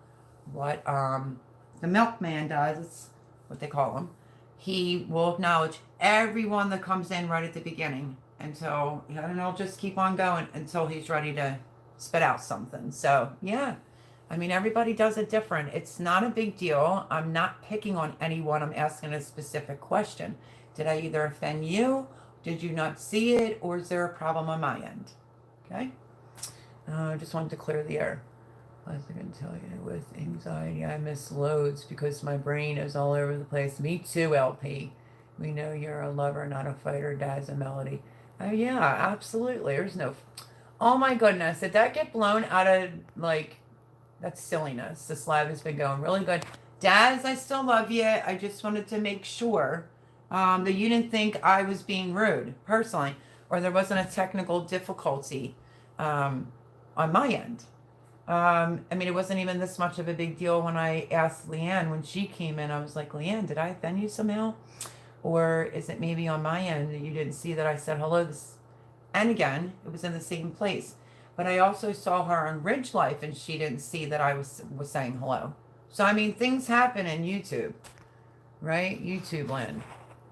what the milkman does. It's what they call him. He will acknowledge everyone that comes in right at the beginning until, and I'll just keep on going until he's ready to spit out something. So yeah, I mean, everybody does it different. It's not a big deal. I'm not picking on anyone. I'm asking a specific question. Did I either offend you? Did you not see it? Or is there a problem on my end? Okay. I just wanted to clear the air. I was going to tell you, with anxiety, I miss loads because my brain is all over the place. Me too, LP. We know you're a lover, not a fighter, Daz and Melody. Oh yeah, absolutely. There's no... Oh my goodness, did that get blown out of, like, that's silliness. This live has been going really good. Daz, I still love you. I just wanted to make sure that you didn't think I was being rude, personally, or there wasn't a technical difficulty on my end. I mean, it wasn't even this much of a big deal when I asked Leanne when she came in. I was like, Leanne, did I offend you somehow? Or is it maybe on my end that you didn't see that I said hello? And again, it was in the same place. But I also saw her on Ridge Life and she didn't see that I was saying hello. So, I mean, things happen in YouTube, right? YouTube land.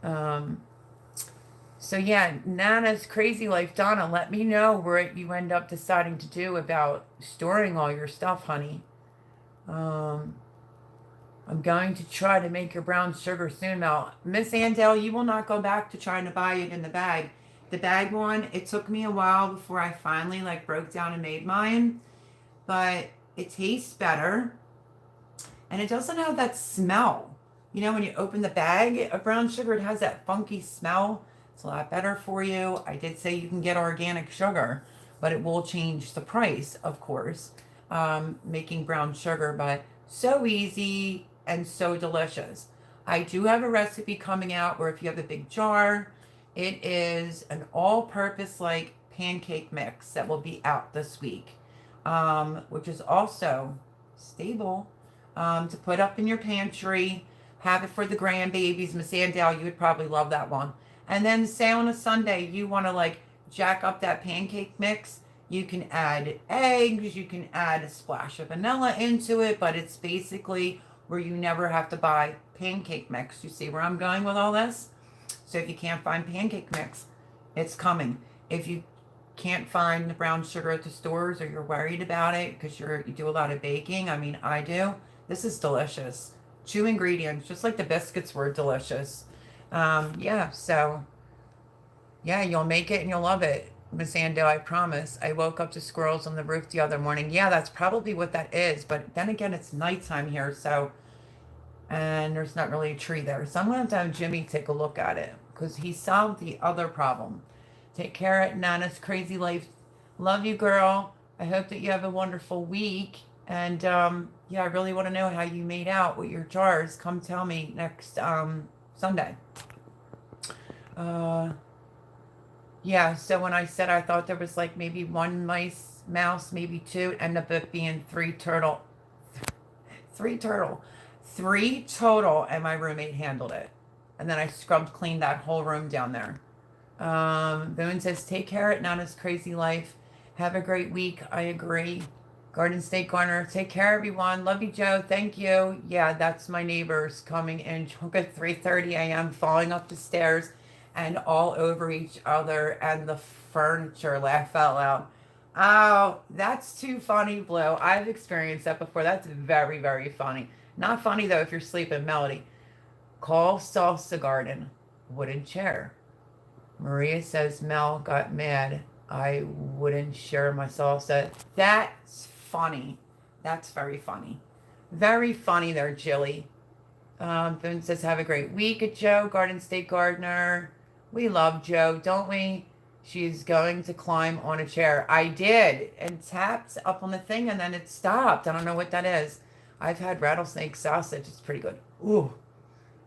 Um, so yeah, Nana's Crazy Life. Donna, let me know what you end up deciding to do about storing all your stuff, honey. Um, I'm going to try to make your brown sugar soon, Mel. Miss Andel, you will not go back to trying to buy it in the bag. The bag one, it took me a while before I finally like broke down and made mine, but it tastes better and it doesn't have that smell. You know, when you open the bag of brown sugar, it has that funky smell. It's a lot better for you. I did say you can get organic sugar, but it will change the price, of course, making brown sugar, but so easy and so delicious. I do have a recipe coming out where if you have a big jar, it is an all-purpose like pancake mix that will be out this week, which is also stable to put up in your pantry. Have it for the grandbabies. Miss Andale, you would probably love that one. And then say on a Sunday you want to like jack up that pancake mix. You can add eggs. You can add a splash of vanilla into it, but it's basically where you never have to buy pancake mix. You see where I'm going with all this? So if you can't find pancake mix, it's coming. If you can't find the brown sugar at the stores or you're worried about it because you do a lot of baking, I mean, I do, this is delicious. 2 ingredients, just like the biscuits were delicious. Yeah, so, yeah, you'll make it and you'll love it. Miss Ando, I promise. I woke up to squirrels on the roof the other morning. Yeah, that's probably what that is. But then again, it's nighttime here, so, and there's not really a tree there. So I'm going to have Jimmy take a look at it because he solved the other problem. Take care of Nana's Crazy Life. Love you, girl. I hope that you have a wonderful week. And yeah, I really want to know how you made out with your jars. Come tell me next Sunday. Yeah, so when I said I thought there was like maybe 1 mouse, maybe 2, it ended up being 3 turtle. 3 turtle. 3 total, and my roommate handled it. And then I scrubbed cleaned that whole room down there. Boone says, take care at Nana's Crazy Life. Have a great week. I agree. Garden State Gardener, take care, everyone. Love you, Joe. Thank you. Yeah, that's my neighbors coming in at 3:30 a.m., falling up the stairs and all over each other, and the furniture. Laugh out loud. Oh, that's too funny, Blue. I've experienced that before. That's very, very funny. Not funny, though, if you're sleeping. Melody. Call Salsa Garden. Wooden chair. Maria says Mel got mad. I wouldn't share my salsa. That's funny. That's very funny. Very funny there, Jilly. Boone says, have a great week, Joe, Garden State Gardener. We love Joe, don't we? She's going to climb on a chair. I did. And tapped up on the thing and then it stopped. I don't know what that is. I've had rattlesnake sausage. It's pretty good. Ooh.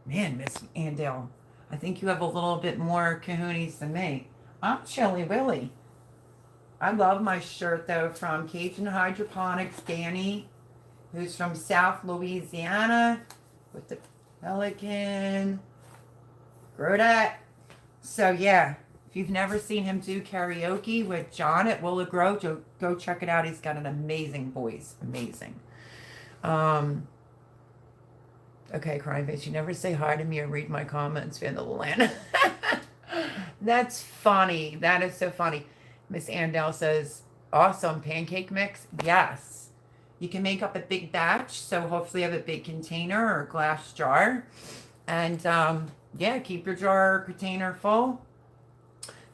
Man, Miss Andale, I think you have a little bit more kahoonies than me. I'm Chilly Willy. I love my shirt, though, from Cajun Hydroponics, Danny, who's from South Louisiana, with the pelican. Grow that. So, yeah, if you've never seen him do karaoke with John at Willow Grove, go check it out. He's got an amazing voice. Amazing. Okay, crying face, you never say hi to me or read my comments, Vandalland. That's funny. That is so funny. Miss Andel says, awesome pancake mix. Yes. You can make up a big batch, so hopefully you have a big container or glass jar. And yeah, keep your jar or container full.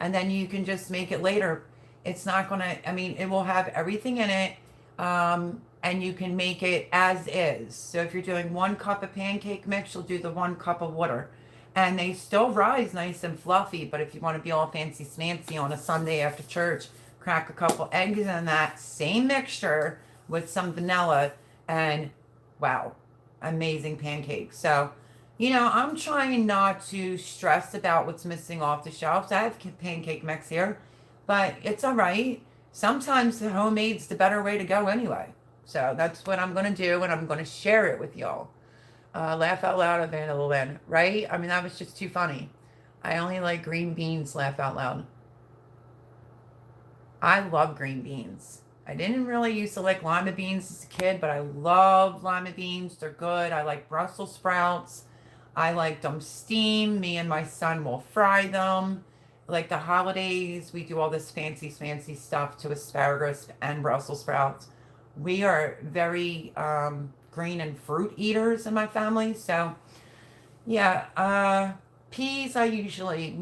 And then you can just make it later. It's not going to, I mean, it will have everything in it. And you can make it as is. So if you're doing 1 cup of pancake mix, you'll do the 1 cup of water. And they still rise nice and fluffy, but if you want to be all fancy smancy on a Sunday after church, crack a couple eggs in that same mixture with some vanilla, and wow, amazing pancakes. So, you know, I'm trying not to stress about what's missing off the shelves. I have pancake mix here, but it's all right. Sometimes the homemade's the better way to go anyway. So that's what I'm going to do, and I'm going to share it with y'all. Laugh out loud, Evanna Lynn, right? I mean, that was just too funny. I only like green beans, laugh out loud. I love green beans. I didn't really used to like lima beans as a kid, but I love lima beans. They're good. I like Brussels sprouts. I like them steamed. Me and my son will fry them. Like the holidays, we do all this fancy, fancy stuff to asparagus and Brussels sprouts. We are very green and fruit eaters in my family. So, yeah, peas, I usually,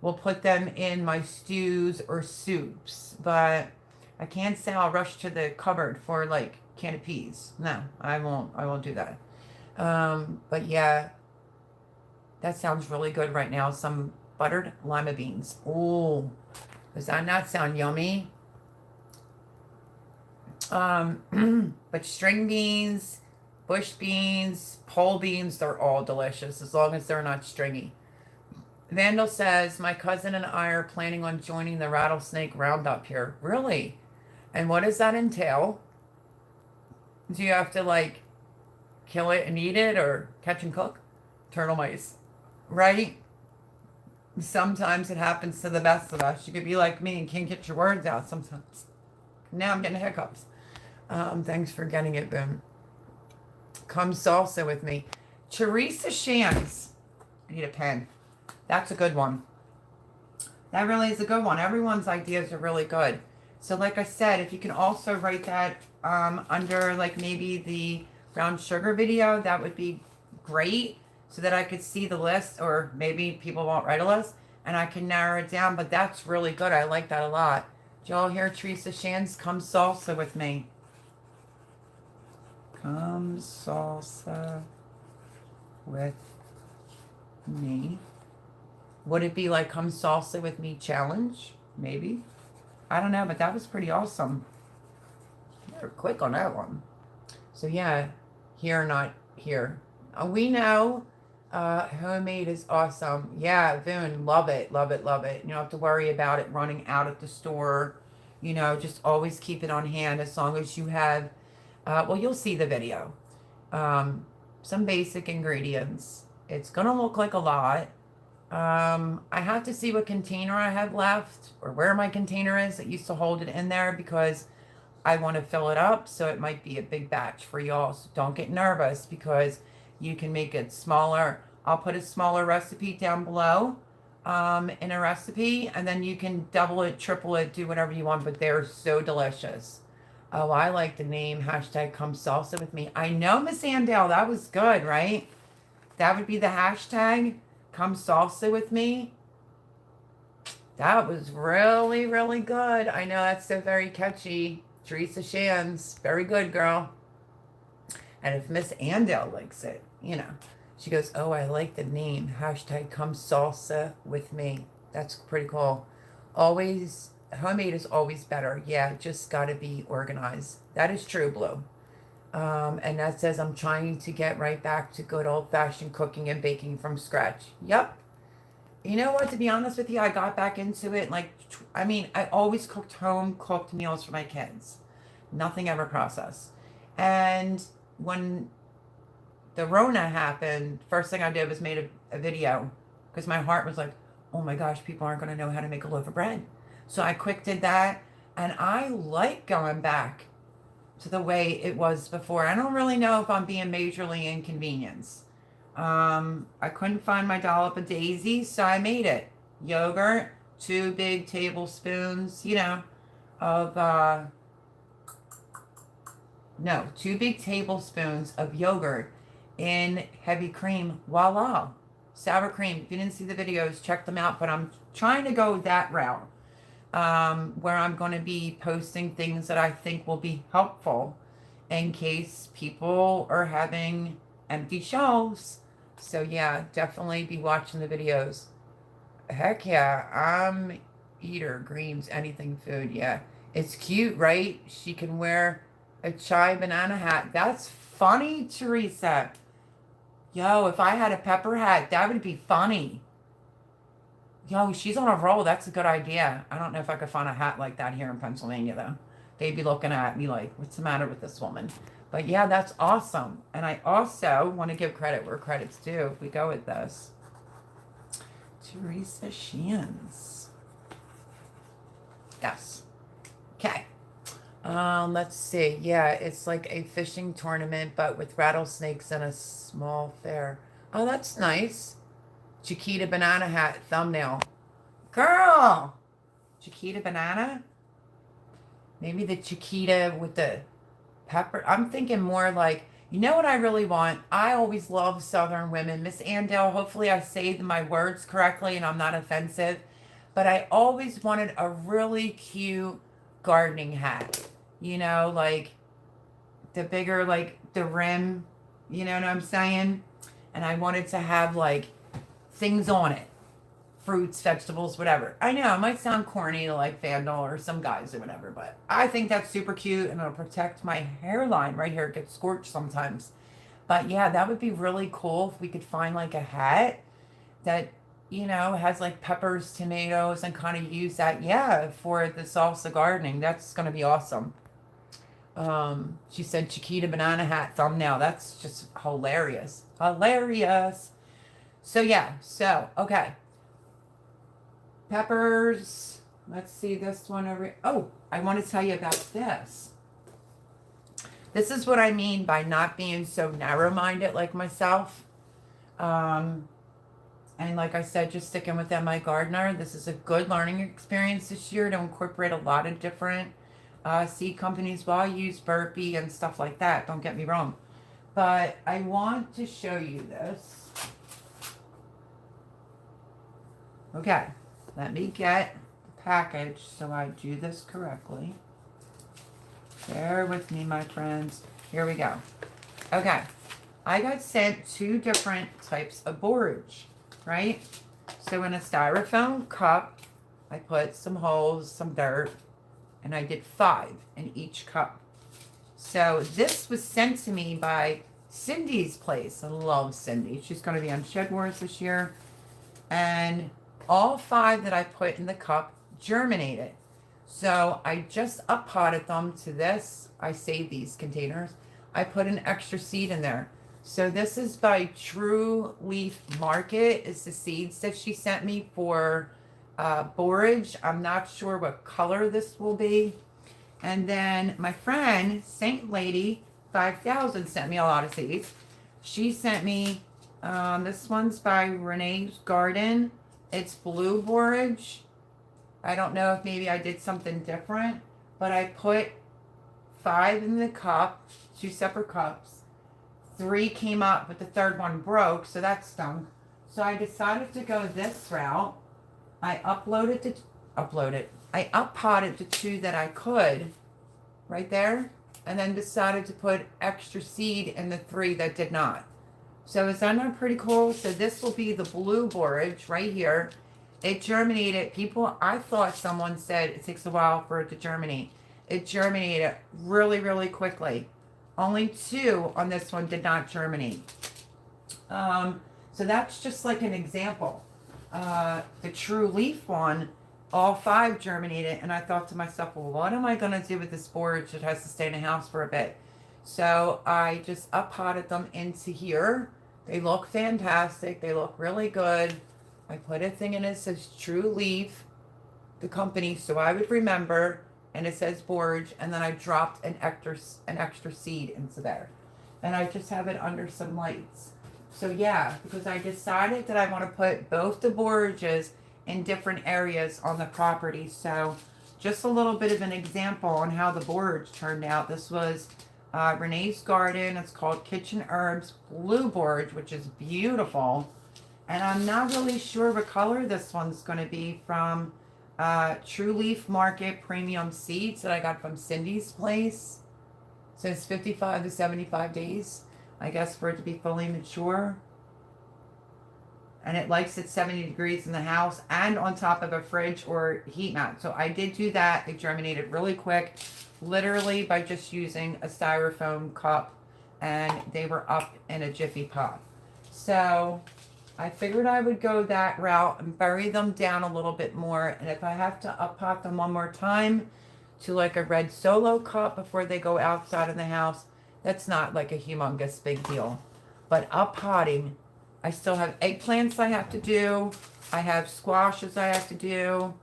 will put them in my stews or soups. But I can't say I'll rush to the cupboard for like can of peas. No, I won't. I won't do that. But yeah, that sounds really good right now. Some buttered lima beans. Ooh, does that not sound yummy? But string beans, bush beans, pole beans, they're all delicious as long as they're not stringy. Vandal says, my cousin and I are planning on joining the rattlesnake roundup here. Really? And what does that entail? Do you have to like kill it and eat it or catch and cook? Turtle mice, right? Sometimes it happens to the best of us. You could be like me and can't get your words out sometimes. Now I'm getting hiccups. Thanks for getting it, Boom. Come salsa with me. Teresa Shans. I need a pen. That's a good one. That really is a good one. Everyone's ideas are really good. So like I said, if you can also write that under like maybe the brown sugar video, that would be great so that I could see the list, or maybe people won't write a list and I can narrow it down. But that's really good. I like that a lot. Did y'all hear Teresa Shans? Come salsa with me. Come salsa with me. Would it be like come salsa with me challenge? Maybe. I don't know, but that was pretty awesome. You're quick on that one. So yeah, here, not here. We know homemade is awesome. Yeah, Voon, love it, love it, love it. You don't have to worry about it running out at the store. Just always keep it on hand as long as you have, well, you'll see the video. Some basic ingredients. It's going to look like a lot. I have to see what container I have left or where my container is that used to hold it in there, because I want to fill it up. So it might be a big batch for y'all. So don't get nervous, because you can make it smaller. I'll put a smaller recipe down below in a recipe, and then you can double it, triple it, do whatever you want, but they're so delicious. Oh, I like the name, hashtag come salsa with me. I know, Miss Andale, that was good, right? That would be the hashtag, come salsa with me. That was really, really good. I know that's so very catchy. Teresa Shans, very good, girl. And if Miss Andale likes it, she goes, oh, I like the name, hashtag come salsa with me. That's pretty cool. Always, homemade is always better. Yeah, just got to be organized. That is true, Blue. And that says, I'm trying to get right back to good old-fashioned cooking and baking from scratch. Yep. You know what? To be honest with you, I got back into it. I always cooked home-cooked meals for my kids. Nothing ever processed. And when the Rona happened, first thing I did was made a video, because my heart was like, oh my gosh, people aren't going to know how to make a loaf of bread. So I quick did that, and I like going back to the way it was before. I don't really know if I'm being majorly inconvenienced. I couldn't find my dollop of daisy, so I made it. Yogurt, 2 big tablespoons, of, 2 big tablespoons of yogurt in heavy cream. Voila. Sour cream. If you didn't see the videos, check them out. But I'm trying to go that route, where I'm going to be posting things that I think will be helpful in case people are having empty shelves. So yeah, definitely be watching the videos. Heck yeah, I'm eater, greens, anything food. Yeah, it's cute, right? She can wear a chai banana hat. That's funny, Teresa. Yo, if I had a pepper hat, that would be funny. Yo, she's on a roll. That's a good idea. I don't know if I could find a hat like that here in Pennsylvania, though. they'd be looking at me like, what's the matter with this woman? But yeah, that's awesome. And I also want to give credit where credit's due if we go with this. Teresa Sheehan's. Yes. Okay. Let's see. Yeah, it's like a fishing tournament, but with rattlesnakes and a small fair. Oh, that's nice. Chiquita banana hat thumbnail. Girl! Chiquita banana? Maybe the Chiquita with the pepper. I'm thinking more like, you know what I really want? I always love Southern women. Miss Andale, hopefully I say my words correctly and I'm not offensive. But I always wanted a really cute gardening hat. You know, like the bigger, like the rim. You know what I'm saying? And I wanted to have like things on it. Fruits, vegetables, whatever. I know it might sound corny to like Vandal or some guys or whatever, but I think that's super cute and it'll protect my hairline right here. It gets scorched sometimes. But yeah, that would be really cool if we could find like a hat that, you know, has like peppers, tomatoes, and kind of use that, yeah, for the salsa gardening. That's going to be awesome. She said Chiquita banana hat thumbnail. That's just hilarious. Hilarious. So yeah, so, okay. Peppers. Let's see this one over. Oh, I want to tell you about this. This is what I mean by not being so narrow-minded like myself. And like I said, just sticking with MI Gardener. This is a good learning experience this year to incorporate a lot of different seed companies. Well, I use Burpee and stuff like that. Don't get me wrong. But I want to show you this. Okay. Let me get the package so I do this correctly. Bear with me, my friends. Here we go. Okay. I got sent 2 different types of borage, right? So in a styrofoam cup, I put some holes, some dirt, and I did 5 in each cup. So this was sent to me by Cindy's place. I love Cindy. She's going to be on Shed Wars this year. And all 5 that I put in the cup germinated. So I just up potted them to this. I saved these containers. I put an extra seed in there. So this is by True Leaf Market. It's the seeds that she sent me for borage. I'm not sure what color this will be. And then my friend, Saint Lady 5000, sent me a lot of seeds. She sent me, this one's by Renee's Garden. It's blue borage. I don't know if maybe I did something different, but I put 5 in the cup, 2 separate cups. 3 came up, but the 3rd one broke, so that stunk. So I decided to go this route. I I up potted the 2 that I could, right there, and then decided to put extra seed in the 3 that did not. So is that not pretty cool? So this will be the blue borage right here. It germinated. I thought someone said it takes a while for it to germinate. It germinated really, really quickly. Only 2 on this one did not germinate. So that's just like an example. The True Leaf one, all 5 germinated, and I thought to myself, well, what am I going to do with this borage that has to stay in the house for a bit? So I just up potted them into here. They look fantastic. They look really good. I put a thing in it that says True Leaf, the company, so I would remember, and it says borage, and then I dropped an extra seed into there. And I just have it under some lights. So yeah, because I decided that I want to put both the borages in different areas on the property. So just a little bit of an example on how the borage turned out. This was Renee's Garden. It's called Kitchen Herbs Blue Borage, which is beautiful. And I'm not really sure what color this one's going to be from True Leaf Market Premium Seeds that I got from Cindy's place. It says 55 to 75 days, I guess, for it to be fully mature. And it likes it 70 degrees in the house and on top of a fridge or heat mat. So I did do that. They germinated really quick, literally by just using a styrofoam cup, and they were up in a Jiffy Pop. So I figured I would go that route and bury them down a little bit more. And if I have to up pot them one more time, to like a red Solo cup before they go outside of the house. That's not like a humongous big deal. But up potting, I still have eggplants I have to do. I have squashes I have to do.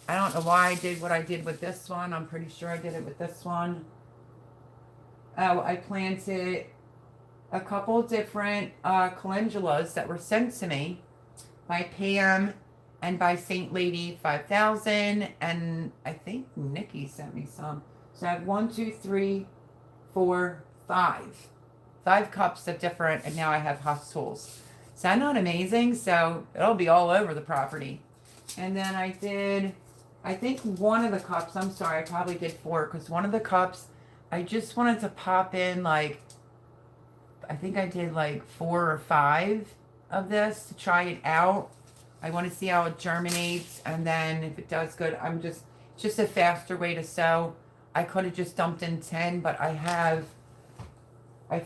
I don't know why I did what I did with this one. I'm pretty sure I did it with this one. Oh, I planted a couple different calendulas that were sent to me by Pam and by Saint Lady 5000. And I think Nikki sent me some. So I have 1, 2, 3, 4, 5. 5 cups of different, and now I have hostels. Is that not amazing? So it'll be all over the property. And then I did, I think one of the cups, I'm sorry, I probably did 4, because one of the cups, I just wanted to pop in like, I think I did like 4 or 5 of this to try it out. I want to see how it germinates, and then if it does good, it's just a faster way to sow. I could have just dumped in 10, but I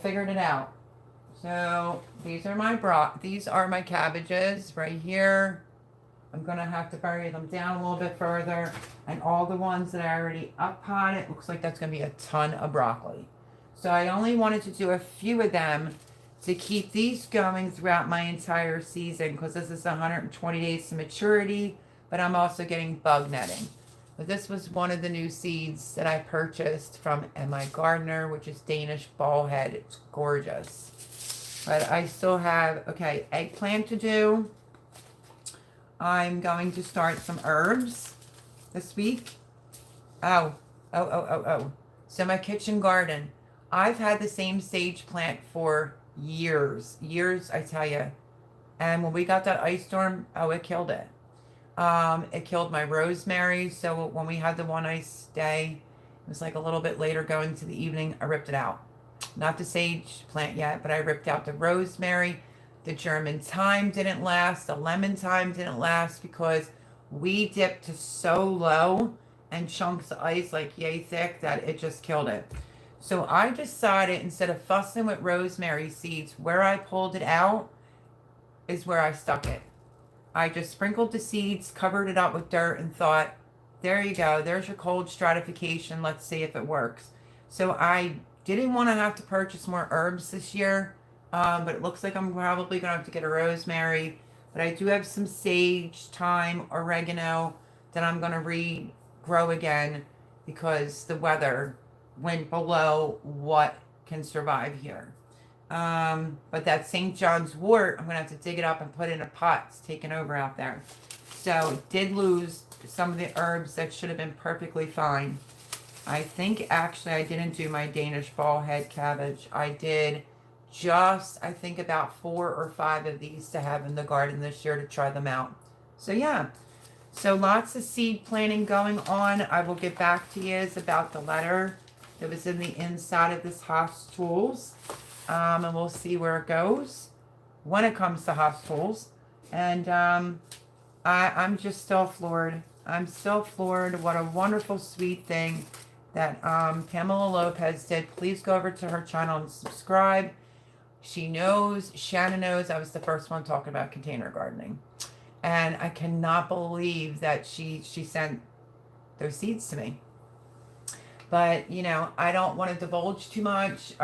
figured it out. So these are my cabbages right here. I'm gonna have to bury them down a little bit further, and all the ones that I already up potted, it looks like that's gonna be a ton of broccoli. So I only wanted to do a few of them to keep these going throughout my entire season, because this is 120 days to maturity, but I'm also getting bug netting. But this was one of the new seeds that I purchased from my gardener, which is Danish ballhead. It's gorgeous. But I still have, okay, eggplant to do. I'm going to start some herbs this week. Oh. So my kitchen garden. I've had the same sage plant for years, I tell you. And when we got that ice storm, it killed it. It killed my rosemary. So when we had the one ice day, it was like a little bit later going to the evening, I ripped it out. Not the sage plant yet, but I ripped out the rosemary. The German thyme didn't last. The lemon thyme didn't last because we dipped to so low and chunks of ice like yay thick that it just killed it. So I decided, instead of fussing with rosemary seeds, where I pulled it out is where I stuck it. I just sprinkled the seeds, covered it up with dirt, and thought, there you go. There's your cold stratification. Let's see if it works. So I didn't want to have to purchase more herbs this year, but it looks like I'm probably going to have to get a rosemary. But I do have some sage, thyme, oregano that I'm going to regrow again because the weather went below what can survive here. But that St. John's wort, I'm going to have to dig it up and put it in a pot. It's taken over out there. So it did lose some of the herbs that should have been perfectly fine. I think actually I didn't do my Danish ball head cabbage. I did just, I think, about 4 or 5 of these to have in the garden this year to try them out. So yeah, so lots of seed planting going on. I will get back to you about the letter that was in the inside of this Haas Tools. And we'll see where it goes when it comes to Haas Tools. And I'm just still floored. I'm still floored. What a wonderful, sweet thing that Pamela Lopez did. Please go over to her channel and subscribe. She knows, Shannon knows, I was the first one talking about container gardening. And I cannot believe that she sent those seeds to me. But, you know, I don't want to divulge too much.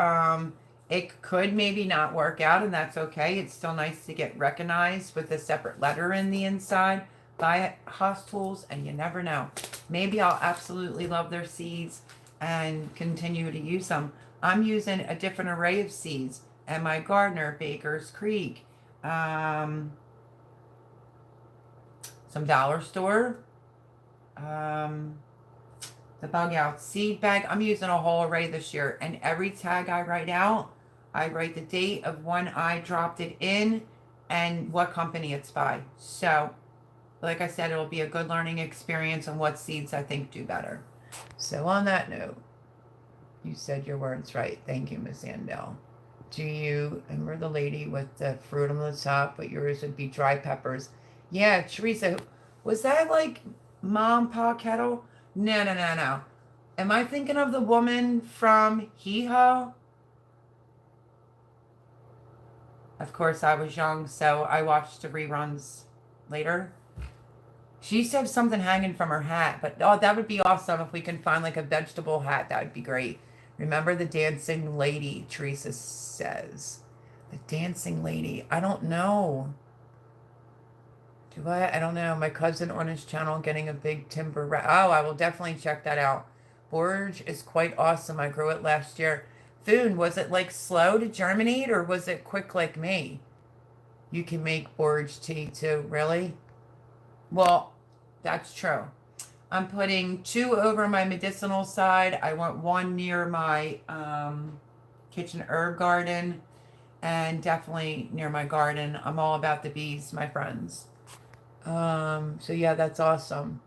It could maybe not work out, and that's okay. It's still nice to get recognized with a separate letter in the inside by Haas Tools, and you never know. Maybe I'll absolutely love their seeds and continue to use them. I'm using a different array of seeds at my gardener, Baker's Creek. Some dollar store. The bug out seed bag. I'm using a whole array this year, and every tag I write out, I write the date of when I dropped it in and what company it's by. So, like I said, it'll be a good learning experience on what seeds I think do better. So on that note, you said your words right. Thank you, Miss Andel. Do you remember the lady with the fruit on the top, but yours would be dry peppers? Yeah, Teresa, was that like Mom Pa Kettle? No. Am I thinking of the woman from Hee Haw? Of course, I was young, so I watched the reruns later. She used to have something hanging from her hat, but oh, that would be awesome if we can find like a vegetable hat. That would be great. Remember the dancing lady, Teresa says. The dancing lady. I don't know. Do I? I don't know. My cousin on his channel getting a big timber oh, I will definitely check that out. Borage is quite awesome. I grew it last year. Foon, was it like slow to germinate or was it quick like me? You can make borage tea too, really? Well, that's true. I'm putting 2 over my medicinal side. I want 1 near my kitchen herb garden and definitely near my garden. I'm all about the bees, my friends. So yeah, that's awesome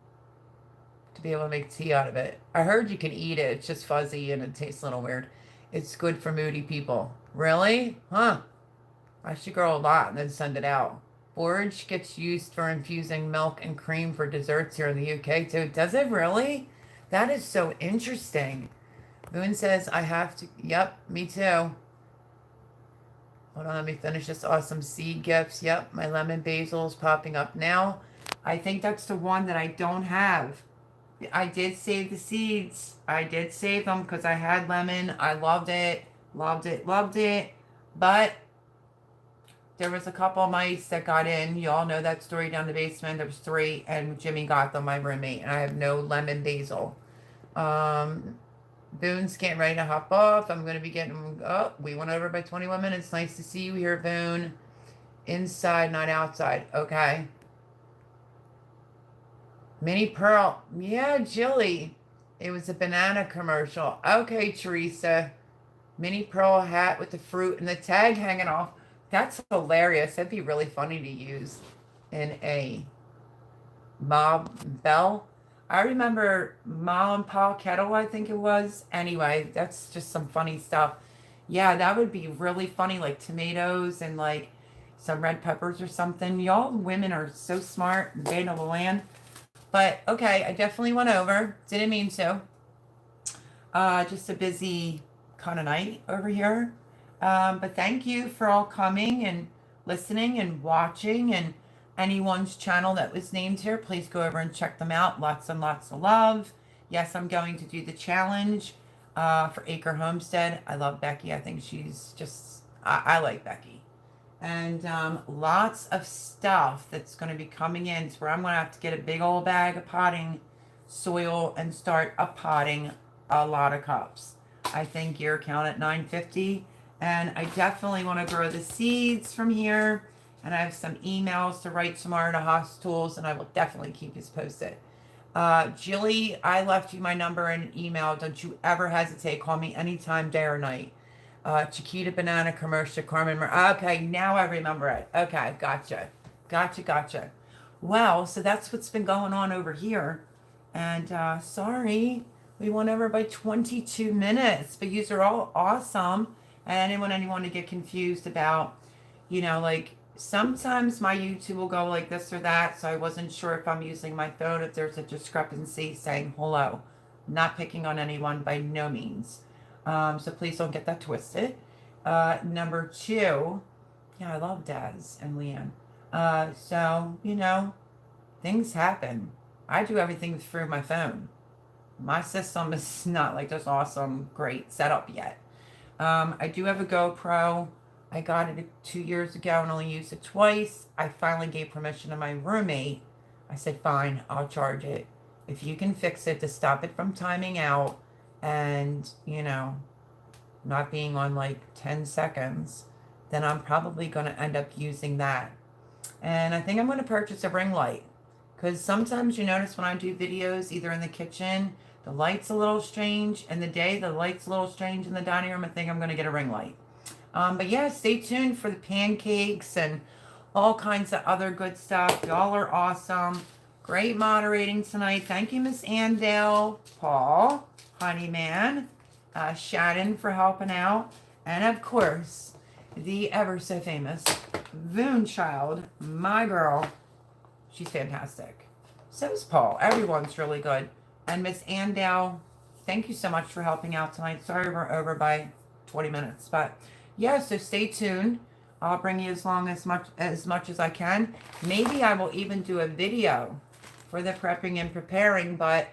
to be able to make tea out of it. I heard you can eat it. It's just fuzzy and it tastes a little weird. It's good for moody people. Really? Huh. I should grow a lot and then send it out. Borage gets used for infusing milk and cream for desserts here in the UK too. Does it really? That is so interesting. Moon says, I have to. Yep, me too. Hold on, let me finish this awesome seed gifts. Yep, my lemon basil is popping up now. I think that's the one that I don't have. I did save the seeds. I did save them because I had lemon. I loved it. Loved it. Loved it. But there was a couple of mice that got in. You all know that story down the basement. There was 3, and Jimmy got them, my roommate. And I have no lemon basil. Boone's getting ready to hop off. I'm going to be getting... Oh, we went over by 21 minutes. Nice to see you here, Boone. Inside, not outside. Okay. Mini Pearl. Yeah, Jilly. It was a banana commercial. Okay, Teresa. Mini Pearl hat with the fruit and the tag hanging off. That's hilarious. That'd be really funny to use in a mob bell. I remember Ma and Pa Kettle, I think it was. Anyway, that's just some funny stuff. Yeah, that would be really funny, like tomatoes and like some red peppers or something. Y'all women are so smart and band of the land. But okay, I definitely went over. Didn't mean to. Just a busy kind of night over here. But thank you for all coming and listening and watching, and anyone's channel that was named here, please go over and check them out. Lots and lots of love. Yes, I'm going to do the challenge for Acre Homestead. I love Becky. I think she's just, I like Becky. And lots of stuff that's going to be coming in. So where I'm going to have to get a big old bag of potting soil and start potting a lot of cups. I think gear count at 950. And I definitely want to grow the seeds from here. And I have some emails to write tomorrow to Hospitals, and I will definitely keep you posted. Jilly, I left you my number and email. Don't you ever hesitate. Call me anytime, day or night. Chiquita Banana commercial, Carmen. Okay, now I remember it. Okay, gotcha. Gotcha. Well, so that's what's been going on over here. And sorry, we went over by 22 minutes, but you are all awesome. And I didn't want anyone to get confused about, like, sometimes my YouTube will go like this or that, so I wasn't sure if I'm using my phone, if there's a discrepancy saying hello. Not picking on anyone by no means. So please don't get that twisted. Number 2, yeah, I love Daz and Leanne. So, things happen. I do everything through my phone. My system is not like this awesome, great setup yet. I do have a GoPro. I got it 2 years ago and only used it twice. I finally gave permission to my roommate. I said, fine, I'll charge it. If you can fix it to stop it from timing out and, not being on like 10 seconds, then I'm probably going to end up using that. And I think I'm going to purchase a ring light. Because sometimes you notice when I do videos, either in the kitchen, the light's a little strange. In the day, the light's a little strange in the dining room. I think I'm going to get a ring light. But yeah, stay tuned for the pancakes and all kinds of other good stuff. Y'all are awesome. Great moderating tonight. Thank you, Miss Andale, Paul, Honeyman, Shannon for helping out. And of course, the ever so famous Voonchild, my girl. She's fantastic. So is Paul. Everyone's really good. And Miss Andale, thank you so much for helping out tonight. Sorry we're over by 20 minutes, but yeah, so stay tuned. I'll bring you as much as I can. Maybe I will even do a video for the prepping and preparing. But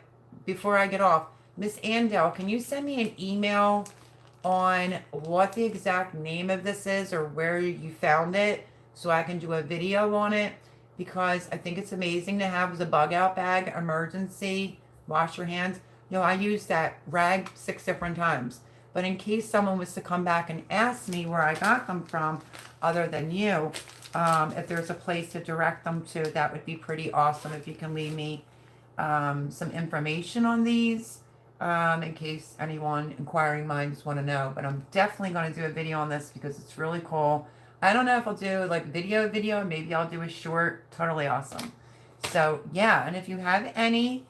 before I get off, Miss Andel, can you send me an email on what the exact name of this is or where you found it so I can do a video on it? Because I think it's amazing to have the bug out bag emergency. Wash your hands. I used that rag 6 different times. But in case someone was to come back and ask me where I got them from, other than you, if there's a place to direct them to, that would be pretty awesome if you can leave me some information on these, in case anyone inquiring minds want to know. But I'm definitely going to do a video on this because it's really cool. I don't know if I'll do like video, maybe I'll do a short. Totally awesome. So yeah, and if you have any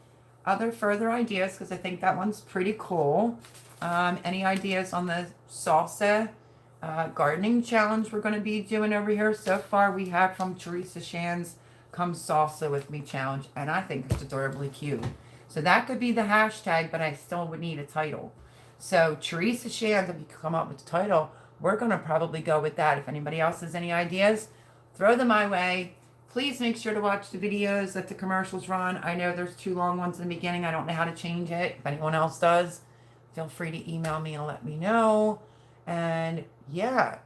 other further ideas, because I think that one's pretty cool, any ideas on the salsa gardening challenge we're going to be doing over here? So far we have from Teresa Shan's Come Salsa With Me challenge, and I think it's adorably cute. So that could be the hashtag, but I still would need a title. So Teresa Shan's, if you could come up with the title, we're going to probably go with that. If anybody else has any ideas, throw them my way. Please make sure to watch the videos that the commercials run. I know there's 2 long ones in the beginning. I don't know how to change it. If anyone else does, feel free to email me and let me know. And yeah,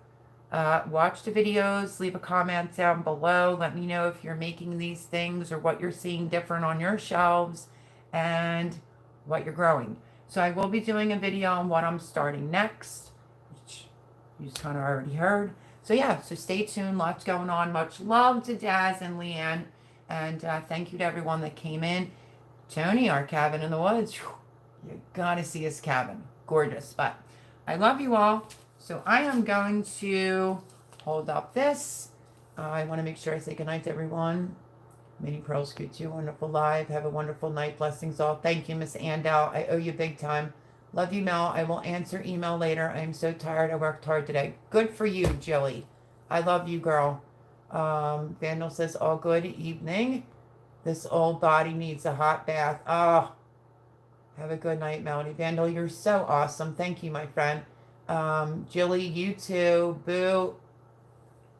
watch the videos. Leave a comment down below. Let me know if you're making these things or what you're seeing different on your shelves and what you're growing. So I will be doing a video on what I'm starting next, which you just kind of already heard. So yeah, so stay tuned. Lots going on. Much love to Daz and Leanne. And thank you to everyone that came in. Tony, our cabin in the woods. You gotta see his cabin. Gorgeous. But I love you all. So I am going to hold up this. I want to make sure I say goodnight to everyone. Many pearls good to you. Wonderful live. Have a wonderful night. Blessings all. Thank you, Miss Andel. I owe you big time. Love you, Mel. I will answer email later. I am so tired. I worked hard today. Good for you, Jilly. I love you, girl. Vandal says, all good evening. This old body needs a hot bath. Oh, have a good night, Melody. Vandal, you're so awesome. Thank you, my friend. Jilly, you too. Boo.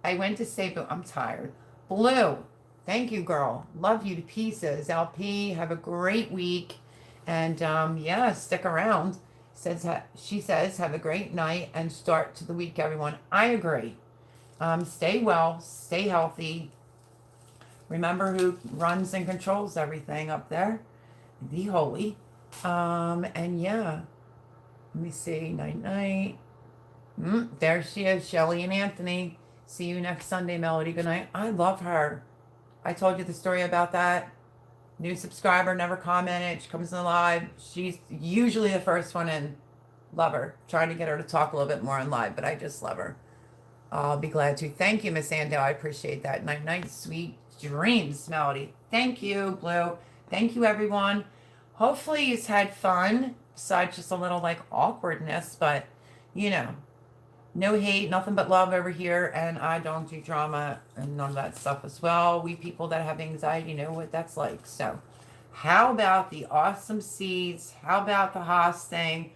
I went to say boo. I'm tired. Blue. Thank you, girl. Love you to pieces. LP, have a great week. And yeah, stick around. She says, have a great night and start to the week, everyone. I agree. Stay well, stay healthy. Remember who runs and controls everything up there. The Holy. And yeah, let me see. Night, night. There she is, Shelly and Anthony. See you next Sunday, Melody. Good night. I love her. I told you the story about that. New subscriber, never commented. She comes in live. She's usually the first one in. Love her. Trying to get her to talk a little bit more on live, but I just love her. I'll be glad to. Thank you, Miss Andel. I appreciate that. Night, night, sweet dreams, Melody. Thank you, Blue. Thank you, everyone. Hopefully you've had fun, besides just a little like awkwardness, but you know, no hate, nothing but love over here, and I don't do drama and none of that stuff as well. We people that have anxiety know what that's like. So how about the awesome seeds? How about the Haas thing?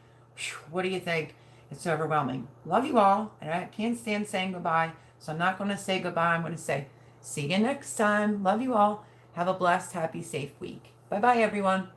What do you think? It's overwhelming. Love you all, and I can't stand saying goodbye, so I'm not going to say goodbye. I'm going to say see you next time. Love you all. Have a blessed, happy, safe week. Bye-bye, everyone.